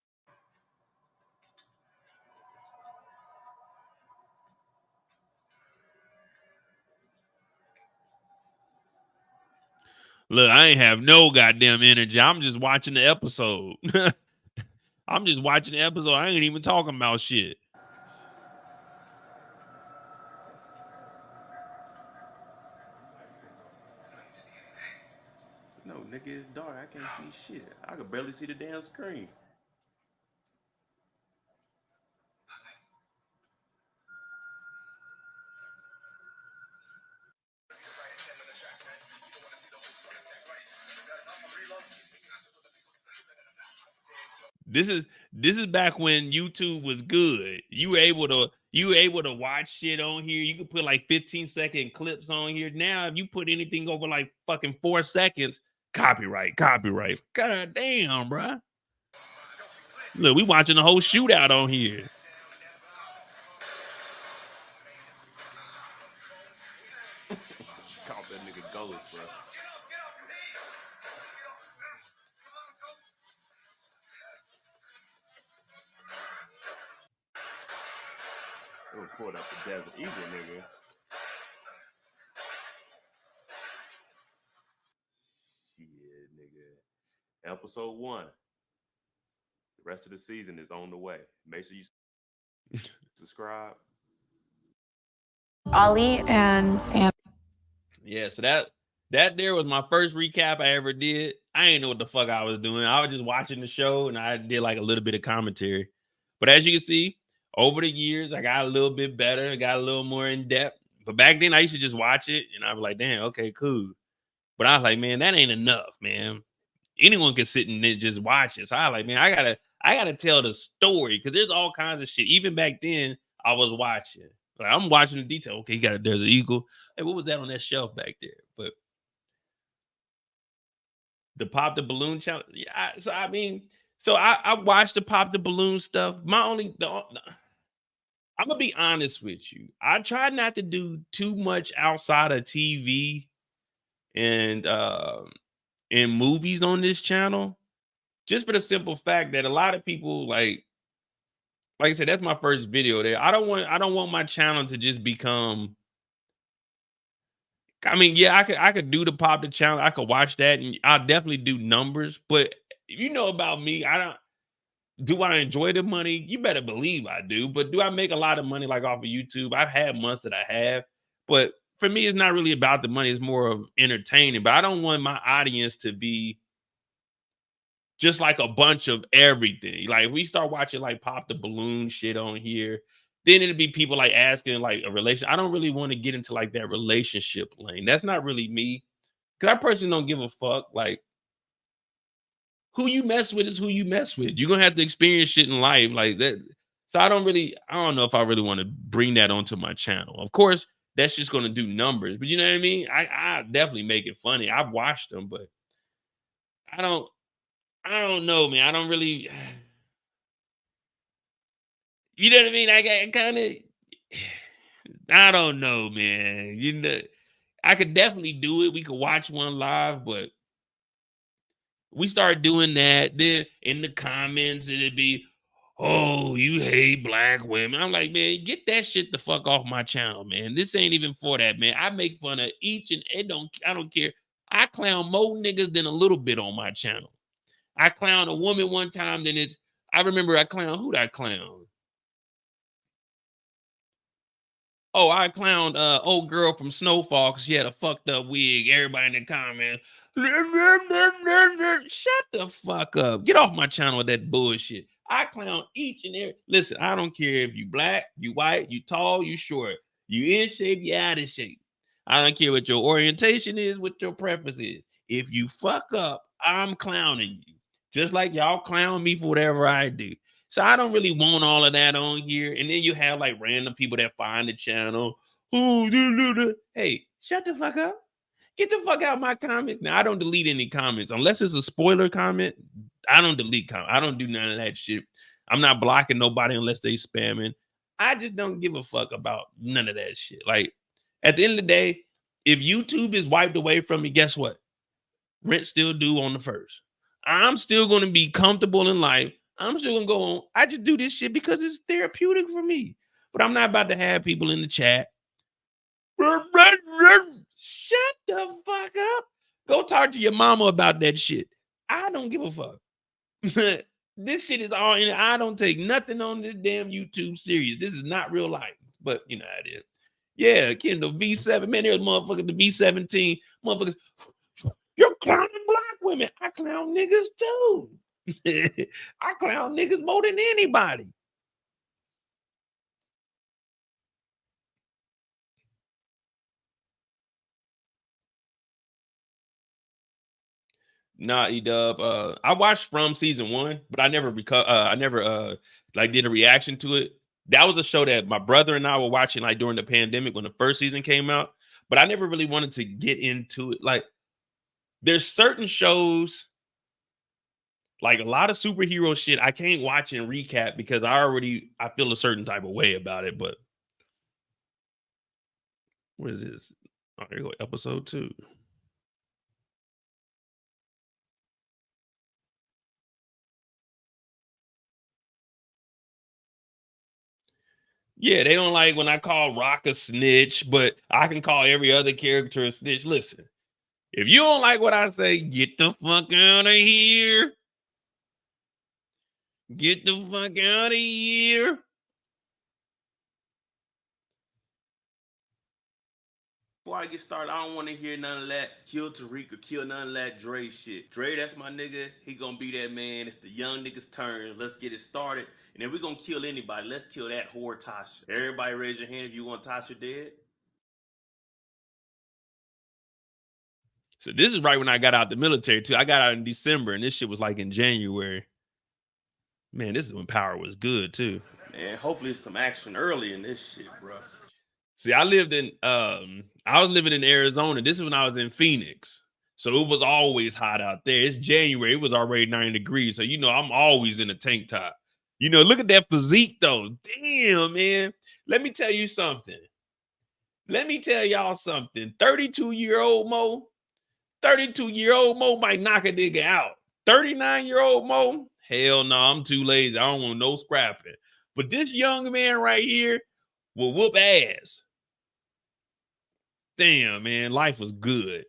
Look, I ain't have no goddamn energy. I'm just watching the episode. I'm just watching the episode. I ain't even talking about shit. No, nigga, it's dark. I can't see shit. I could barely see the damn screen. This is back when YouTube was good. You were able to watch shit on here. You could put like 15-second clips on here. Now, if you put anything over like fucking 4 seconds, copyright. God damn, bruh. Look, we watching the whole shootout on here. Caught that nigga ghost, bro. We'll pull up the Desert Eagle, nigga. Shit, nigga. Episode 1. The rest of the season is on the way. Make sure you subscribe. Ollie and Yeah, so that there was my first recap I ever did. I ain't know what the fuck I was doing. I was just watching the show and I did like a little bit of commentary. But as you can see, over the years, I got a little bit better. I got a little more in depth. But back then, I used to just watch it and I was like, damn, okay, cool. But I was like, man, that ain't enough, man. Anyone can sit and just watch it. So I was like, man, I gotta tell the story because there's all kinds of shit. Even back then, I was watching. Like, I'm watching the detail. Okay, you got a Desert Eagle. Hey, what was that on that shelf back there? But the Pop the Balloon challenge. Yeah, so I watched the Pop the Balloon stuff. I'm gonna be honest with you. I try not to do too much outside of TV and movies on this channel, just for the simple fact that a lot of people like I said, that's my first video there. I don't want my channel to just become. I mean, yeah, I could do the Pop the channel. I could watch that, and I'll definitely do numbers. But you know about me, do I enjoy the money? You better believe I do. But do I make a lot of money like off of YouTube? I've had months that I have, but for me, it's not really about the money. It's more of entertaining. But I don't want my audience to be just like a bunch of everything. Like if we start watching like Pop the Balloon shit on here, then it'd be people like asking like a relation. I don't really want to get into like that relationship lane. That's not really me. Cause I personally don't give a fuck. Like who you mess with is who you mess with. You're gonna have to experience shit in life like that. So I don't know if I really want to bring that onto my channel. Of course, that's just gonna do numbers, but you know what I mean? I definitely make it funny. I've watched them, but I don't know, man. I don't really, you know what I mean? I kind of, I don't know, man. You know, I could definitely do it. We could watch one live, but we start doing that. Then in the comments, it'd be, oh, you hate black women. I'm like, man, get that shit the fuck off my channel, man. This ain't even for that, man. I make fun of each and I don't care. I clown more niggas than a little bit on my channel. I clowned a woman one time, I remember I clowned, who'd I clown? Oh, I clowned old girl from Snowfall because she had a fucked up wig. Everybody in the comments, shut the fuck up. Get off my channel with that bullshit. I clown each and every, listen, I don't care if you black, you white, you tall, you short, you in shape, you out of shape. I don't care what your orientation is, what your preference is. If you fuck up, I'm clowning you. Just like y'all clown me for whatever I do. So I don't really want all of that on here. And then you have like random people that find the channel. Hey, shut the fuck up. Get the fuck out of my comments. Now, I don't delete any comments. Unless it's a spoiler comment, I don't delete comments. I don't do none of that shit. I'm not blocking nobody unless they spamming. I just don't give a fuck about none of that shit. Like, at the end of the day, if YouTube is wiped away from me, guess what? Rent still due on the 1st. I'm still going to be comfortable in life. I'm still going to go on. I just do this shit because it's therapeutic for me. But I'm not about to have people in the chat. Shut the fuck up. Go talk to your mama about that shit. I don't give a fuck. This shit is all in. I don't take nothing on this damn YouTube series. This is not real life, but you know how it is. Yeah, Kendall V7, man, there's motherfucking the V17 motherfuckers. You're clowning black women. I clown niggas too. I clown niggas more than anybody. Nah, E-Dub. I watched from season 1, but I never like did a reaction to it. That was a show that my brother and I were watching like during the pandemic when the first season came out, but I never really wanted to get into it. Like there's certain shows, like a lot of superhero shit, I can't watch and recap because I feel a certain type of way about it. But what is this? Oh, here you go, episode 2. Yeah, they don't like when I call Rock a snitch, but I can call every other character a snitch. Listen, if you don't like what I say, get the fuck out of here. Get the fuck out of here. Before I get started, I don't want to hear none of that kill Tariq or kill none of that Dre shit. Dre, that's my nigga. He gonna be that man. It's the young nigga's turn. Let's get it started. And then we're gonna kill anybody. Let's kill that whore Tasha. Everybody raise your hand if you want Tasha dead. So this is right when I got out the military too. I got out in December and this shit was like in January. Man, this is when power was good too. Man, hopefully some action early in this shit, bro. See, I was living in Arizona. This is when I was in Phoenix. So it was always hot out there. It's January. It was already 90 degrees. So, you know, I'm always in a tank top. You know, look at that physique though. Damn, man. Let me tell you something. Let me tell y'all something. 32-year-old Mo might knock a nigga out. 39-year-old Mo, hell no, I'm too lazy. I don't want no scrapping. But this young man right here will whoop ass. Damn, man, life was good.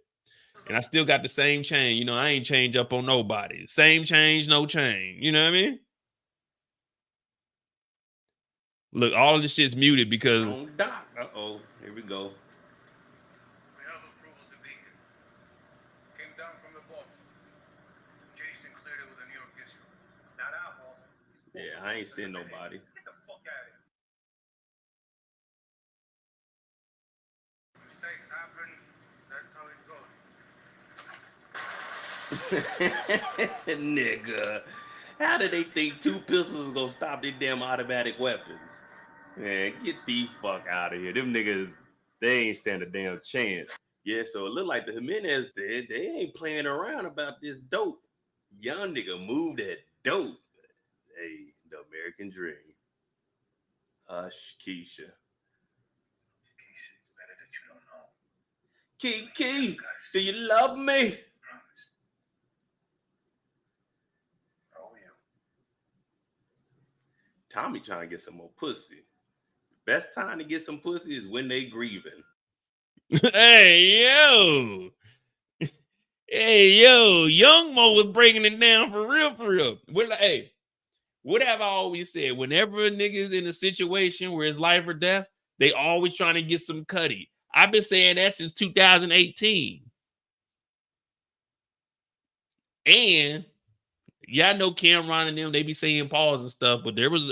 And I still got the same chain. You know, I ain't change up on nobody. Same change, no chain. You know what I mean? Look, all of this shit's muted because... Uh-oh, here we go. We have approval to be here. Came down from the boss. Jason cleared it with a New York district. Not our boss. Yeah, I ain't seen nobody. Get the fuck out of here. Mistakes happen. That's how it goes. Nigga, how did they think 2 pistols was gonna stop their damn automatic weapons? Man, get the fuck out of here. Them niggas, they ain't stand a damn chance. Yeah, so it look like the Jimenez, they ain't playing around about this dope. Young nigga moved that dope. Hey, the American dream. Hush, Keisha. Keisha, it's better that you don't know. Kiki, do you love me? Oh, yeah. Tommy trying to get some more pussy. Best time to get some pussy is when they grieving. Hey, yo. Hey, yo. Young Mo was breaking it down for real, for real. Hey, what have I always said? Whenever a nigga is in a situation where it's life or death, they always trying to get some cutty. I've been saying that since 2018. And y'all know Cameron and them, they be saying pause and stuff, but there was,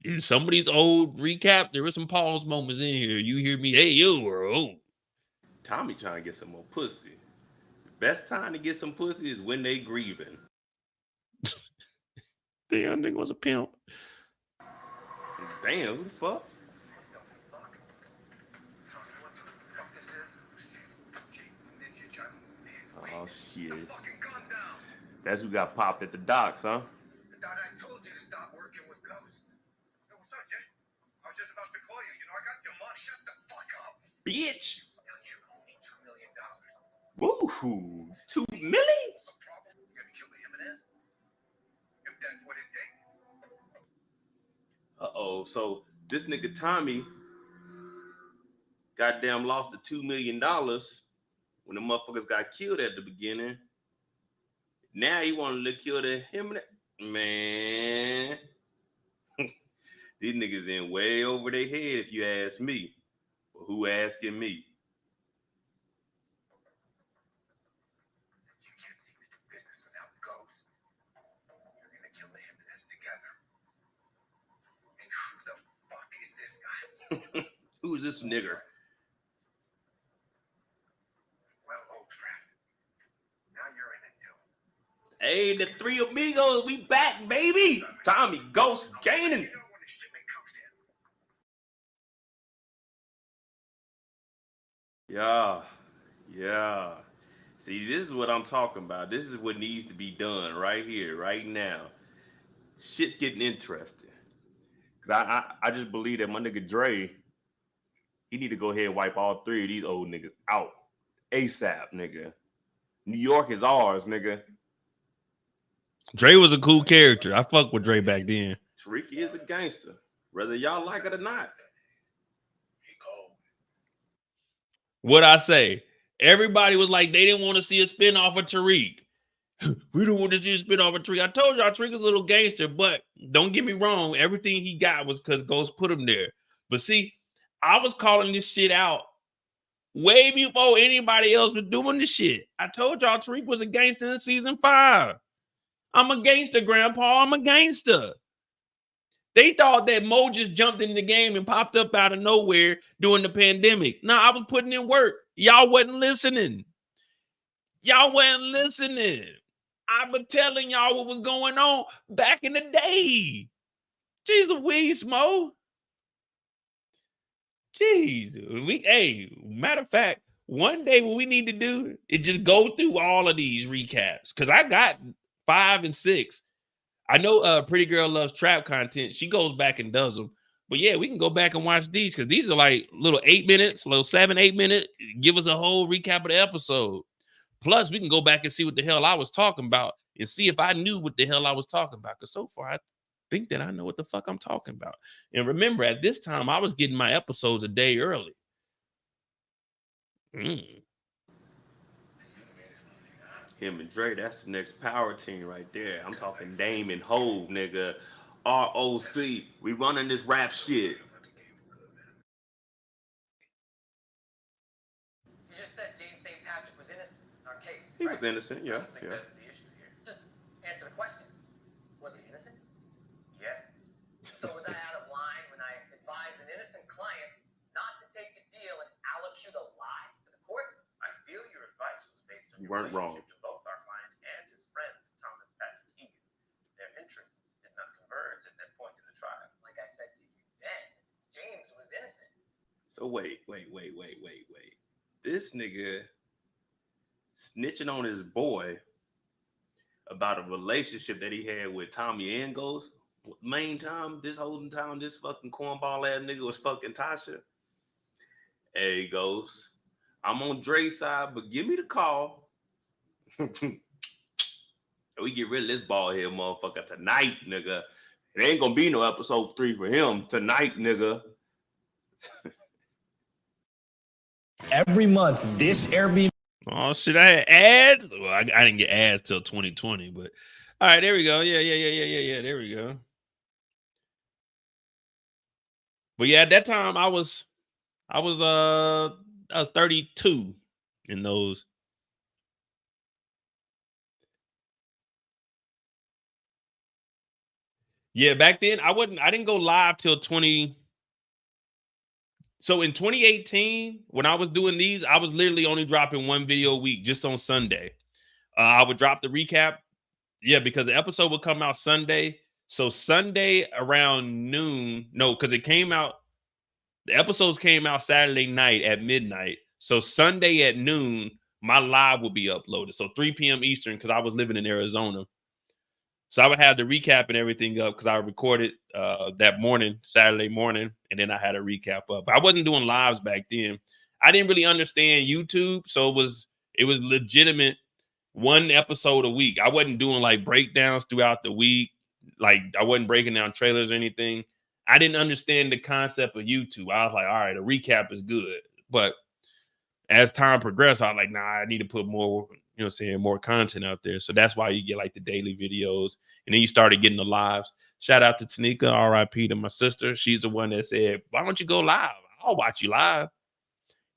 in some of these old recap, there were some pause moments in here. You hear me, hey, yo, bro. Tommy trying to get some more pussy. The best time to get some pussy is when they grieving. Damn, nigga was a pimp. Damn, who the fuck? Oh, shit. That's who got popped at the docks, huh? I thought I told you to stop working with ghosts. Hey, what's up, Jay? I was just about to call you. You know, I got your money. Shut the fuck up. Bitch. Now you owe me $2 million. Woohoo. 2 million? A problem? You gonna kill the Jimenez? If that's what it takes. Uh-oh. So this nigga Tommy goddamn lost the $2 million when the motherfuckers got killed at the beginning. Now he want to kill him. Man, these niggas in way over their head, if you ask me. But who asking me? Since you can't seem to do business without Ghost, you're gonna kill the Jimenez together. And who the fuck is this guy? Who is this nigger? Well, old friend, now you're in it too. Hey, the three amigos, we back, baby. Tommy, Ghost, Kanan. You know when the shipment comes in. Yeah. See, this is what I'm talking about. This is what needs to be done right here, right now. Shit's getting interesting. Cause I just believe that my nigga Dre, he need to go ahead and wipe all three of these old niggas out ASAP, nigga. New York is ours, nigga. Dre was a cool character. I fucked with Dre back then. Tariq is a gangster, whether y'all like it or not. He cold. What I say? Everybody was like, they didn't want to see a spinoff of Tariq. We don't want to see a spinoff of Tariq. I told y'all Tariq is a little gangster, but don't get me wrong. Everything he got was because Ghost put him there. But see, I was calling this shit out way before anybody else was doing this shit. I told y'all Tariq was a gangster in season 5. I'm a gangster, Grandpa. I'm a gangster. They thought that Mo just jumped in the game and popped up out of nowhere during the pandemic. No, I was putting in work. Y'all wasn't listening. Y'all wasn't listening. I was telling y'all what was going on back in the day. Jeez Louise, Mo. Jeez. Hey, matter of fact, one day what we need to do is just go through all of these recaps. Because I got 5 and 6. I know Pretty Girl Loves Trap content. She goes back and does them. But yeah, we can go back and watch these because these are like little 8 minutes, little 7-8 minute. Give us a whole recap of the episode. Plus, we can go back and see what the hell I was talking about and see if I knew what the hell I was talking about. Because so far, I think that I know what the fuck I'm talking about. And remember, at this time, I was getting my episodes a day early. Him and Dre, that's the next power team right there. I'm talking Dame and Hove, nigga. ROC. We running this rap shit. You just said James St. Patrick was innocent in our case. He was innocent, yeah. I don't think that's the issue here. Just answer the question. Was he innocent? Yes. So was I out of line when I advised an innocent client not to take the deal and allocute a lie to the court? I feel your advice was based on You your weren't wrong. relationship to both our client and his friend, Thomas Patrick Egan. Their interests did not converge at that point in the trial. Like I said to you then, James was innocent. So wait. This nigga snitching on his boy about a relationship that he had with Tommy and Ghost. Main time, this whole time, this fucking cornball ass nigga was fucking Tasha. Hey, Ghost, I'm on Dre's side, but give me the call. We get rid of this bald head motherfucker tonight, nigga. It ain't gonna be no episode 3 for him tonight, nigga. Every month, this Airbnb. Oh shit, I had ads. Well, I didn't get ads till 2020, but all right, there we go. Yeah. There we go. But yeah, at that time I was 32 in those. Yeah, back then I didn't go live till 20. So in 2018, when I was doing these, I was literally only dropping 1 video a week just on Sunday. I would drop the recap. Yeah, because the episode would come out Sunday. So Sunday around noon, no, because it came out, the episodes came out Saturday night at midnight. So Sunday at noon, my live would be uploaded. So 3 p.m. Eastern, because I was living in Arizona. So I would have the recap and everything up because I recorded that morning, Saturday morning, and then I had a recap up. But I wasn't doing lives back then. I didn't really understand YouTube, so it was legitimate 1 episode a week. I wasn't doing like breakdowns throughout the week. Like I wasn't breaking down trailers or anything. I didn't understand the concept of YouTube. I was like, all right, a recap is good. But as time progressed, I was like, nah, I need to put more, you know, saying more content out there. So that's why you get like the daily videos, and then you started getting the lives. Shout out to Tanika, RIP to my sister. She's the one that said, why don't you go live? I'll watch you live.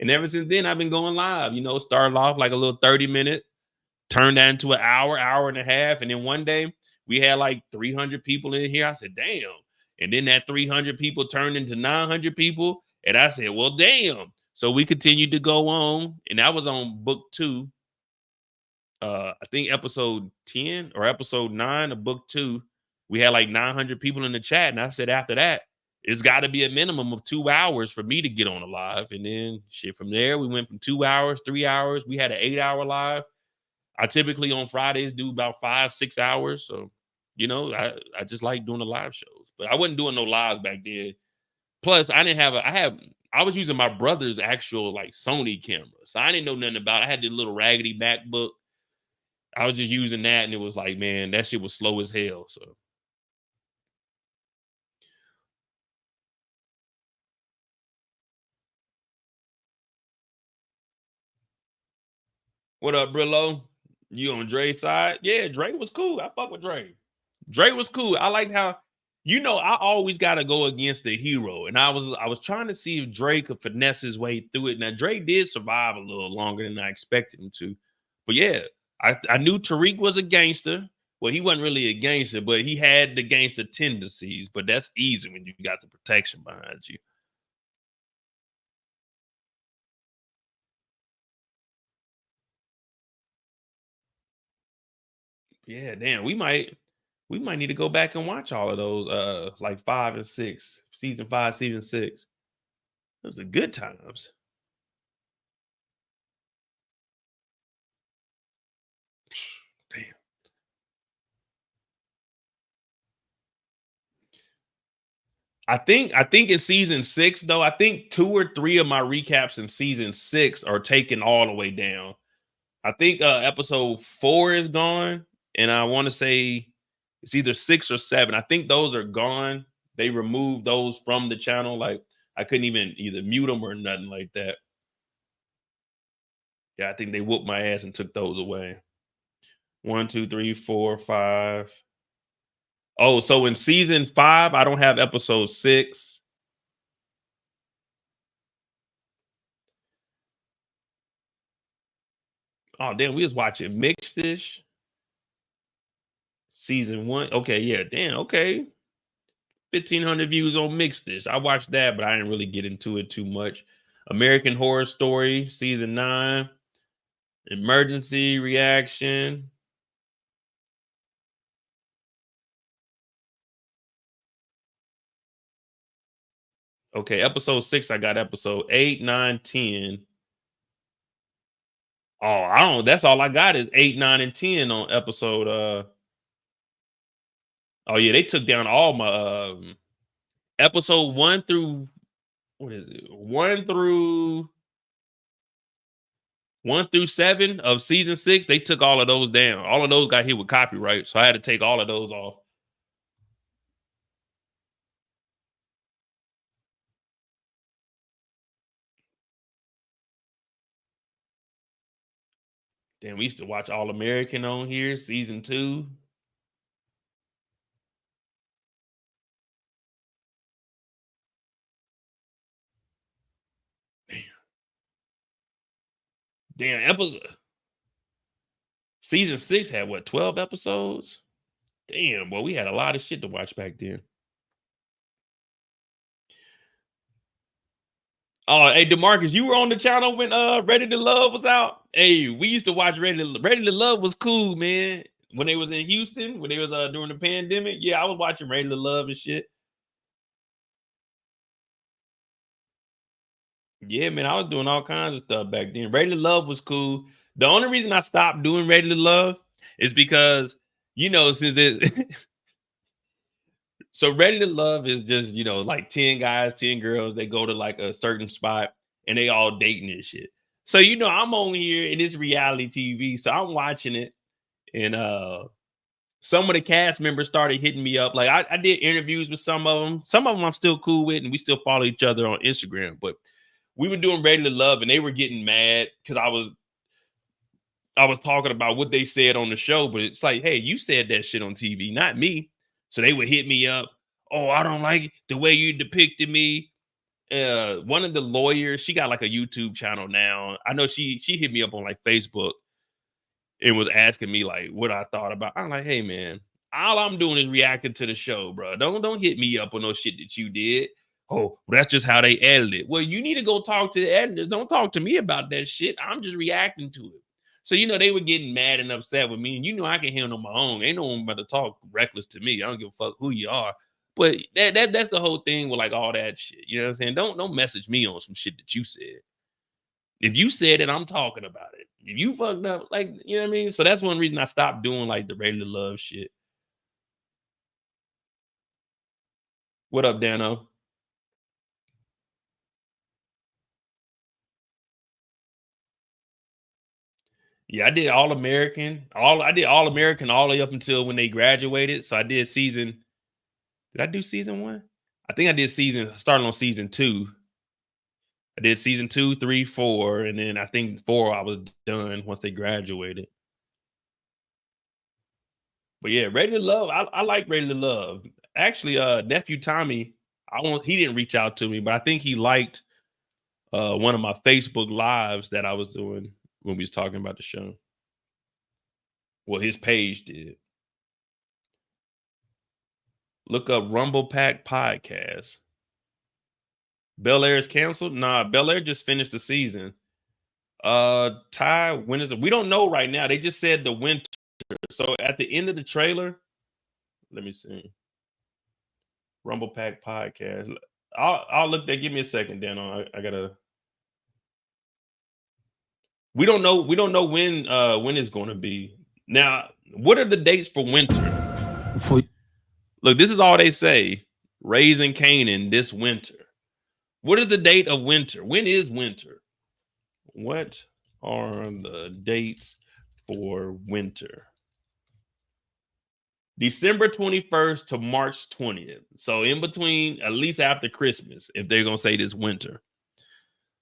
And ever since then, I've been going live. You know, started off like a little 30-minute, turned that into an hour and a half. And then one day we had like 300 people in here. I said, damn. And then that 300 people turned into 900 people. And I said, well, damn. So we continued to go on. And that was on book 2. I think episode 10 or episode 9 of book 2. We had like 900 people in the chat. And I said, after that, it's got to be a minimum of 2 hours for me to get on a live. And then shit, from there, we went from 2 hours, 3 hours. We had an 8-hour live. I typically on Fridays do about 5-6 hours. So, you know, I just like doing the live shows, but I wasn't doing no lives back then. Plus, I was using my brother's actual like Sony camera. So I didn't know nothing about it. I had this little raggedy MacBook. I was just using that, and it was like, man, that shit was slow as hell. So what up, Brillo? You on Dre's side? Yeah, Dre was cool. I fuck with Dre. Dre was cool. I liked how, you know, I always got to go against the hero. And I was trying to see if Dre could finesse his way through it. Now, Dre did survive a little longer than I expected him to. But yeah, I knew Tariq was a gangster. Well, he wasn't really a gangster, but he had the gangster tendencies. But that's easy when you got the protection behind you. Yeah, damn, we might need to go back and watch all of those, like 5 and 6, season 5, season 6. Those are good times. Damn. I think in season 6, though, I think 2 or 3 of my recaps in season 6 are taken all the way down. I think episode 4 is gone, and I want to say it's either 6 or 7. I think those are gone. They removed those from the channel. Like I couldn't even either mute them or nothing like that. Yeah, I think they whooped my ass and took those away. 1, 2, 3, 4, 5. Oh, so in season 5, I don't have episode 6. Oh, damn, we was watching Mixed Dish. Season 1. Okay, yeah, damn, okay. 1,500 views on Mixed Dish. I watched that, but I didn't really get into it too much. American Horror Story, season 9. Emergency Reaction. Okay, episode 6, I got episode 8, 9, 10. Oh, I don't know. That's all I got is 8, 9, and 10 on episode. Oh yeah, they took down all my episode 1 through, what is it? 1 through 7 of season 6. They took all of those down. All of those got hit with copyright, so I had to take all of those off. Damn, we used to watch All American on here, season 2. Damn, episode. Season 6 had what, 12 episodes? Damn, boy, we had a lot of shit to watch back then. Oh, hey, DeMarcus, you were on the channel when Ready to Love was out? Hey, we used to watch Ready to Love was cool, man. When they was in Houston, when they was during the pandemic. Yeah, I was watching Ready to Love and shit. Yeah, man, I was doing all kinds of stuff back then. Ready to Love was cool. The only reason I stopped doing Ready to Love is because, you know, since it so Ready to Love is just, you know, like 10 guys, 10 girls. They go to like a certain spot and they all dating and shit. So, you know, I'm on here and it's reality TV. So I'm watching it. And some of the cast members started hitting me up. Like I did interviews with some of them. Some of them I'm still cool with, and we still follow each other on Instagram. But we were doing Ready to Love, and they were getting mad because I was talking about what they said on the show, but it's like, hey, you said that shit on TV, not me. So they would hit me up. Oh, I don't like the way you depicted me. One of the lawyers, she got like a YouTube channel now. I know she hit me up on like Facebook and was asking me like what I thought about. I'm like, hey man, all I'm doing is reacting to the show, bro. Don't hit me up on no shit that you did. Oh, well, that's just how they edit it. Well, you need to go talk to the editors. Don't talk to me about that shit. I'm just reacting to it. So, you know, they were getting mad and upset with me. And you know, I can handle my own. Ain't no one about to talk reckless to me. I don't give a fuck who you are. But that's the whole thing with like all that shit. You know what I'm saying? Don't message me on some shit that you said. If you said it, I'm talking about it. If you fucked up, like, you know what I mean? So that's one reason I stopped doing like the Ready to Love shit. What up, Dano? Yeah, I did All American. I did All American all the way up until when they graduated. So I did season. Did I do season 1? I think I did starting on season 2. I did season 2, 3, 4, and then I think 4 I was done once they graduated. But yeah, Ready to Love. I like Ready to Love. Actually, nephew Tommy, he didn't reach out to me, but I think he liked one of my Facebook lives that I was doing when we was talking about the show. Well, his page did. Look up Rumble Pack Podcast. Bel Air is canceled? Nah, Bel Air just finished the season. Ty, when is it? We don't know right now. They just said the winter. So at the end of the trailer, let me see. Rumble Pack Podcast. I'll look there. Give me a second, Dan. I gotta. We don't know when it's going to be. Now, what are the dates for winter? Look, this is all they say. Raising Kanan this winter. What is the date of winter? When is winter? What are the dates for winter? December 21st to March 20th. So in between, at least after Christmas, if they're going to say this winter.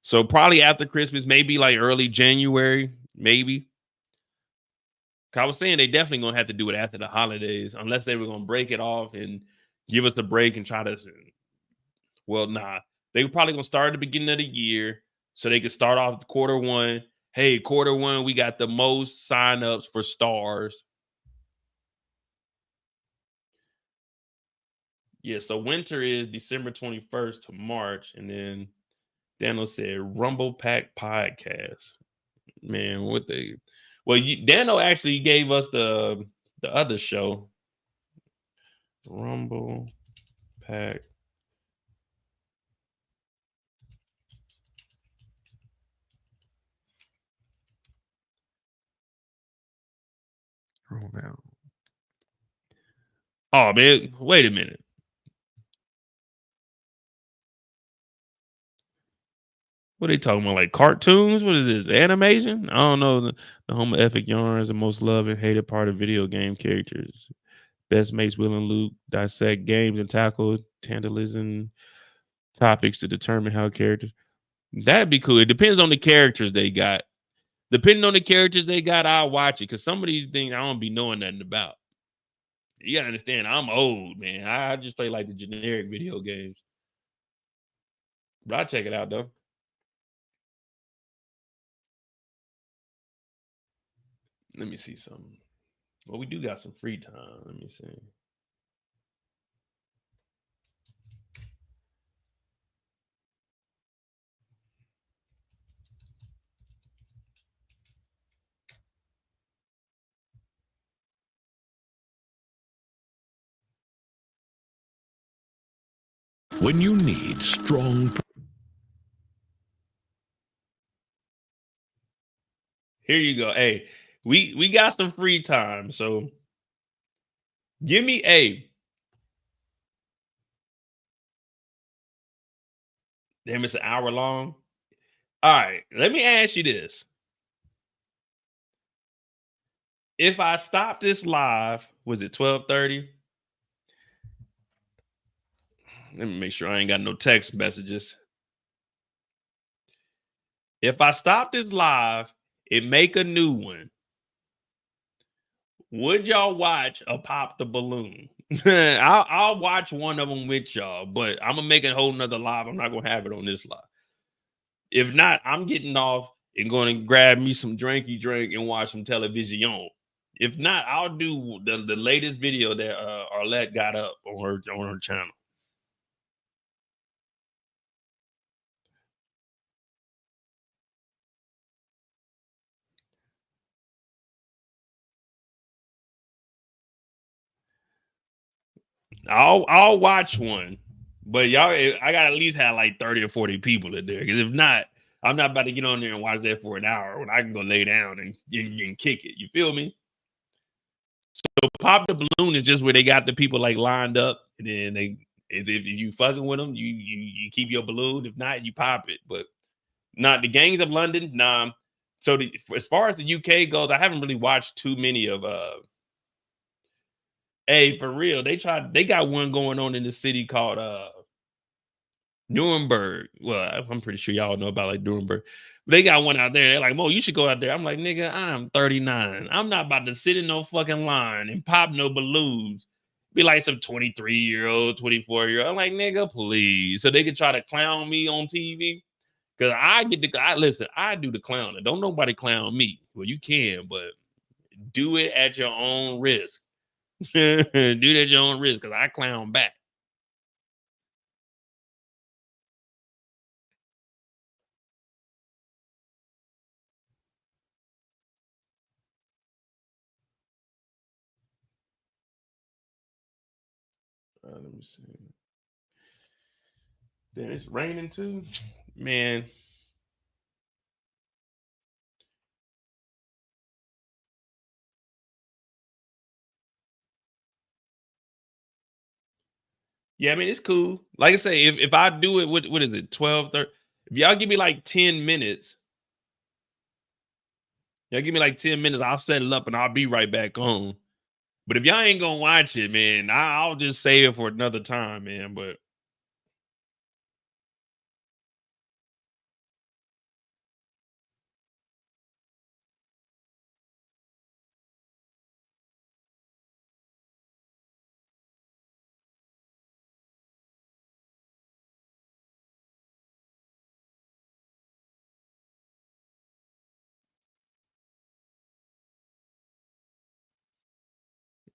So probably after Christmas, maybe like early January, maybe. I was saying they definitely going to have to do it after the holidays, unless they were going to break it off and give us the break and try to. Well, nah. They were probably going to start at the beginning of the year so they could start off quarter 1. Hey, quarter 1, we got the most signups for stars. Yeah, so winter is December 21st to March. And then Daniel said Rumble Pack Podcast. Man, what the... Well, Daniel actually gave us the other show. Rumble Pack. Oh, man, wait a minute. What are they talking about? Like cartoons? What is this? Animation? I don't know. The Homo Epic Yarn is the most loved and hated part of video game characters. Best mates Will and Luke dissect games and tackle tantalizing topics to determine how characters. That'd be cool. It depends on the characters they got. Depending on the characters they got, I'll watch it. Because some of these things I don't be knowing nothing about. You gotta understand, I'm old, man. I just play like the generic video games. But I'll check it out though. Let me see something. Well, we do got some free time. Let me see. When you need strong... Here you go. Hey, we got some free time. So give me damn, it's an hour long. All right, let me ask you this. If I stop this live, was it 12:30? Let me make sure I ain't got no text messages. If I stop this live and make a new one, would y'all watch a Pop the Balloon? I'll watch one of them with y'all, but I'm gonna make a whole nother live. I'm not gonna have it on this live. If not, I'm getting off and going to grab me some drinky drink and watch some television. If not, I'll do the latest video that Arlette got up on her channel. I'll watch one, but y'all, I got at least have like 30 or 40 people in there. Because if not, I'm not about to get on there and watch that for an hour when I can go lay down and kick it. You feel me? So Pop the Balloon is just where they got the people like lined up, and then if you fucking with them, you keep your balloon. If not, you pop it. But not the Gangs of London. Nah. So as far as the UK goes, I haven't really watched too many of Hey, for real, they got one going on in the city called Nuremberg. Well, I'm pretty sure y'all know about like Nuremberg. They got one out there. They're like, Mo, you should go out there. I'm like, nigga, I'm 39. I'm not about to sit in no fucking line and pop no balloons. Be like some 23-year-old, 24-year-old. I'm like, nigga, please. So they can try to clown me on TV. Cause I do the clowning. Don't nobody clown me. Well, you can, but do it at your own risk. Do that at your own risk, because I clown back. Let me see. Then it's raining too, man. Yeah, I mean, it's cool. Like I say, if I do it, what is it, 12, 30? If y'all give me like 10 minutes, I'll set it up and I'll be right back on. But if y'all ain't gonna watch it, man, I'll just save it for another time, man. But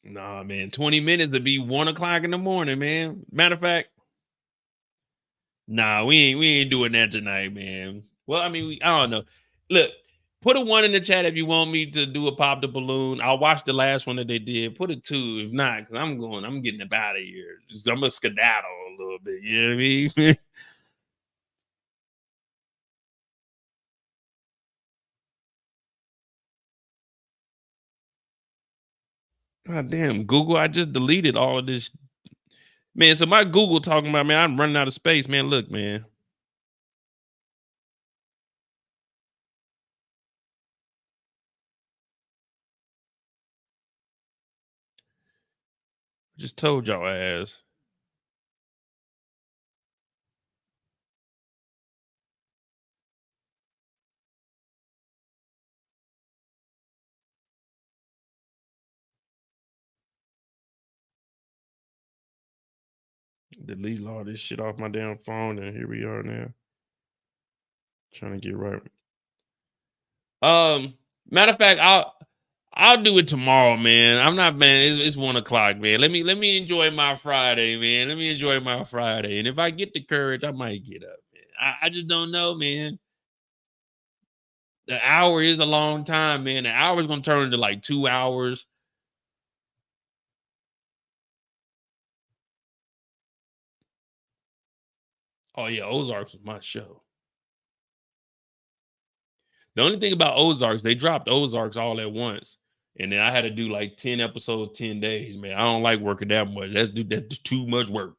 nah, man, 20 minutes to be 1 o'clock in the morning, man. Matter of fact, nah, we ain't doing that tonight, man. Well, I mean, I don't know. Look, put a 1 in the chat if you want me to do a Pop the Balloon. I'll watch the last one that they did. Put a 2 if not, because I'm getting up out of here. I'm gonna skedaddle a little bit. You know what I mean? God damn, Google, I just deleted all of this. Man, so my Google talking about, man, I'm running out of space, man. Look, man. Just told y'all ass. Delete all this shit off my damn phone, and here we are now. Trying to get right. Matter of fact, I'll do it tomorrow, man. I'm not, man. It's 1 o'clock, man. Let me enjoy my Friday, man. Let me enjoy my Friday, and if I get the courage, I might get up, man. I just don't know, man. The hour is a long time, man. The hour is gonna turn into like 2 hours. Oh yeah, Ozarks was my show. The only thing about Ozarks, they dropped Ozarks all at once. And then I had to do like 10 episodes, 10 days, man. I don't like working that much. That's too much work.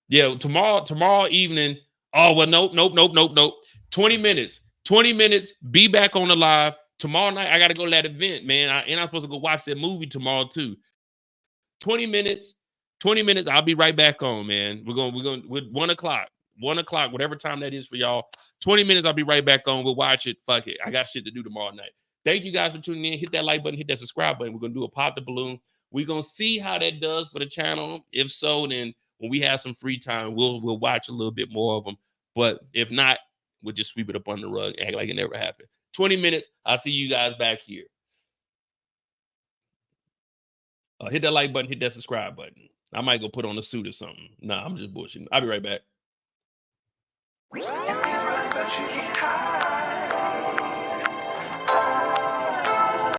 Yeah, tomorrow evening. Oh, well, nope. 20 minutes. 20 minutes. Be back on the live. Tomorrow night, I got to go to that event, man. And I'm supposed to go watch that movie tomorrow, too. 20 minutes. 20 minutes. I'll be right back on, man. We're 1 o'clock. 1 o'clock, whatever time that is for y'all. 20 minutes, I'll be right back on. We'll watch it. Fuck it. I got shit to do tomorrow night. Thank you guys for tuning in. Hit that like button, hit that subscribe button. We're going to do a pop the balloon. We're going to see how that does for the channel. If so, then when we have some free time, we'll watch a little bit more of them. But if not, we'll just sweep it up on the rug, act like it never happened. 20 minutes. I'll see you guys back here. Hit that like button, hit that subscribe button. I might go put on a suit or something. Nah, I'm just bullshitting. I'll be right back.